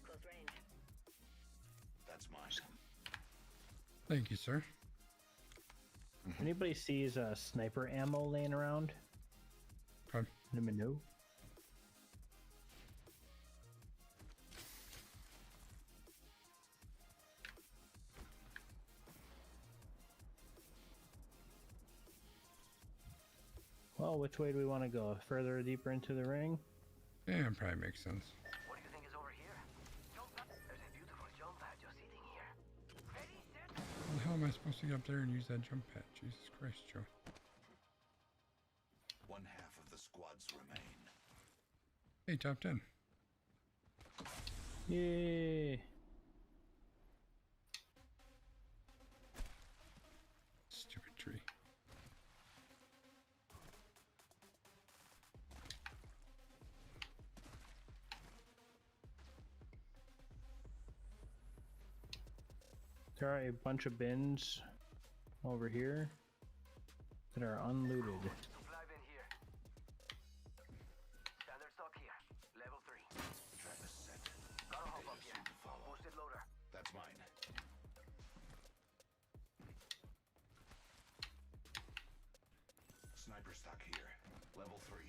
Close range. That's mine. Thank you, sir. Anybody sees sniper ammo laying around? Okay. Let me know. Well, which way do we want to go? Further, deeper into the ring? Yeah, probably makes sense. What do you think is over here? Jump pad. There's a beautiful jump pad just sitting here. Ready, set. How the hell am I supposed to get up there and use that jump pad? Jesus Christ, Joe. One half of the squads remain. Hey, top 10. Yay! Stupid tree. There are a bunch of bins over here that are unlooted. Supply bin here. Standard stock here. Level 3. Trap is set. Gotta hop Data up here. soon to follow. Boosted loader. That's mine. Sniper stock here. Level 3.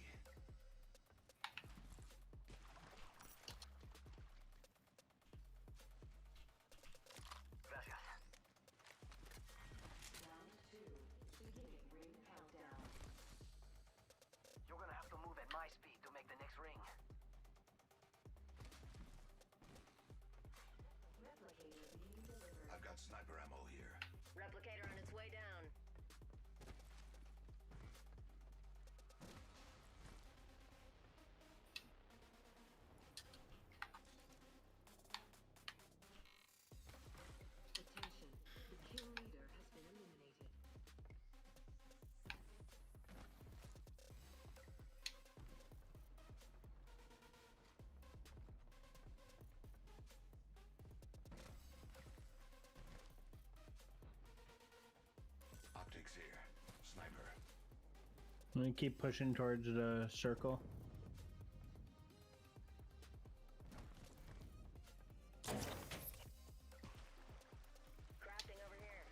Gracias. Round 2. Beginning ring countdown. You're gonna have to move at my speed to make the next ring. Replicator being delivered. I've got sniper ammo here. Replicator on its way down. Attention. The kill leader has been eliminated. I'm gonna keep pushing towards the circle. Crafting over here.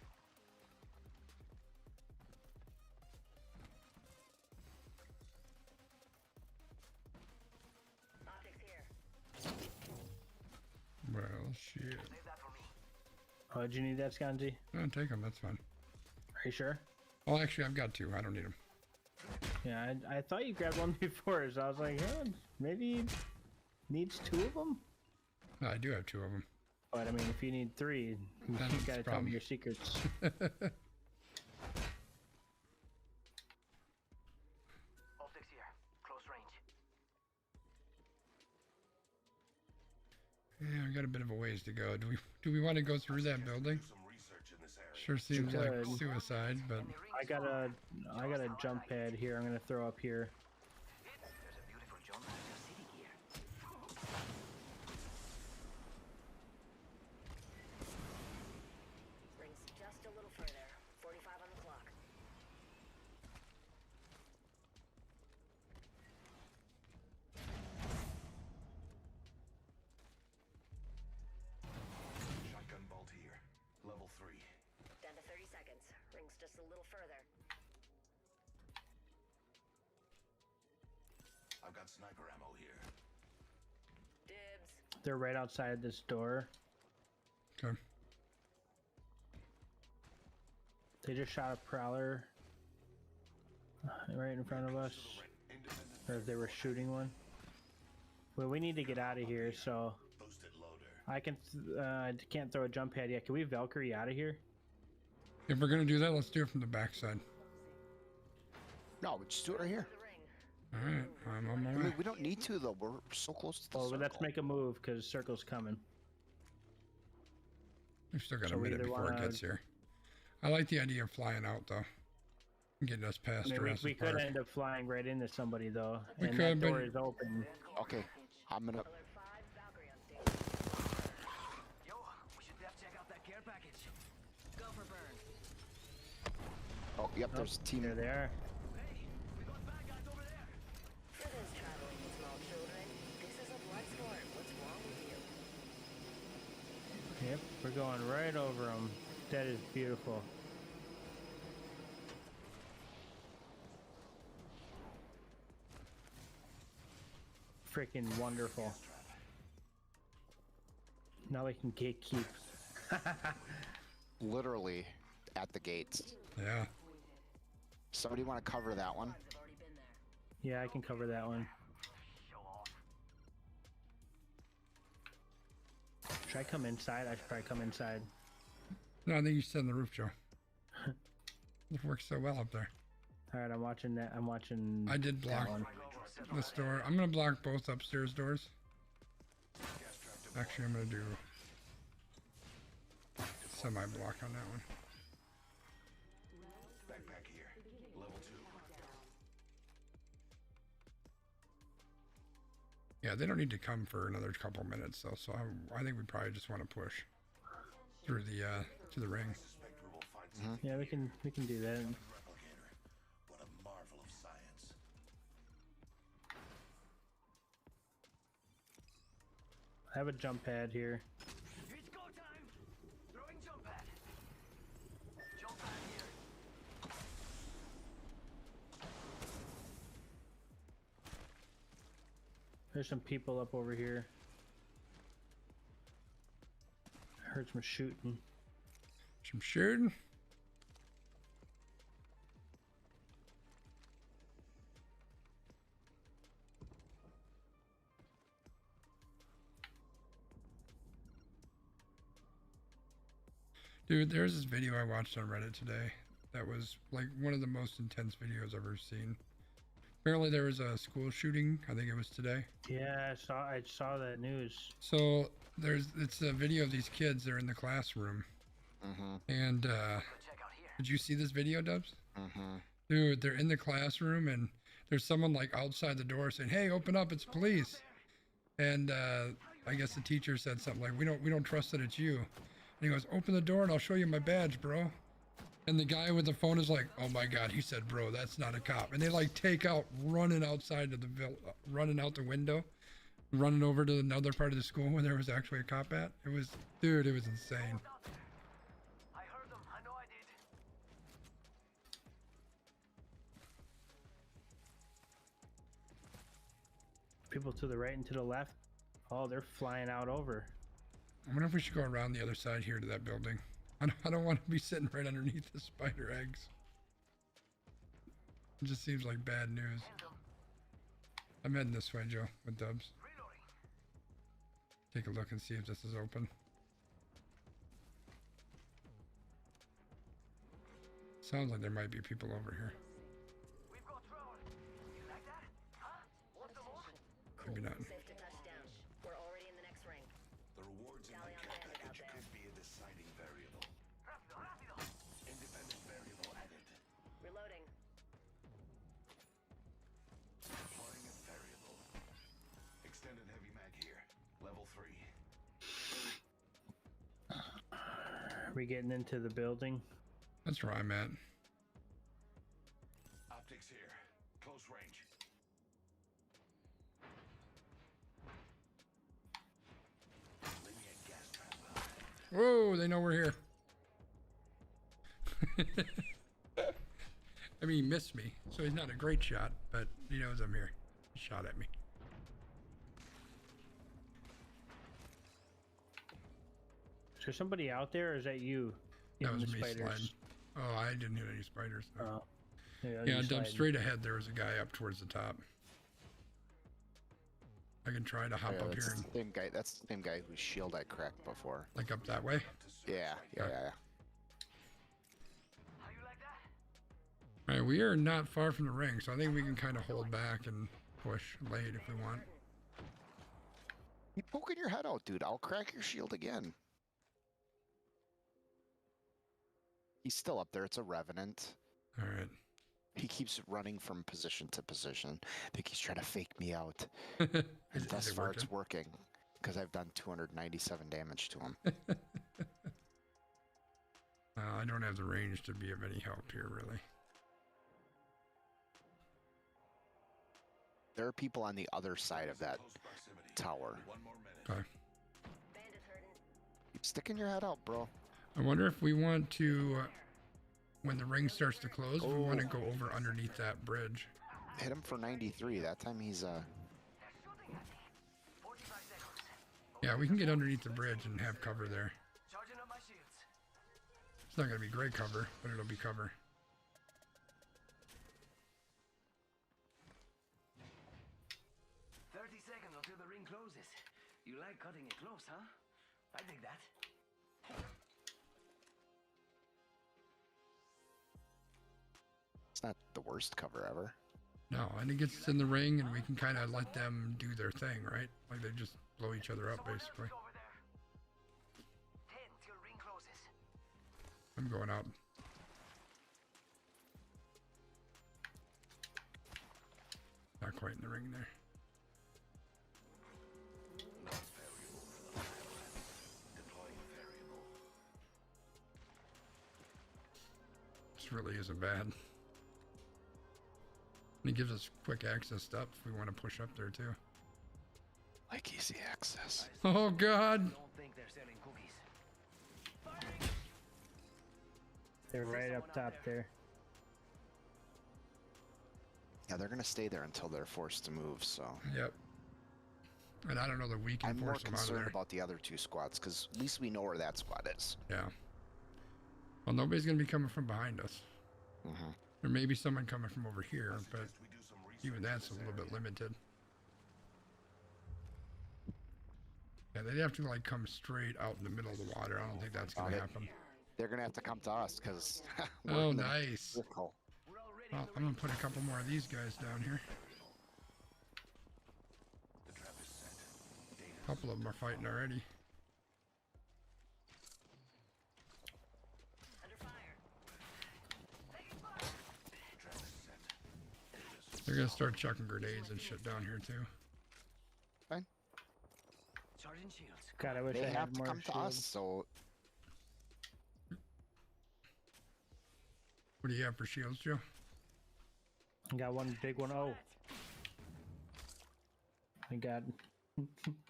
Optics here. Well, shit. Save that for me. Oh, did you need that, Skanzi? I'll take them. That's fine. Are you sure? Well, actually, I've got two. I don't need them. Yeah, I thought you grabbed one before, so I was like, hey, maybe he needs 2 of them? No, I do have 2 of them. But I mean, if you need 3, you That's the gotta tell me problem. your secrets. Optics here. Close range. Yeah, I got a bit of a ways to go. Do we want to go through that building? Some research in this area. Sure seems like Good. suicide, but I got a jump pad here. I'm gonna throw up here. There's a beautiful jump pad for city gear. Rings just a little further. 45 on the clock. Shotgun bolt here. Level 3. Down to 30 seconds. Rings just a little further. I've got sniper ammo here. Dibs. They're right outside this door. okay. They just shot a prowler right in front of us. Or if they were shooting one. Well, we need to get out of here, so Boosted loader. I can't throw a jump pad yet. Can we Valkyrie out of here? If we're gonna do that, let's do it from the backside. No, we just do it right here. The ring. All right, I'm on my I way. mean, we don't need to though. We're so close to the Oh, circle. but let's make a move because circle's coming. We've still got So a we minute either before it wanna- gets here. I like the idea of flying out though, getting us I past mean, Jurassic we could Park. end up flying right into somebody though, We and could, that door but- is open. Okay, I'm gonna. Alert 5, Valkyrie on station. Yo, we should def check out that care package. Go for burn. Oh, yep. There's a team. There they are. Hey, we got bad guys over there. For those traveling with small children, this is a blood sport. What's wrong with you? Yep, we're going right over them. That is beautiful. Freaking wonderful. Now we can gatekeep. Literally at the gates. Yeah. Somebody want to cover that one? I've already been there. Yeah, I can cover that one. Show off. Should I come inside? I should probably come inside. No, I think you sit on the roof, Joe. It works so well up there. All right, I'm watching that. I'm watching. I did block that one. this door. I'm gonna block both upstairs doors. Actually, I'm gonna do semi-block on that one. Backpack here. Level 2. Yeah, they don't need to come for another couple minutes though, so I think we probably just want to push through the to the ring. Suspect we will find some Yeah, we can do that. replicator. What a marvel of science. I have a jump pad here. It's go time. Throwing jump pad. Jump pad here. There's some people up over here. I heard some shooting. Some shooting. Dude, there's this video I watched on Reddit today that was like one of the most intense videos I've ever seen. Apparently there was a school shooting, I think it was today. Yeah, I saw that news. So it's a video of these kids, they're in the classroom. And Check out here. did you see this video, Dubs? Mm-hmm. Dude, they're in the classroom and there's someone like outside the door saying, "Hey, open up, it's police." And I guess the teacher said something like, we don't trust that it's you. And he goes, "Open the door and I'll show you my badge, bro." And the guy with the phone is like, "Oh my God," he said, "Bro, that's not a cop." And they like take out, running outside of the running out the window, running over to another part of the school where there was actually a cop at. It was, dude, it was insane. I heard them. I know I did. People to the right and to the left. Oh, they're flying out over. I wonder if we should go around the other side here to that building. I don't want to be sitting right underneath the spider eggs. It just seems like bad news. I'm heading this way, Joe, with Dubs. Take a look and see if this is open. Sounds like there might be people over here. We've got trouble. You like that? Huh? Want some more? Maybe not. Safe to touch down. We're already in the next ring. The rewards in Tally my on care bandit out package there. could be a deciding variable. Rápido, rápido. Independent variable added. Reloading. Deploying a variable. Extended heavy mag here. Level 3. Are we getting into the building? That's where I'm at. Optics here. Close range. Linear gas trap. Whoa, they know we're here. I mean, he missed me, so he's not a great shot, but he knows I'm here. He shot at me. Is there somebody out there, or is that you? That hitting was the me spiders? sliding. Oh, I didn't hit any spiders. Though. Oh. Yeah, Yeah, you Dub, sliding. straight ahead there was a guy up towards the top. I can try to hop Yeah, up that's here and the same guy. That's the same guy whose shield I cracked before. like up that way. Yeah. How you like that? All right, we are not far from the ring, so I think we can kind of hold back and push late if we want. You poking your head out, dude. I'll crack your shield again. He's still up there. It's a revenant. All right. He keeps running from position to position. I think he's trying to fake me out. Is And thus it far, working? it's working. Because I've done 297 damage to him. I don't have the range to be of any help here, really. There are people on the other side of that Close proximity. tower. 1 more minute. Okay. Bandits hurting. Keep sticking your head out, bro. I wonder if we want to, when the ring starts to close, if we want to go over underneath that bridge. Hit him for 93. That time he's 45 seconds. Yeah, we can get underneath the bridge and have cover there. Charging up my shields. It's not going to be great cover, but it'll be cover. 30 seconds until the ring closes. You like cutting it close, huh? I dig that. it's not the worst cover ever. No, and it gets us in the ring and we can kind of let them do their thing, right? Like they just blow each other up, basically. Over there. 10 till ring closes. I'm going out. Not quite in the ring there. This really isn't bad. And it gives us quick access up if we want to push up there too. Like easy access. Oh God! Don't think they're selling cookies. They're right up top there. Yeah, they're gonna stay there until they're forced to move. So Yep. And I don't know that we can I'm more force them out of concerned there. about the other two squads because at least we know where that squad is. Yeah. Well, nobody's gonna be coming from behind us. Mm-hmm. There may be someone coming from over here, but even that's a little bit limited. Yeah, they'd have to like come straight out in the middle of the water. I don't think that's gonna Okay. happen. They're gonna have to come to us because. Oh, nice. Circle. Well, I'm gonna put a couple more of these guys down here. A couple of them are fighting already. Under fire. They're gonna start chucking grenades and shit down here too. Fine. Charging shields. God, I wish They I have had to more come to us, shields. so What do you have for shields, Joe? I got one big one. Oh. I got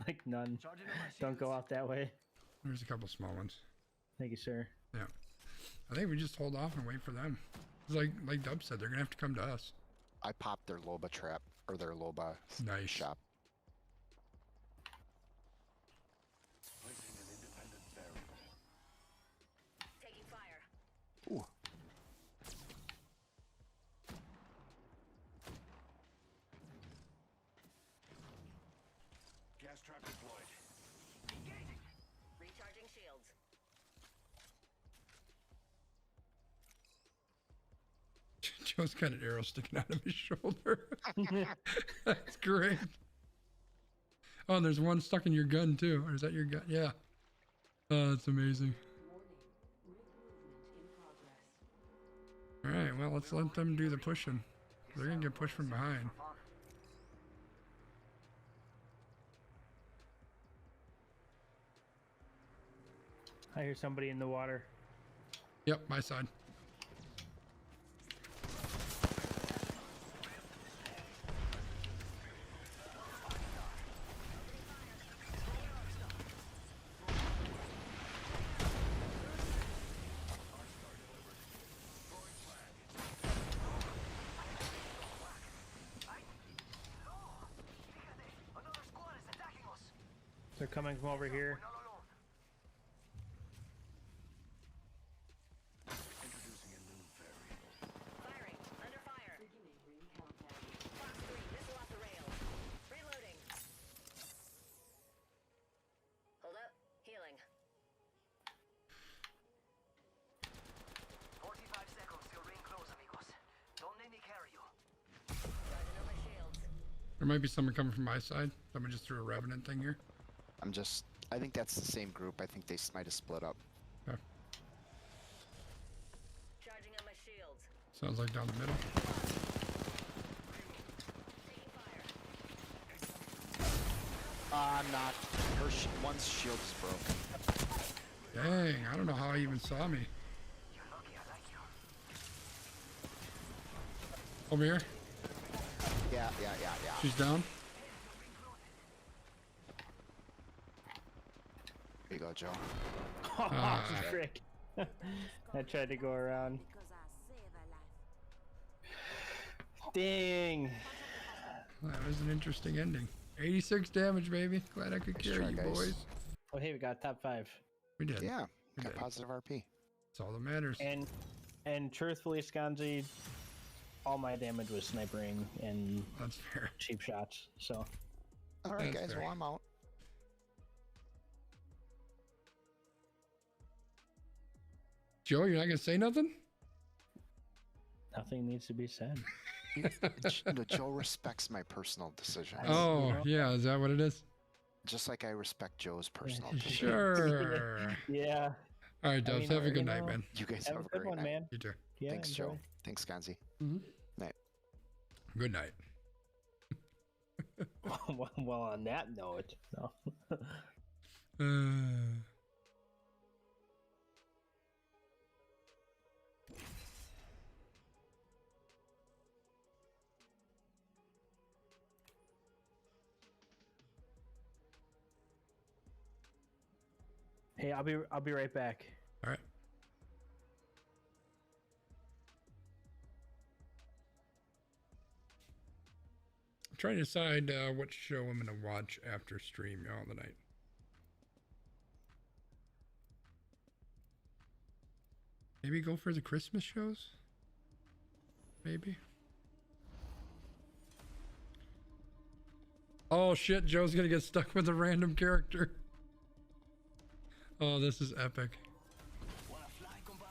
like none. Don't go out that way. There's a couple small ones. Thank you, sir. Yeah. I think we just hold off and wait for them. It's like Dub said, they're gonna have to come to us. I popped their Loba trap or their Loba Nice. shop. Placing an independent variable. Taking fire. Ooh. Gas trap deployed. Recharging shields. Joe's got an arrow sticking out of his shoulder. That's great. Oh, and there's one stuck in your gun too. Or is that your gun? Yeah. Oh, that's amazing. Warning. Ring movement in progress. All right, well, let's let them do the pushing. They're gonna get pushed from behind. I hear somebody in the water. Yep, my side. They're coming from over here. Introducing a new variable. Firing. Under fire. Beginning ring countdown. Fox 3, missile off the rails. Reloading. Hold up. Healing. 45 seconds till ring close, amigos. Don't let me carry you. Charging on my shields. There might be someone coming from my side. Someone just threw a revenant thing here. I think that's the same group. I think they might have split up. Okay. Charging on my shields. Sounds like down the middle. Taking fire. I'm not. One's shield is broken. Dang, I don't know how he even saw me. You're lucky I like you. Over here. Yeah. She's down. There you go, Joe. Oh, frick. I tried to go around. Because I save a life. Dang. That was an interesting ending. 86 damage, baby. Glad I could carry try, you, guys. boys. Oh, hey, we got top 5. We did. Yeah, We got did. positive RP. That's all that matters. And truthfully, Skanzi, all my damage was snipering and That's fair. cheap shots. So All right, That's guys. fair. Well, I'm out. Joe, you're not gonna say nothing? nothing needs to be said. Joe respects my personal decision. Oh, yeah. Is that what it is? Just like I respect Joe's personal decision. Sure. Yeah. All right, Dubs. mean, Have a good you night, know, man. You guys Have have a a good great one, night. man. You too. Yeah, Thanks, enjoy. Joe. Thanks, Gonzi. Night. Good night. Well, on that note, no. Hey, I'll be right back. All right. I'm trying to decide what show I'm gonna watch after stream all the night. Maybe go for the Christmas shows? Maybe. Oh shit, Joe's gonna get stuck with a random character. Oh, this is epic.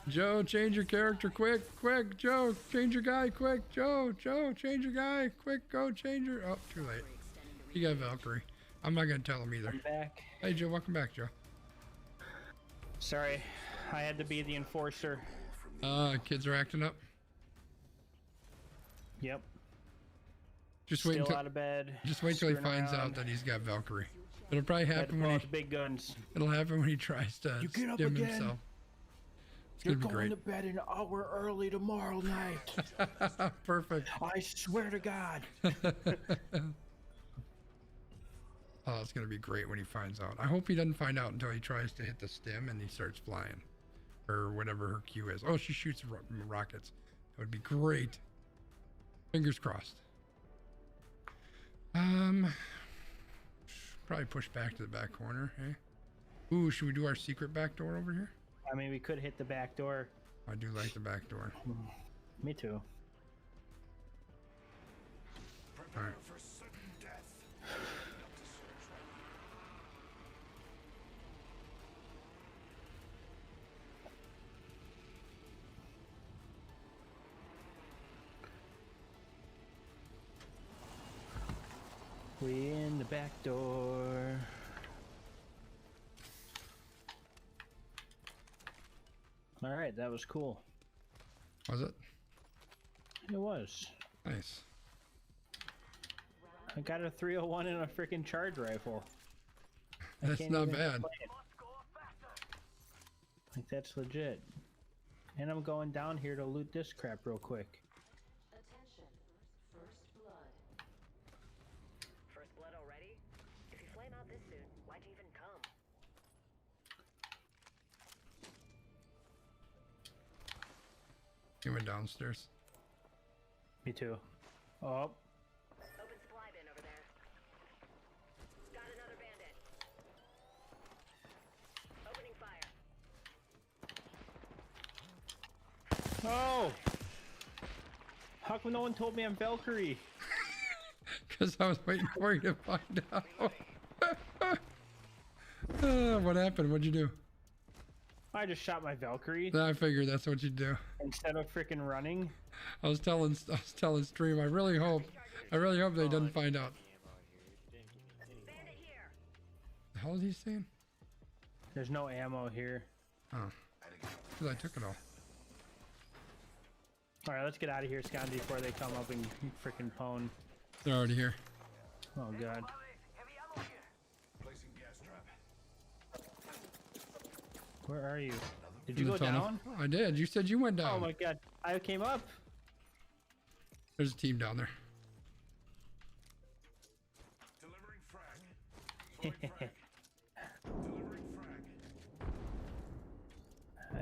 Joe, change your character quick, quick, Joe, change your guy, quick, Joe, change your guy, quick, go change your. Oh, too late. He got Valkyrie. I'm not gonna tell him either. I'm back. Hey, Joe, welcome back, Joe. Sorry, I had to be the enforcer. Kids are acting up. Yep. Just wait Still until. out of bed. Just wait till he screwing finds out around. that he's got Valkyrie. It'll probably Had to happen pull when out he. the big guns. It'll happen when he tries to You get up stim again. himself. You're gonna be going great. to bed an hour early tomorrow night. Perfect. I swear to God. Oh, it's gonna be great when he finds out. I hope he doesn't find out until he tries to hit the stem and he starts flying, or whatever her Q is. Oh, she shoots rockets. That would be great. Fingers crossed. Probably push back to the back corner. Hey. Ooh, should we do our secret back door over here? I mean, we could hit the back door. I do like the back door. Me too. All right. For sudden death. We in the back door. All right, that was cool. Was it? It was. Nice. I got a 301 and a freaking charge rifle. I That's can't not even bad. complain. Like, that's legit. And I'm going down here to loot this crap real quick. Attention. First blood. First blood already? If you flame out this soon, why'd you even come? He went downstairs. Me too. Oh, Open supply bin over there. Got another bandit. Opening fire. oh! How come no one told me I'm Valkyrie? Because I was waiting for you to find out. What happened? What'd you do? I just shot my Valkyrie I figured that's what you'd do. instead of freaking running. I was telling Stream. I really hope they didn't find out. Bandit here. The hell is he saying? There's no ammo here. Oh, because I took it all. All right, let's get out of here, Scotty, before they come up and freaking pwn. They're already here. Oh God. Heavy ammo here. Placing gas trap. Where are you? Did In you the go tunnel. down? I did. You said you went down. Oh my God. I came up. There's a team down there. Delivering frag. Delivering frag.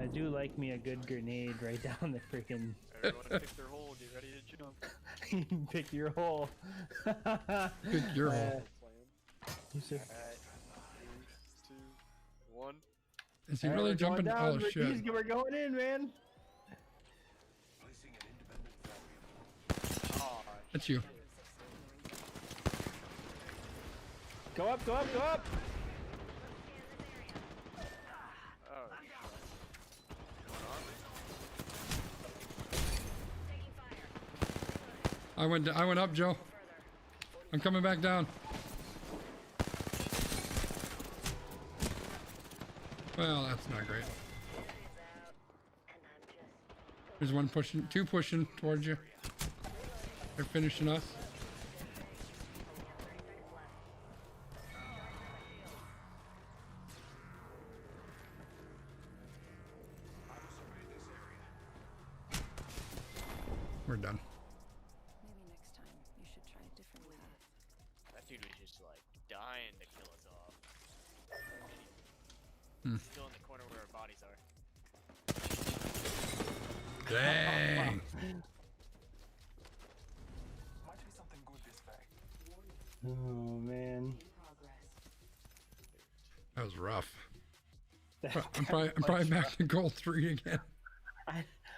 I do like me a good grenade right down the freaking. Everyone pick their hole, get ready to jump. Pick your hole. Pick your hole. Who's it? Alright. 3, 2, 1. Is he All right, really we're going jumping? down. Oh shit! We're going in, man. Placing an independent value. Oh, That's you. Go up, go up, go up. oh. I went up, Joe. I'm coming back down. Well, that's not great. There's one pushing, two pushing towards you. They're finishing us. We're done. Maybe next time you should try a different path. That dude was just like dying to kill us off. Hmm. Still in the corner where our bodies are. Dang. Might be something good this way. Oh man. That was rough. That I'm probably back to goal 3 again.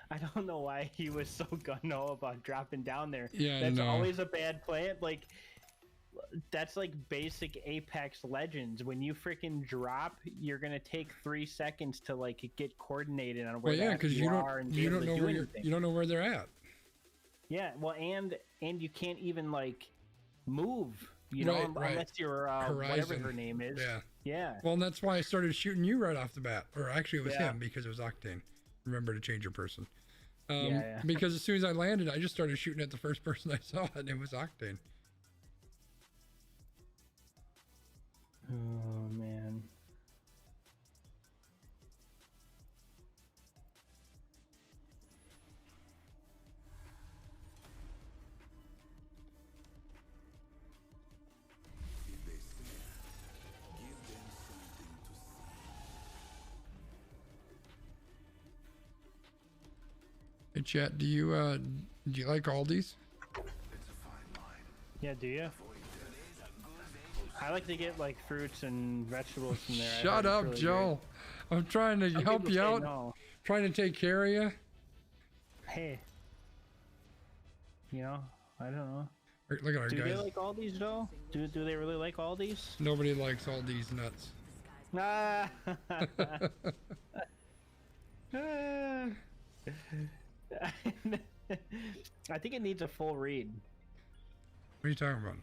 I don't know why he was so gung-ho about dropping down there. Yeah, I that's know. always a bad play. Like, that's like basic Apex Legends. When you freaking drop, you're gonna take 3 seconds to like get coordinated on where Well, yeah, because because you are and be you able don't to know do where anything. you don't know where they're at. Yeah, well, and you can't even like move. You Right, know, right. unless you're whatever Horizon. her name is. Yeah. Yeah. Well, and that's why I started shooting you right off the bat. Or actually, it was Yeah. him because it was Octane. Remember to change your person. Yeah. Because as soon as I landed, I just started shooting at the first person I saw, and it was Octane. Oh man. chat, do you like Aldi's? Yeah, do you? I like to get like fruits and vegetables from there. I Shut heard it's up, really Joel. I'm trying to great. Some help people you say out. no. Trying to take care of you. Hey, you know, I don't know. Look at our Do they guys. like Aldi's though? Do they really like Aldi's? Nobody likes Aldi's nuts. Ah. I think it needs a full read. What are you talking about?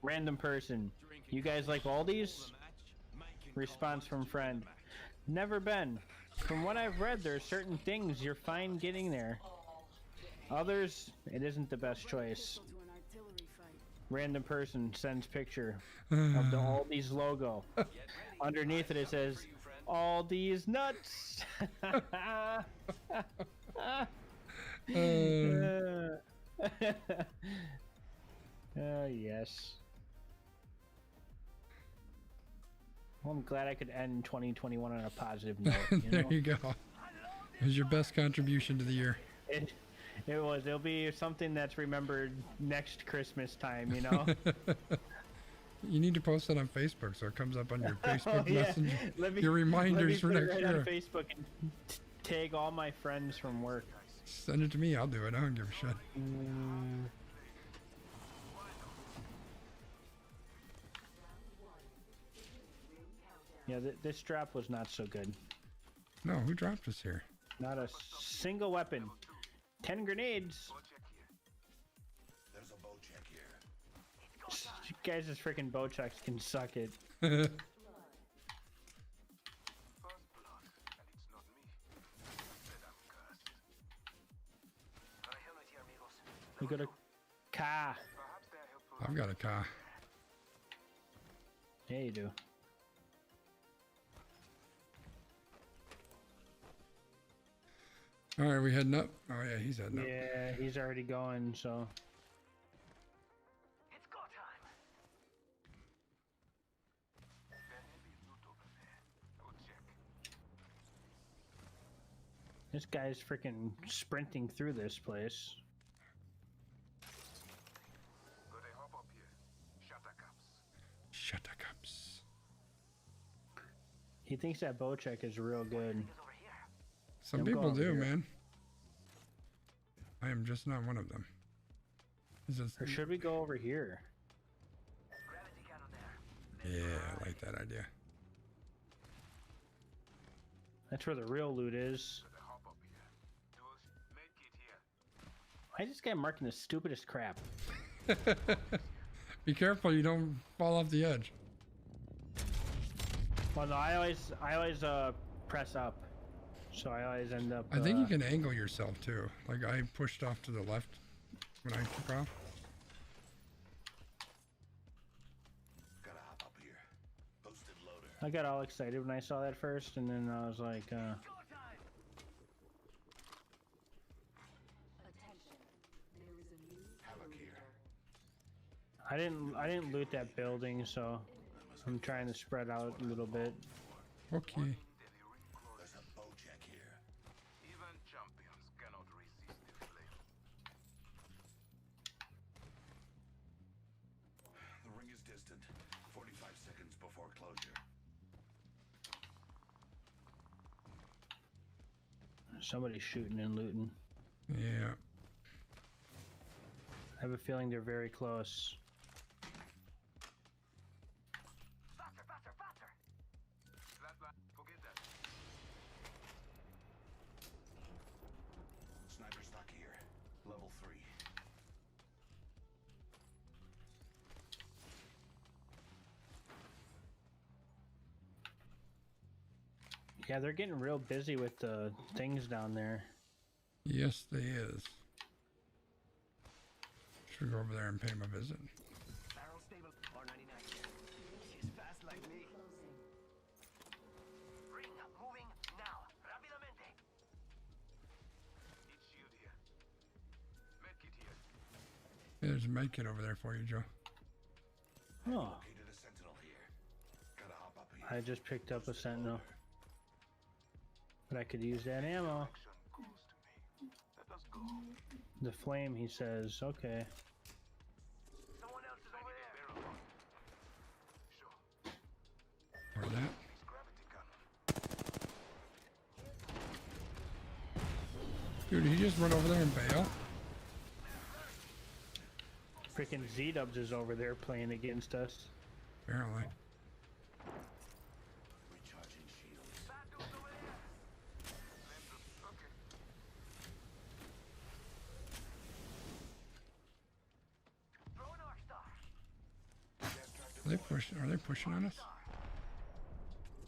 Random person. You guys like Aldi's? Response from friend. Never been. From what I've read, there are certain things you're fine getting there. Others, it isn't the best choice. Random person sends picture of the Aldi's logo. Underneath it, it says, Aldi's nuts. Yes. Well, I'm glad I could end 2021 on a positive note. There you go. It was your best contribution to the year. It was. It'll be something that's remembered next Christmas time, you know? You need to post it on Facebook so it comes up on your Facebook Yeah. Messenger. Let me- Your reminders let me for put it next right year. on Facebook and tag all my friends from work. Send it to me. I'll do it. I don't give a shit. Yeah, this drop was not so good. No, who dropped us here? Not a single weapon. 10 grenades. There's a bow check here. You guys' freaking Bochucks can suck it. We got a car. I've got a car. Yeah, you do. All right, we heading up. Oh yeah, he's heading up. Yeah, he's already going, so. It's go time. This guy's freaking sprinting through this place. Shuttercups. He thinks that Bocheck is real good. Some I'm people going do, here. man. I am just not one of them. Is this, Or should we go over here? yeah, I like that idea. That's where the real loot is. Why is this guy marking the stupidest crap? Be careful you don't fall off the edge. Well, no, I always press up, so I always end up. I think you can angle yourself too. Like I pushed off to the left when I took off. Gotta hop up here. Boosted loader. I got all excited when I saw that first, and then I was like, Attention. There is a new Havoc here. I didn't loot that building, so I'm trying to spread out a little bit. Okay. There's a bow check here. Even champions cannot resist the flame. The ring is distant. 45 seconds before closure. Somebody's shooting and looting. Yeah. I have a feeling they're very close. Faster, faster, faster. Forget that. Sniper stock here. Level 3. Yeah, they're getting real busy with the things down there. Yes, they is. Should go over there and pay him a visit. Barrel stable. R99. She's fast like me. Ring moving now. Rápidamente. Each shield here. Medkit here. Yeah, there's a med kit over there for you, Joe. Oh, Located a sentinel here. Gotta hop up here. I just picked up a sentinel. But I could use that ammo. Action calls to me. Let us go. The flame, he says. Okay. Someone else is over there. Or that. Dude, did he just run over there and bail? Freaking Z-Dubs is over there playing against us. Apparently. Recharging shields. Bad dudes over there. Okay. Throw an arc star. Are they pushing on us?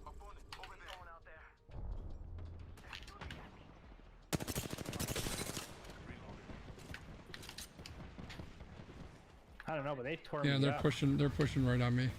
Opponent over there. Going out there. I don't know, but they tore Yeah, me they're up. pushing. They're pushing right on me.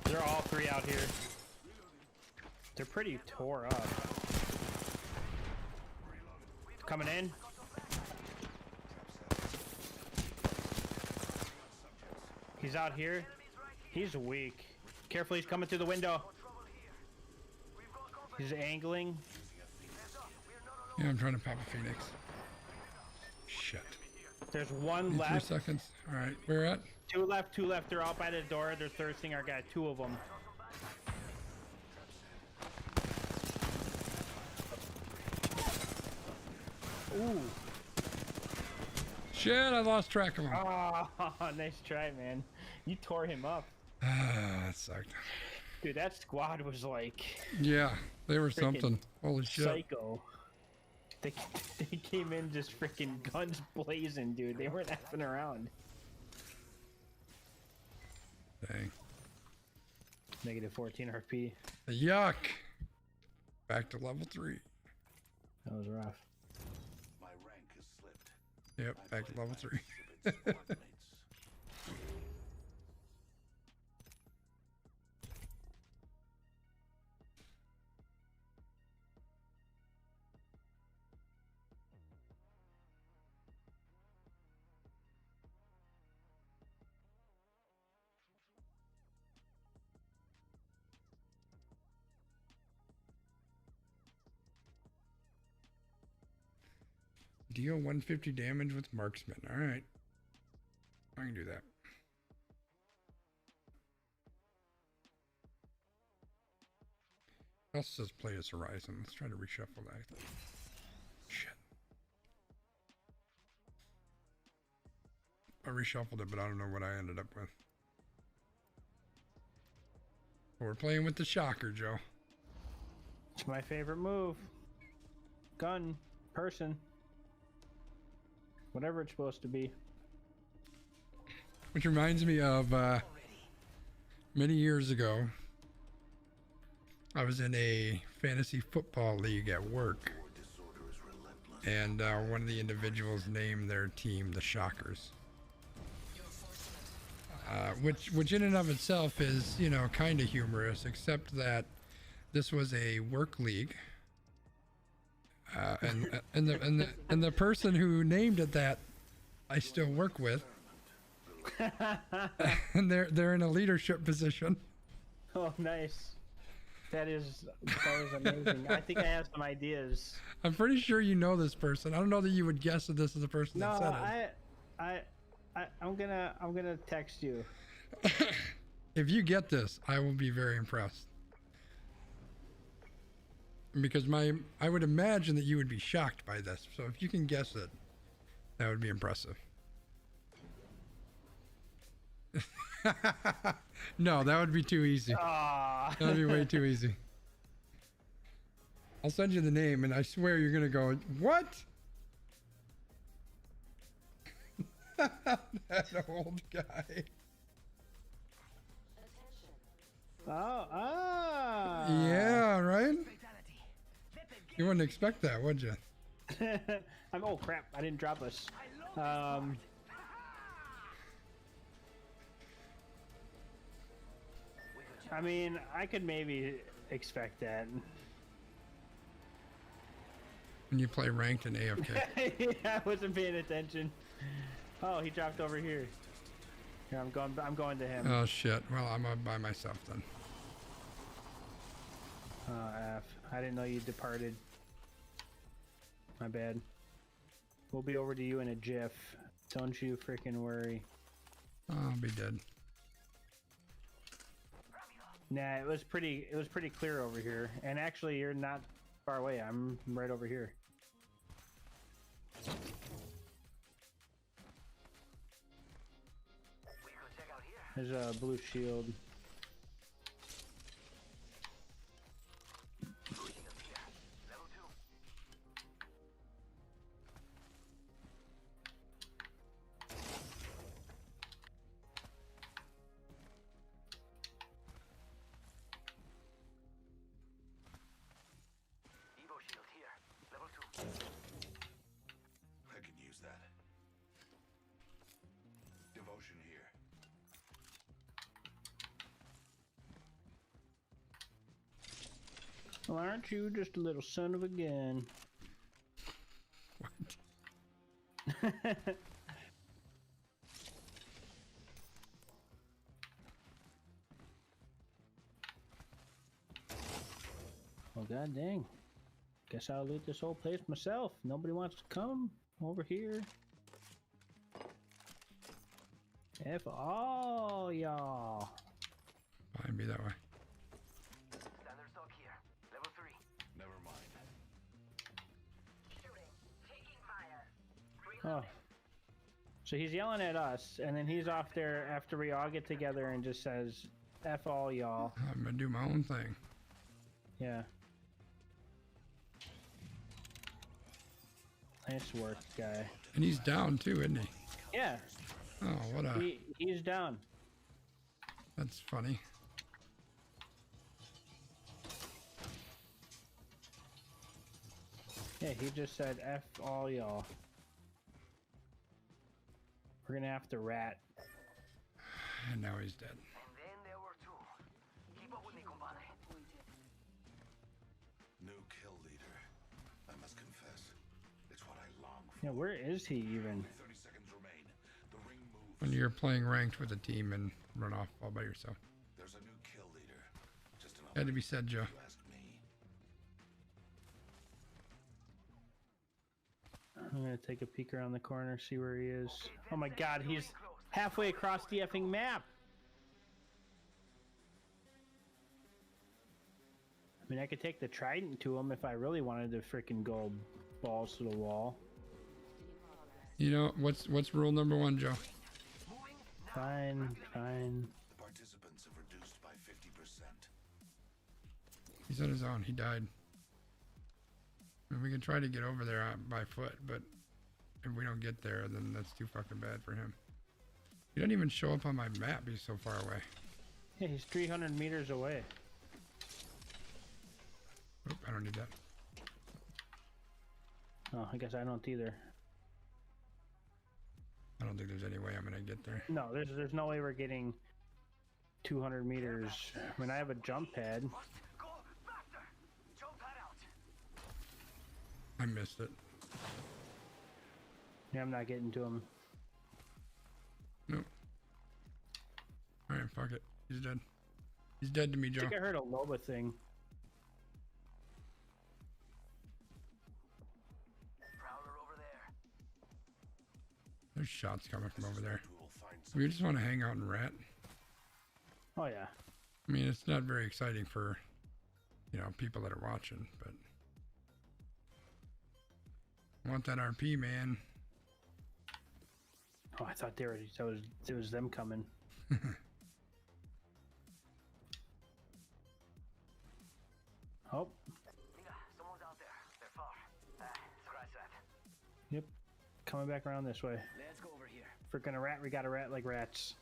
They're all three out here. They're pretty tore up. Coming in. He's out here. He's weak. Careful, he's coming through the window. He's angling. Yeah, I'm trying to pop a Phoenix. Shit. There's one Need 3 left. seconds. All right, where at? Two left, two left. They're out by the door. They're thirsting our guy. Two of them. Ooh. Shit, I lost track of him. Oh, nice try, man. You tore him up. Ah, that sucked. Dude, that squad was like Yeah, they were Freaking something. Holy shit. psycho. They came in just freaking guns blazing, dude. They weren't effing around. Dang. Negative 14 RP. Yuck. Back to level 3. That was rough. My rank has slipped. Yep, I back to play level my 3. exhibits coordinates. Deal 150 damage with marksman. All right. I can do that. It also says play as Horizon. Let's try to reshuffle that. Shit. I reshuffled it, but I don't know what I ended up with. But we're playing with the shocker, Joe. It's my favorite move. Gun. Person. Whatever it's supposed to be. Which reminds me of many years ago, I was in a fantasy football league at work, and one of the individuals named their team the Shockers, which in and of itself is, you know, kind of humorous, except that this was a work league, and the person who named it that I still work with. And they're in a leadership position. Oh, nice. That is amazing. I think I have some ideas. I'm pretty sure you know this person. I don't know that you would guess that this is the person No, that said I'm gonna text you. it. If you get this, I will be very impressed. Because I would imagine that you would be shocked by this. So if you can guess it, that would be impressive. No, that would be too easy. Ah. That would be way too easy. I'll send you the name, and I swear you're gonna go, what? That old guy. Attention. Oh, ah. Yeah, right? You wouldn't expect that, would you? Oh crap! I didn't drop us. I mean, I could maybe expect that. When you play ranked in AFK. I wasn't paying attention. Oh, he dropped over here. Here, I'm going to him. Oh shit. Well, I'm up by myself then. Oh, F. I didn't know you departed. My bad. We'll be over to you in a jiff. Don't you freaking worry. I'll be dead. Nah, it was pretty clear over here. And actually, you're not far away. I'm right over here. There's a blue shield. I can use that. Devotion here. Well, aren't you just a little son of a gun? What? Well, god dang. Guess I'll loot this whole place myself. Nobody wants to come over here. F all y'all. Fine, be that way. Standard stock here. Level 3. Never mind. Shooting. Taking fire. Oh. So he's yelling at us, and then he's off there after we all get together and just says, F all y'all. I'm gonna do my own thing. Yeah. Nice work, guy. And he's down too, isn't he? Yeah, Oh, what a... he's down. That's funny. Yeah, he just said F all y'all. We're gonna have to rat. And now he's dead. And then there were 2. Keep up with me, compadre. New kill leader. I must confess, it's what I long for. Yeah, where is he even? 30 seconds remain. The ring moves. When you're playing ranked with a team and run off all by yourself. There's a new kill leader. Just enough Had to be said, Joe. you ask me. I'm gonna take a peek around the corner, see where he is. Oh my god, he's halfway across the effing map! I mean, I could take the trident to him if I really wanted to freaking go balls to the wall. You know, what's rule number 1, Joe? Fine, fine. The participants have reduced by 50%. He's on his own. He died. I mean, we can try to get over there by foot, but if we don't get there, then that's too fucking bad for him. He doesn't even show up on my map. He's so far away. Yeah, he's 300 meters away. Oop, I don't need that. Oh, I guess I don't either. I don't think there's any way I'm gonna get there. No, there's no way we're getting 200 meters. I mean, I have a jump pad. Go faster. Jump pad out. I missed it. Yeah, I'm not getting to him. Nope. Alright, fuck it. He's dead. He's dead to me, I Joe. think I heard a Loba thing. Prowler over there. There's shots coming from over there. We will find We just want to hang out and rat. Oh yeah. I mean, it's not very exciting for, you know, people that are watching, but I want that RP, man. Oh, I thought it was them coming. Oh, Nigga, someone's out there. They're far. Scratch that. yep. Coming back around this way. Let's go over here. freaking a rat. We got a rat like rats.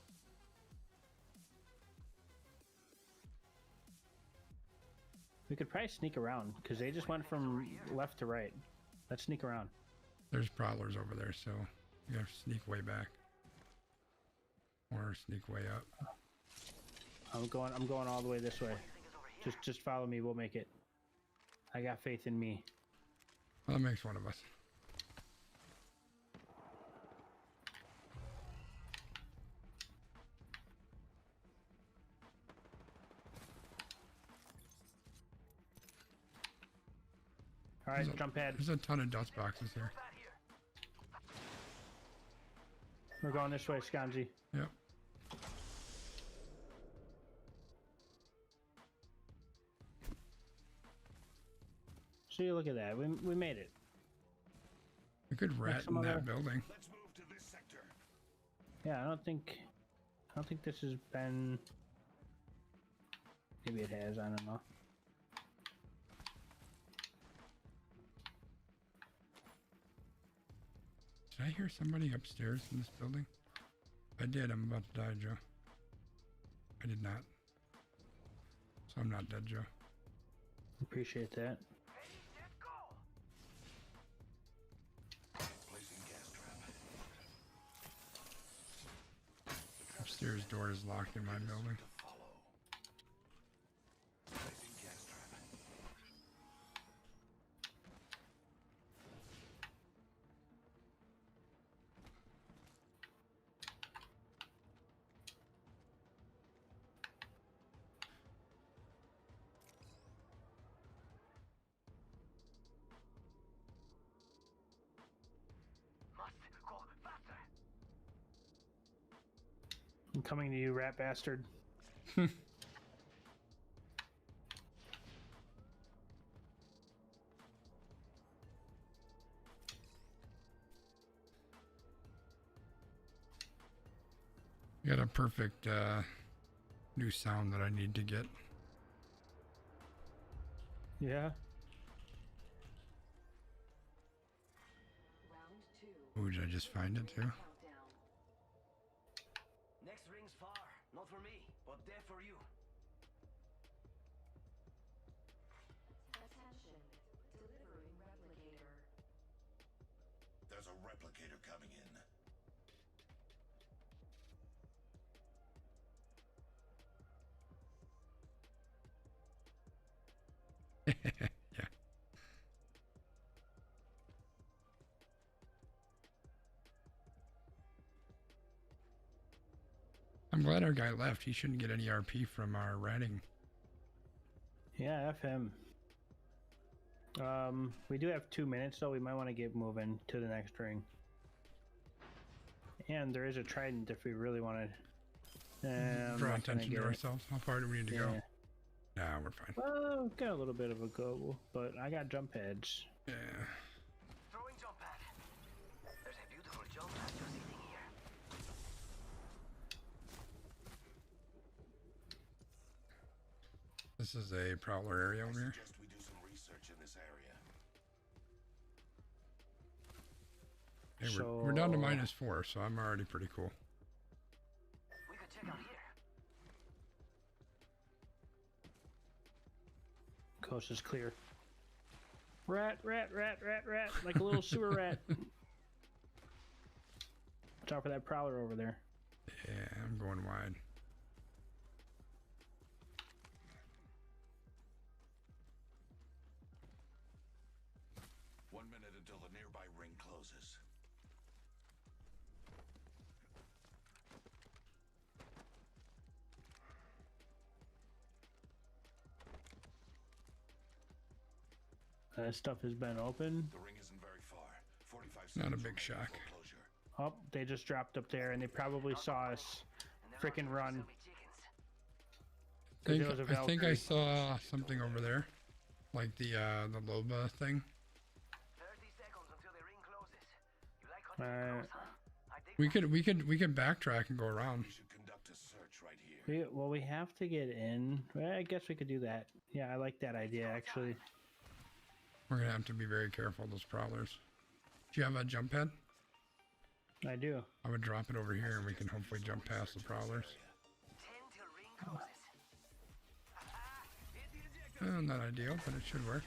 We could probably sneak around because they just went from left to right. Let's sneak around. There's prowlers over there, so you gotta sneak way back. Or sneak way up. I'm going all the way this way. Just follow me, we'll make it. I got faith in me. Well, that makes one of us. Alright, There's a- jump pad. There's a ton of dust boxes here. We're going this way, Skanji. Yep. See, look at that. We made it. A good rat some in that other- building. Let's move to this sector. Yeah, I don't think this has been. Maybe it has. I don't know. Did I hear somebody upstairs in this building? If I did, I'm about to die, Joe. I did not. So I'm not dead, Joe. Appreciate that. Placing gas trap. Upstairs door is locked in my building. Follow. Placing gas trap. Must go faster. I'm coming to you, rat bastard. I got a perfect new sound that I need to get. Yeah. Round 2. Ooh, did I just find it too? Countdown. Next ring's far. Not for me, but there for you. Attention. Delivering replicator. There's a replicator coming in. Yeah. I'm glad our guy left. He shouldn't get any RP from our ratting. Yeah, F him. We do have 2 minutes, so we might want to get moving to the next ring. And there is a trident if we really wanted. Draw attention to ourselves. How far do we need to go? Nah, we're fine. Well, we've got a little bit of a go, but I got jump pads. Yeah. Throwing jump pad. There's a beautiful jump pad just sitting here. This is a prowler area over here. Suggest we do some research in this area. Hey, we're down to So- -4, so I'm already pretty cool. We could check out here. Coast is clear. Rat, like a little sewer rat. Watch out for that prowler over there. Yeah, I'm going wide. One minute until the nearby ring closes. Stuff has been open. The ring isn't very far. 45 Not a seconds big remain shock. before closure. Oh, they just dropped up there, and they probably saw us freaking run. I 'Cause it was a think I Valkyrie. saw something over there, like the Loba thing. 30 seconds until the ring closes. You like hunting close, huh? I dig We could backtrack and go around. We should conduct a search right here. We have to get in. Well, I guess we could do that. Yeah, I like that idea, actually. We're gonna have to be very careful of those prowlers. Do you have a jump pad? I do. I would drop it over here and we can hopefully jump past the prowlers. Not ideal, but it should work.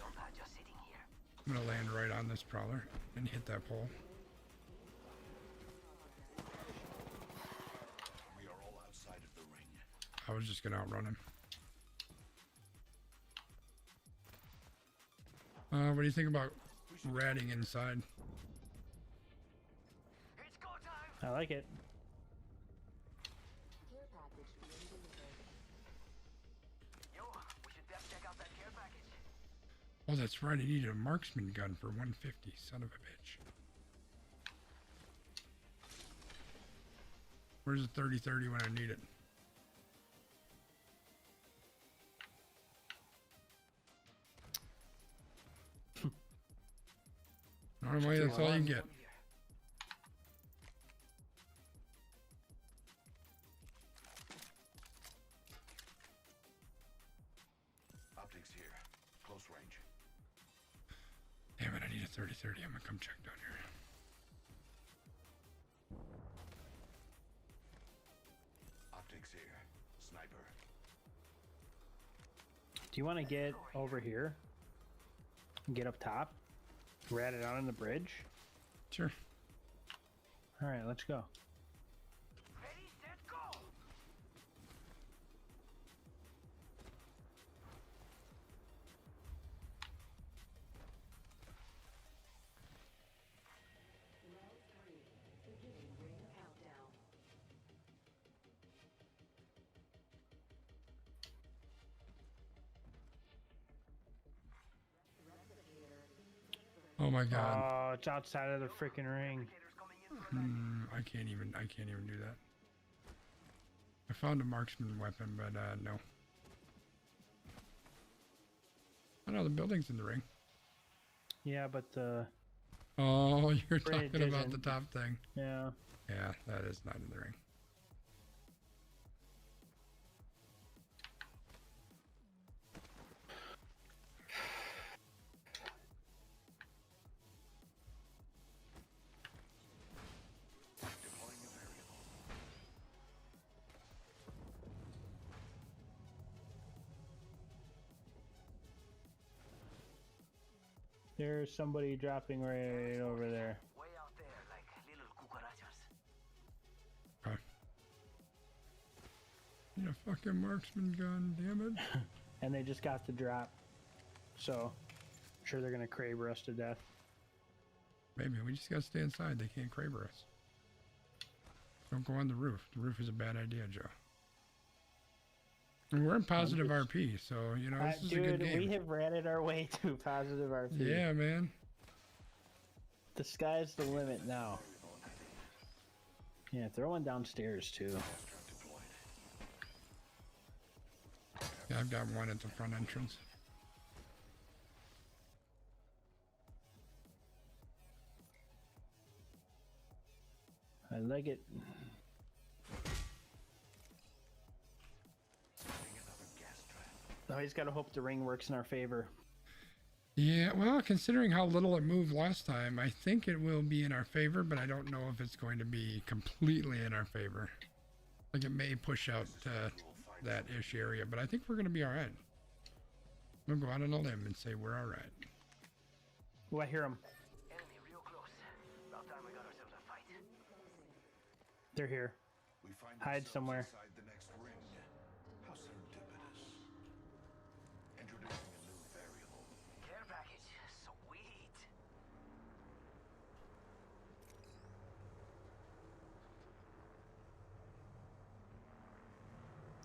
I'm gonna land right on this prowler and hit that pole. We are all outside of the ring. I was just gonna outrun him. What do you think about ratting inside? I like it. Care package being delivered. Yo, we should def check out that care package. Oh, that's right. I needed a marksman gun for 150. Son of a bitch. Where's the 30-30 when I need it? Normally, that's all you get. Optics here. Close range. Damn it, I need a 30-30. I'm gonna come check down here. Optics here. Sniper. Do you want to get over here? Get up top? Rat it out on the bridge? Sure. Alright, let's go. Ready, set, go! Round 3. Beginning ring countdown. Oh my god. Oh, it's outside of the freaking ring. I can't even do that. I found a marksman weapon, but no. I know the building's in the ring. Yeah, but the... Oh, you're Bridge talking about the isn't. top thing. Yeah. Yeah, that is not in the ring. Deploying a variable. There's somebody dropping right over there. Way out there, like little cucarachas. Okay. Need a fucking marksman gun, damn it. And they just got the drop. So, I'm sure they're gonna Kraber us to death. Maybe we just gotta stay inside. They can't Kraber us. Don't go on the roof. The roof is a bad idea, Joe. And we're in positive RP, so you know this is a good Dude, game. we have ratted our way to positive RP. Yeah, man. The sky's the limit now. Yeah, throw one downstairs too. Yeah, I've got one at the front entrance. I like it. Now he's got to hope the ring works in our favor. Yeah, well, considering how little it moved last time, I think it will be in our favor, but I don't know if it's going to be completely in our favor. Like, it may push out that ish area, but I think we're going to be all right. I'm going to go out on a limb and say we're all right. Oh, I hear him. Enemy real close. About time we got ourselves a fight. They're here. We find Hide ourselves somewhere. inside the next ring. How serendipitous. Introducing a new variable. Care package. Sweet.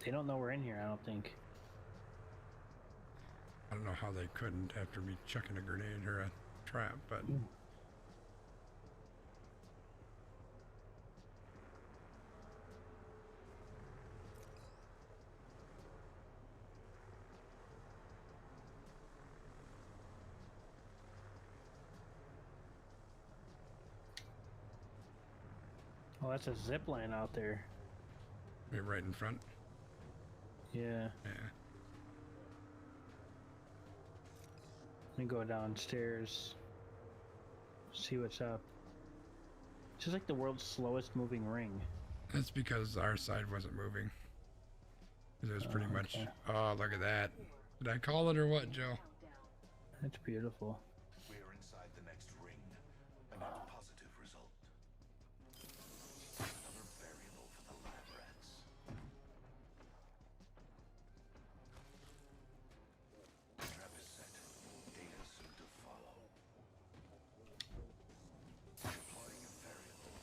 They don't know we're in here, I don't think. I don't know how they couldn't after me chucking a grenade or a trap, but... Oh, that's a zip line out there. Wait, right in front? Yeah. Yeah. Let me go downstairs. See what's up. It's just like the world's slowest moving ring. That's because our side wasn't moving. 'Cause it was pretty much. okay. Oh, look at that. Did I call it or what, Joe? That's beautiful. We are inside the next ring. A net positive result. Another variable for the lab rats. Trap is set. Data soon to follow. Deploying a variable.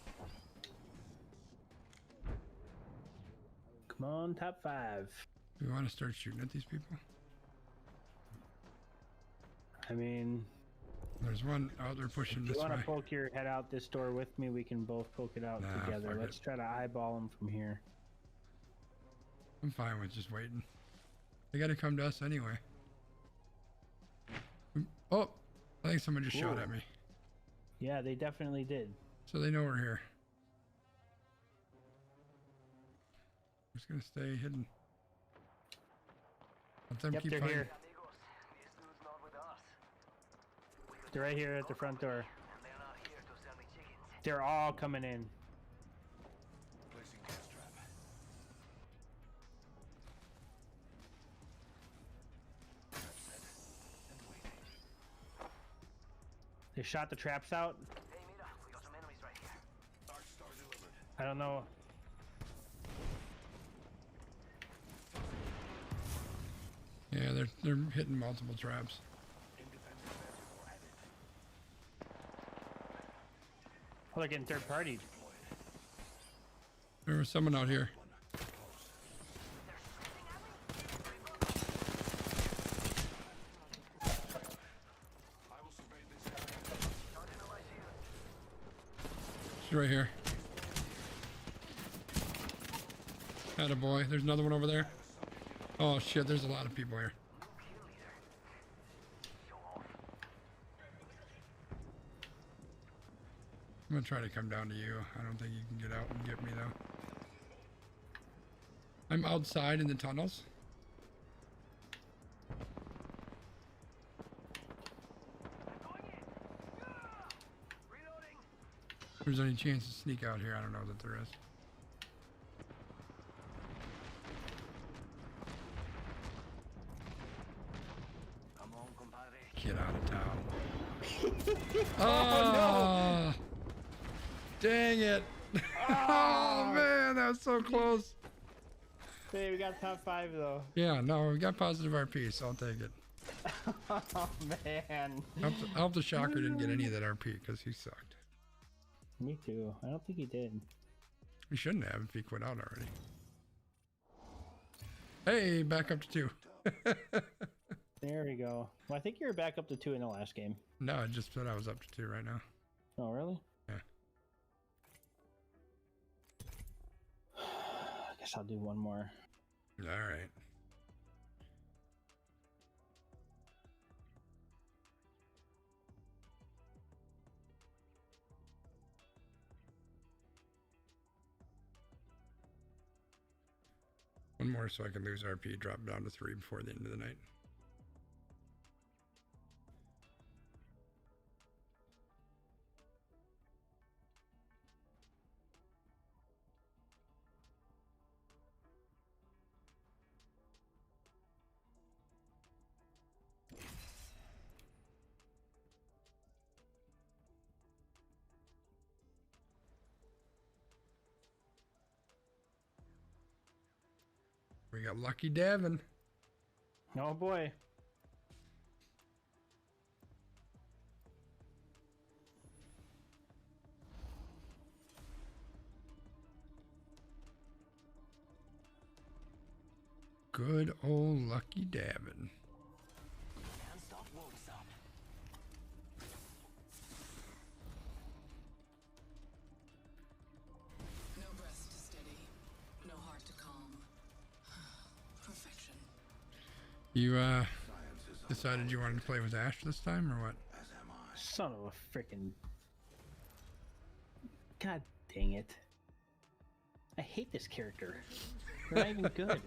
Come on, top 5. Do we want to start shooting at these people? I mean, There's one. Oh, they're pushing if this you want way. to poke your head out this door with me, we can both poke it out Nah, together. fuck Let's it. try to eyeball them from here. I'm fine with just waiting. They got to come to us anyway. Oh, I think someone just shot Ooh. at me. Yeah, they definitely did. So they know we're here. I'm just gonna stay hidden. Let them Yep, keep they're fighting. here. Amigos, this dude's not with us. They're right here at the front door. And they're not here to sell me chickens. They're all coming in. Placing gas trap. Trap set. And waiting. They shot the traps out. Hey, Mira, we got some enemies right here. Dark Star delivered. I don't know. Yeah, they're hitting multiple traps. Independent variable added. Oh, they're getting third party. There was someone out here. I will survey this area. She's right here. Attaboy. There's another one over there. Oh shit, there's a lot of people here. I'm gonna try to come down to you. I don't think you can get out and get me though. I'm outside in the tunnels. If there's any chance to sneak out here, I don't know that there is. Come on, compadre. Get out of town. Oh, no! Dang it! Oh man, that was so close. Hey, we got top 5 though. Yeah, no, we got positive RP, so I'll take it. Oh man. I hope the Shocker didn't get any of that RP because he sucked. Me too. I don't think he did. He shouldn't have if he quit out already. Hey, back up to 2. There we go. Well, I think you were back up to 2 in the last game. No, I just said I was up to 2 right now. Oh, really? Yeah. I guess I'll do one more. All right. One more so I can lose RP, drop down to 3 before the end of the night. We got Lucky Davin. Oh boy. Good old Lucky Davin. Can't stop, won't stop. No breath to steady, no heart to calm. Perfection. You decided you wanted to play with Ash this time or what? As am I. Son of a frickin'. God dang it. I hate this character. They're not even good.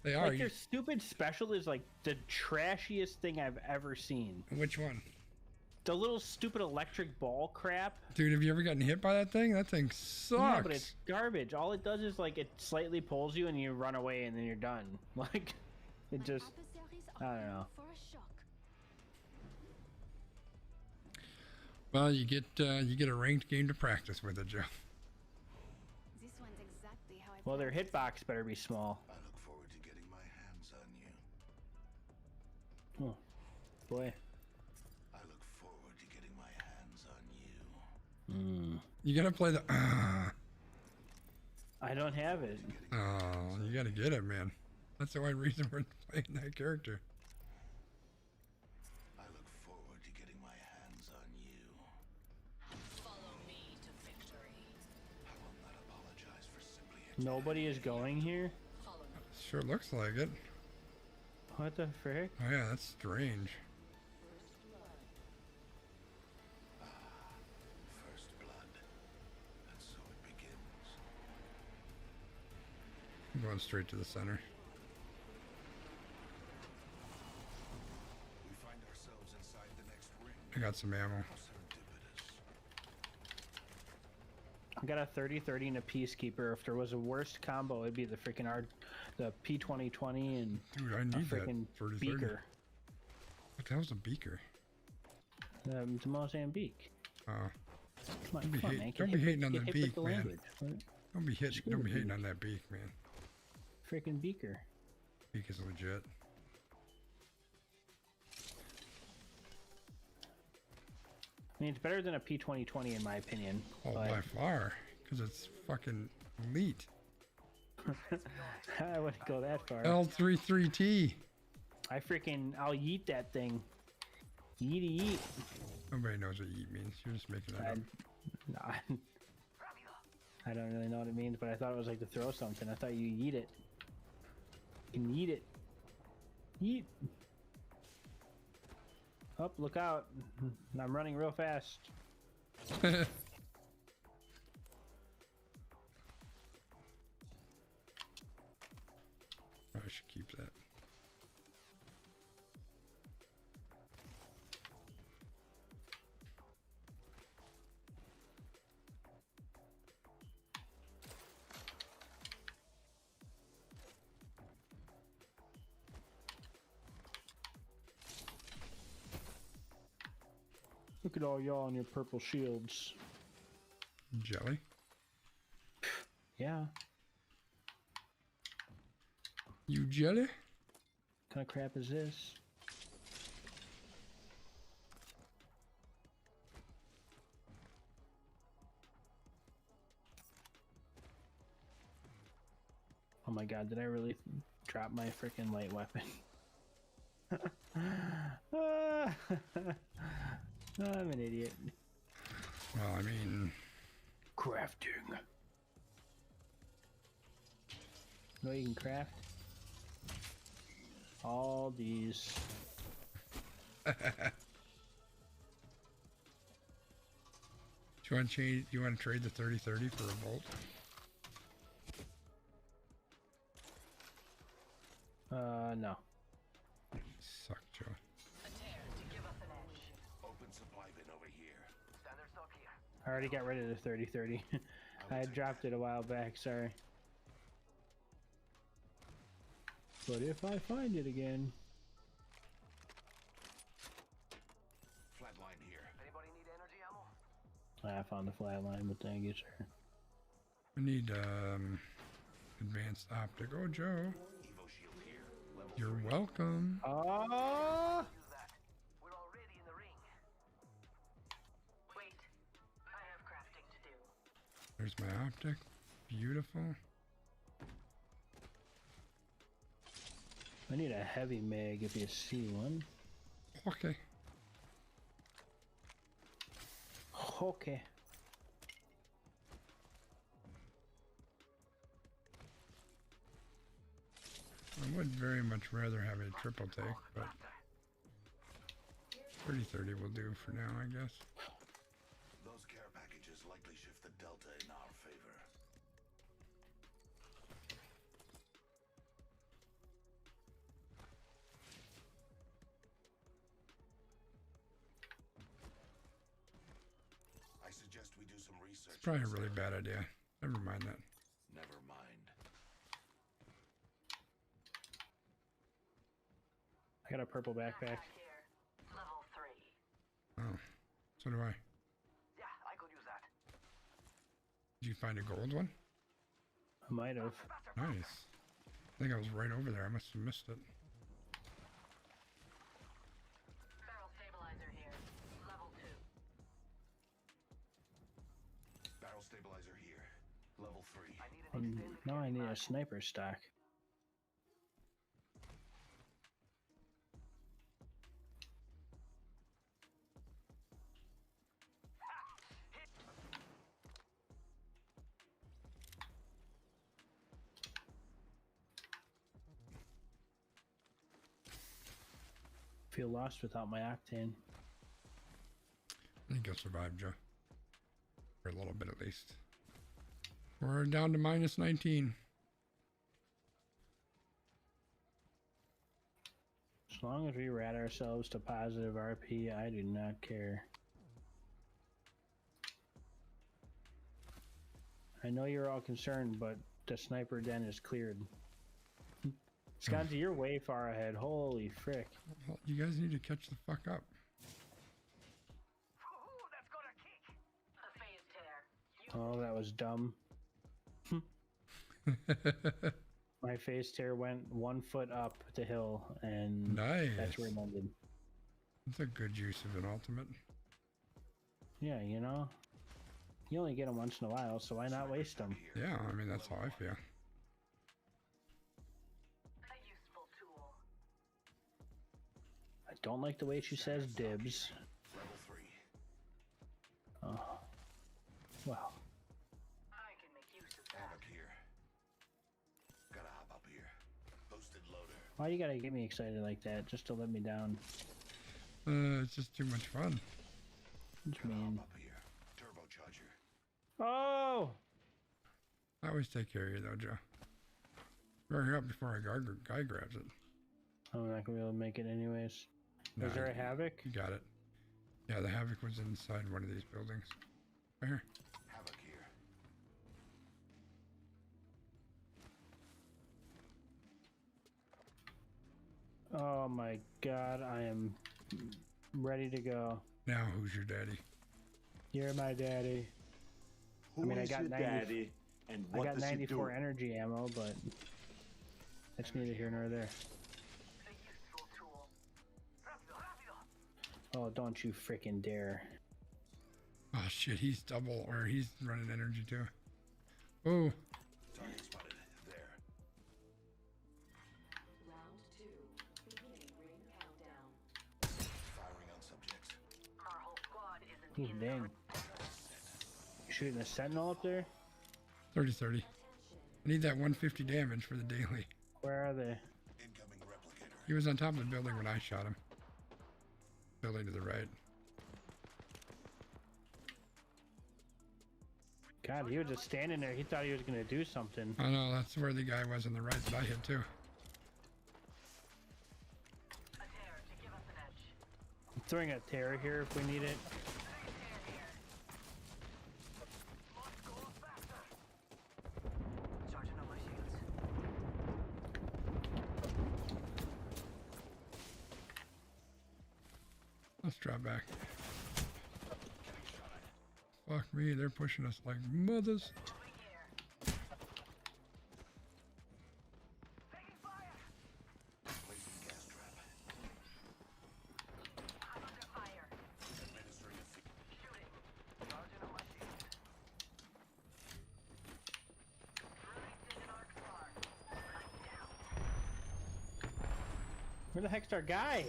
They are. Like, their stupid special is like the trashiest thing I've ever seen. Which one? the little stupid electric ball crap. Dude, have you ever gotten hit by that thing? That thing sucks. Yeah, but it's garbage. All it does is like it slightly pulls you and you run away and then you're done. Like it just, I don't know. Well, you get a ranked game to practice with it, Joe. This one's exactly how I Well, their hitbox better be small. I look forward to getting my hands on you. Oh, boy. I look forward to getting my hands on you. You gotta play the. I don't have it. Oh, you gotta get it, man. That's the only reason we're playing that character. I look forward to getting my hands on you. Follow me to victory. I will not apologize for simply Nobody is going here? Follow me. Sure looks like it. What the frick? Oh yeah, that's strange. first blood. And so it begins. I'm going straight to the center. We find ourselves inside the next ring. I got some ammo. How serendipitous. I got a 30-30 and a Peacekeeper. If there was a worst combo, it'd be the freaking the P2020 and Dude, I a need that freaking 30-30. Beaker. What the hell's a beaker? The Mozambique. Oh, Come on, Don't be come on, hate- man. don't Get be hip- hating on get the hip with beak, the man. language. don't be Screw hating the on beak. that beak, man. Freaking Beaker. Beak is legit. I mean, it's better than a P2020 in my opinion. Oh, but by far, because it's fucking elite. I wouldn't go that far. L33T. I'll yeet that thing. Yeety yeet. Nobody knows what yeet means. You're just making that up. Nah, I don't really know what it means, but I thought it was like to throw something. I thought you yeet it. You can yeet it. Yeet. Up, look out. I'm running real fast. I should keep that. Look at all y'all on your purple shields. Jelly? Yeah. You jelly? What kind of crap is this? Oh my god, did I really drop my freaking light weapon? I'm an idiot. Well, I mean, Crafting. No, you can craft all these. do you want to change? Do you want to trade the 30-30 for a bolt? No. Suck, Joe. Open supply bin over here. Standard stock here. I already got rid of the 30-30. I had dropped it a while back, sorry. But if I find it again... Flatline here. Anybody need energy ammo? I found the flatline, but thank you, sir. We need advanced optic. Oh, Joe, Evo shield here. Level you're 3. welcome. Oh! Use that. We're already in the ring. Wait. I have crafting to do. There's my optic. Beautiful. I need a heavy mag if you see one. Okay. Okay. I would very much rather have a triple take, but 30-30 will do for now, I guess. Those care packages likely shift the delta in our favor. we do some research. It's probably a really bad idea. Never mind that. Never mind. I got a purple backpack. Level 3. Oh, so do I. Yeah, I could use that. Did you find a gold one? I might have. Nice. I think I was right over there. I must have missed it. Barrel stabilizer here. Level 2. Barrel stabilizer here. Level 3. I need Now I need a sniper stock. Feel lost without my octane. I think you'll survive, Joe. For a little bit at least. We're down to minus 19. As long as we rat ourselves to positive RP, I do not care. I know you're all concerned, but the sniper den is cleared. Sconzi, you're way far ahead. Holy frick. Well, you guys need to catch the fuck up. Ooh, that's got a kick. A phase tear. Oh, that was dumb. My phase tear went 1 foot up the hill, and Nice. that's where it ended. That's a good use of an ultimate. Yeah, you know, you only get them once in a while, so why not waste them? Yeah, I mean, that's how I feel. A useful tool. I don't like the way she says dibs. Level 3. Oh, well. I can make use of that. Havoc here. Gotta hop up here. Boosted loader. Why you gotta get me excited like that, just to let me down? It's just too much fun. What you mean? Up here. Turbocharger. Oh! I always take care of you, though, Joe. Hurry up before a guy grabs it. I'm not gonna be able to make it anyways. No, Is there a Havoc? You got it. Yeah, the Havoc was inside one of these buildings. Right here. Havoc here. Oh my god, I am ready to go. Now, who's your daddy? You're my daddy. Who I mean, I is got your 90 daddy, and I what got does he 94 do? energy ammo, but that's neither here nor there. A useful tool. Rapido, rapido. Oh, don't you freaking dare. Oh shit, he's double, or he's running energy too. Oh, Target spotted. There. Round 2. Beginning ring countdown. Firing on subjects. Our whole squad isn't Ooh, in dang. You shooting a sentinel up there? 30-30. I need that 150 damage for the daily. Where are they? Incoming replicator. He was on top of the building when I shot him. Building to the right. God, he was just standing there. He thought he was gonna do something. Oh no, that's where the guy was on the right that I hit too. a tear to give us an edge. I'm throwing a terror here if we need it. Must go faster. Charging up my shields. Let's drop back. Fuck me, they're pushing us like mothers. Moving here. Taking fire. Placing gas trap. I'm under fire. Administering a Shooting. Charging up my shield. Releasing an arc star. I'm down. Where the heck's our guy?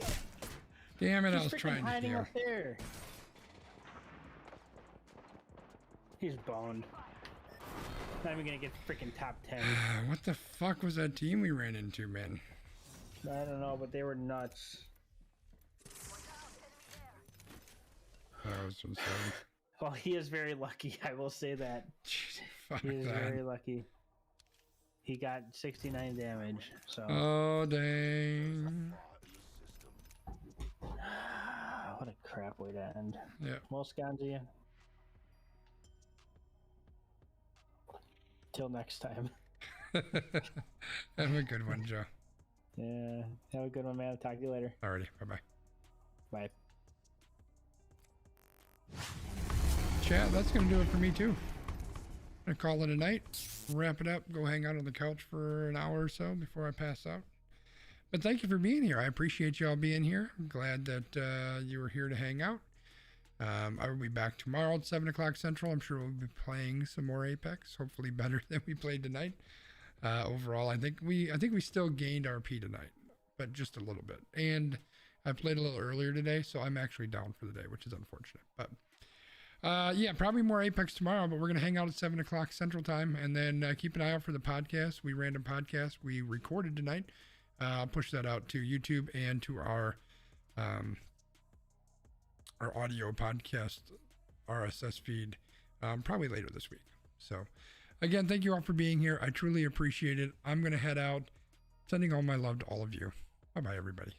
Damn it, I He's was freaking trying to hiding kill. up there. He's boned. Not even gonna get freaking top 10. What the fuck was that team we ran into, man? I don't know, but they were nuts. That was insane. Well, he is very lucky. I will say that. Jeez, fuck He is that. very lucky. He got 69 damage. So. Oh, dang. What a crap way to end. Yeah. Well, Scanzi, Till next time. Have a good one, Joe. Yeah. Have a good one, man. Talk to you later. Alrighty, bye-bye. Bye. Chat, that's going to do it for me too. I'm going to call it a night, wrap it up, go hang out on the couch for an hour or so before I pass out. But thank you for being here. I appreciate y'all being here. I'm glad that you were here to hang out. I will be back tomorrow at 7 o'clock Central. I'm sure we'll be playing some more Apex, hopefully better than we played tonight. Overall, I think we still gained RP tonight, but just a little bit. And I played a little earlier today, so I'm actually down for the day, which is unfortunate. But yeah, probably more Apex tomorrow, but we're going to hang out at 7 o'clock Central Time, and then keep an eye out for the podcast. We random podcast we recorded tonight. I'll push that out to YouTube and to our audio podcast RSS feed probably later this week. So again, thank you all for being here. I truly appreciate it. I'm going to head out, sending all my love to all of you. Bye-bye, everybody.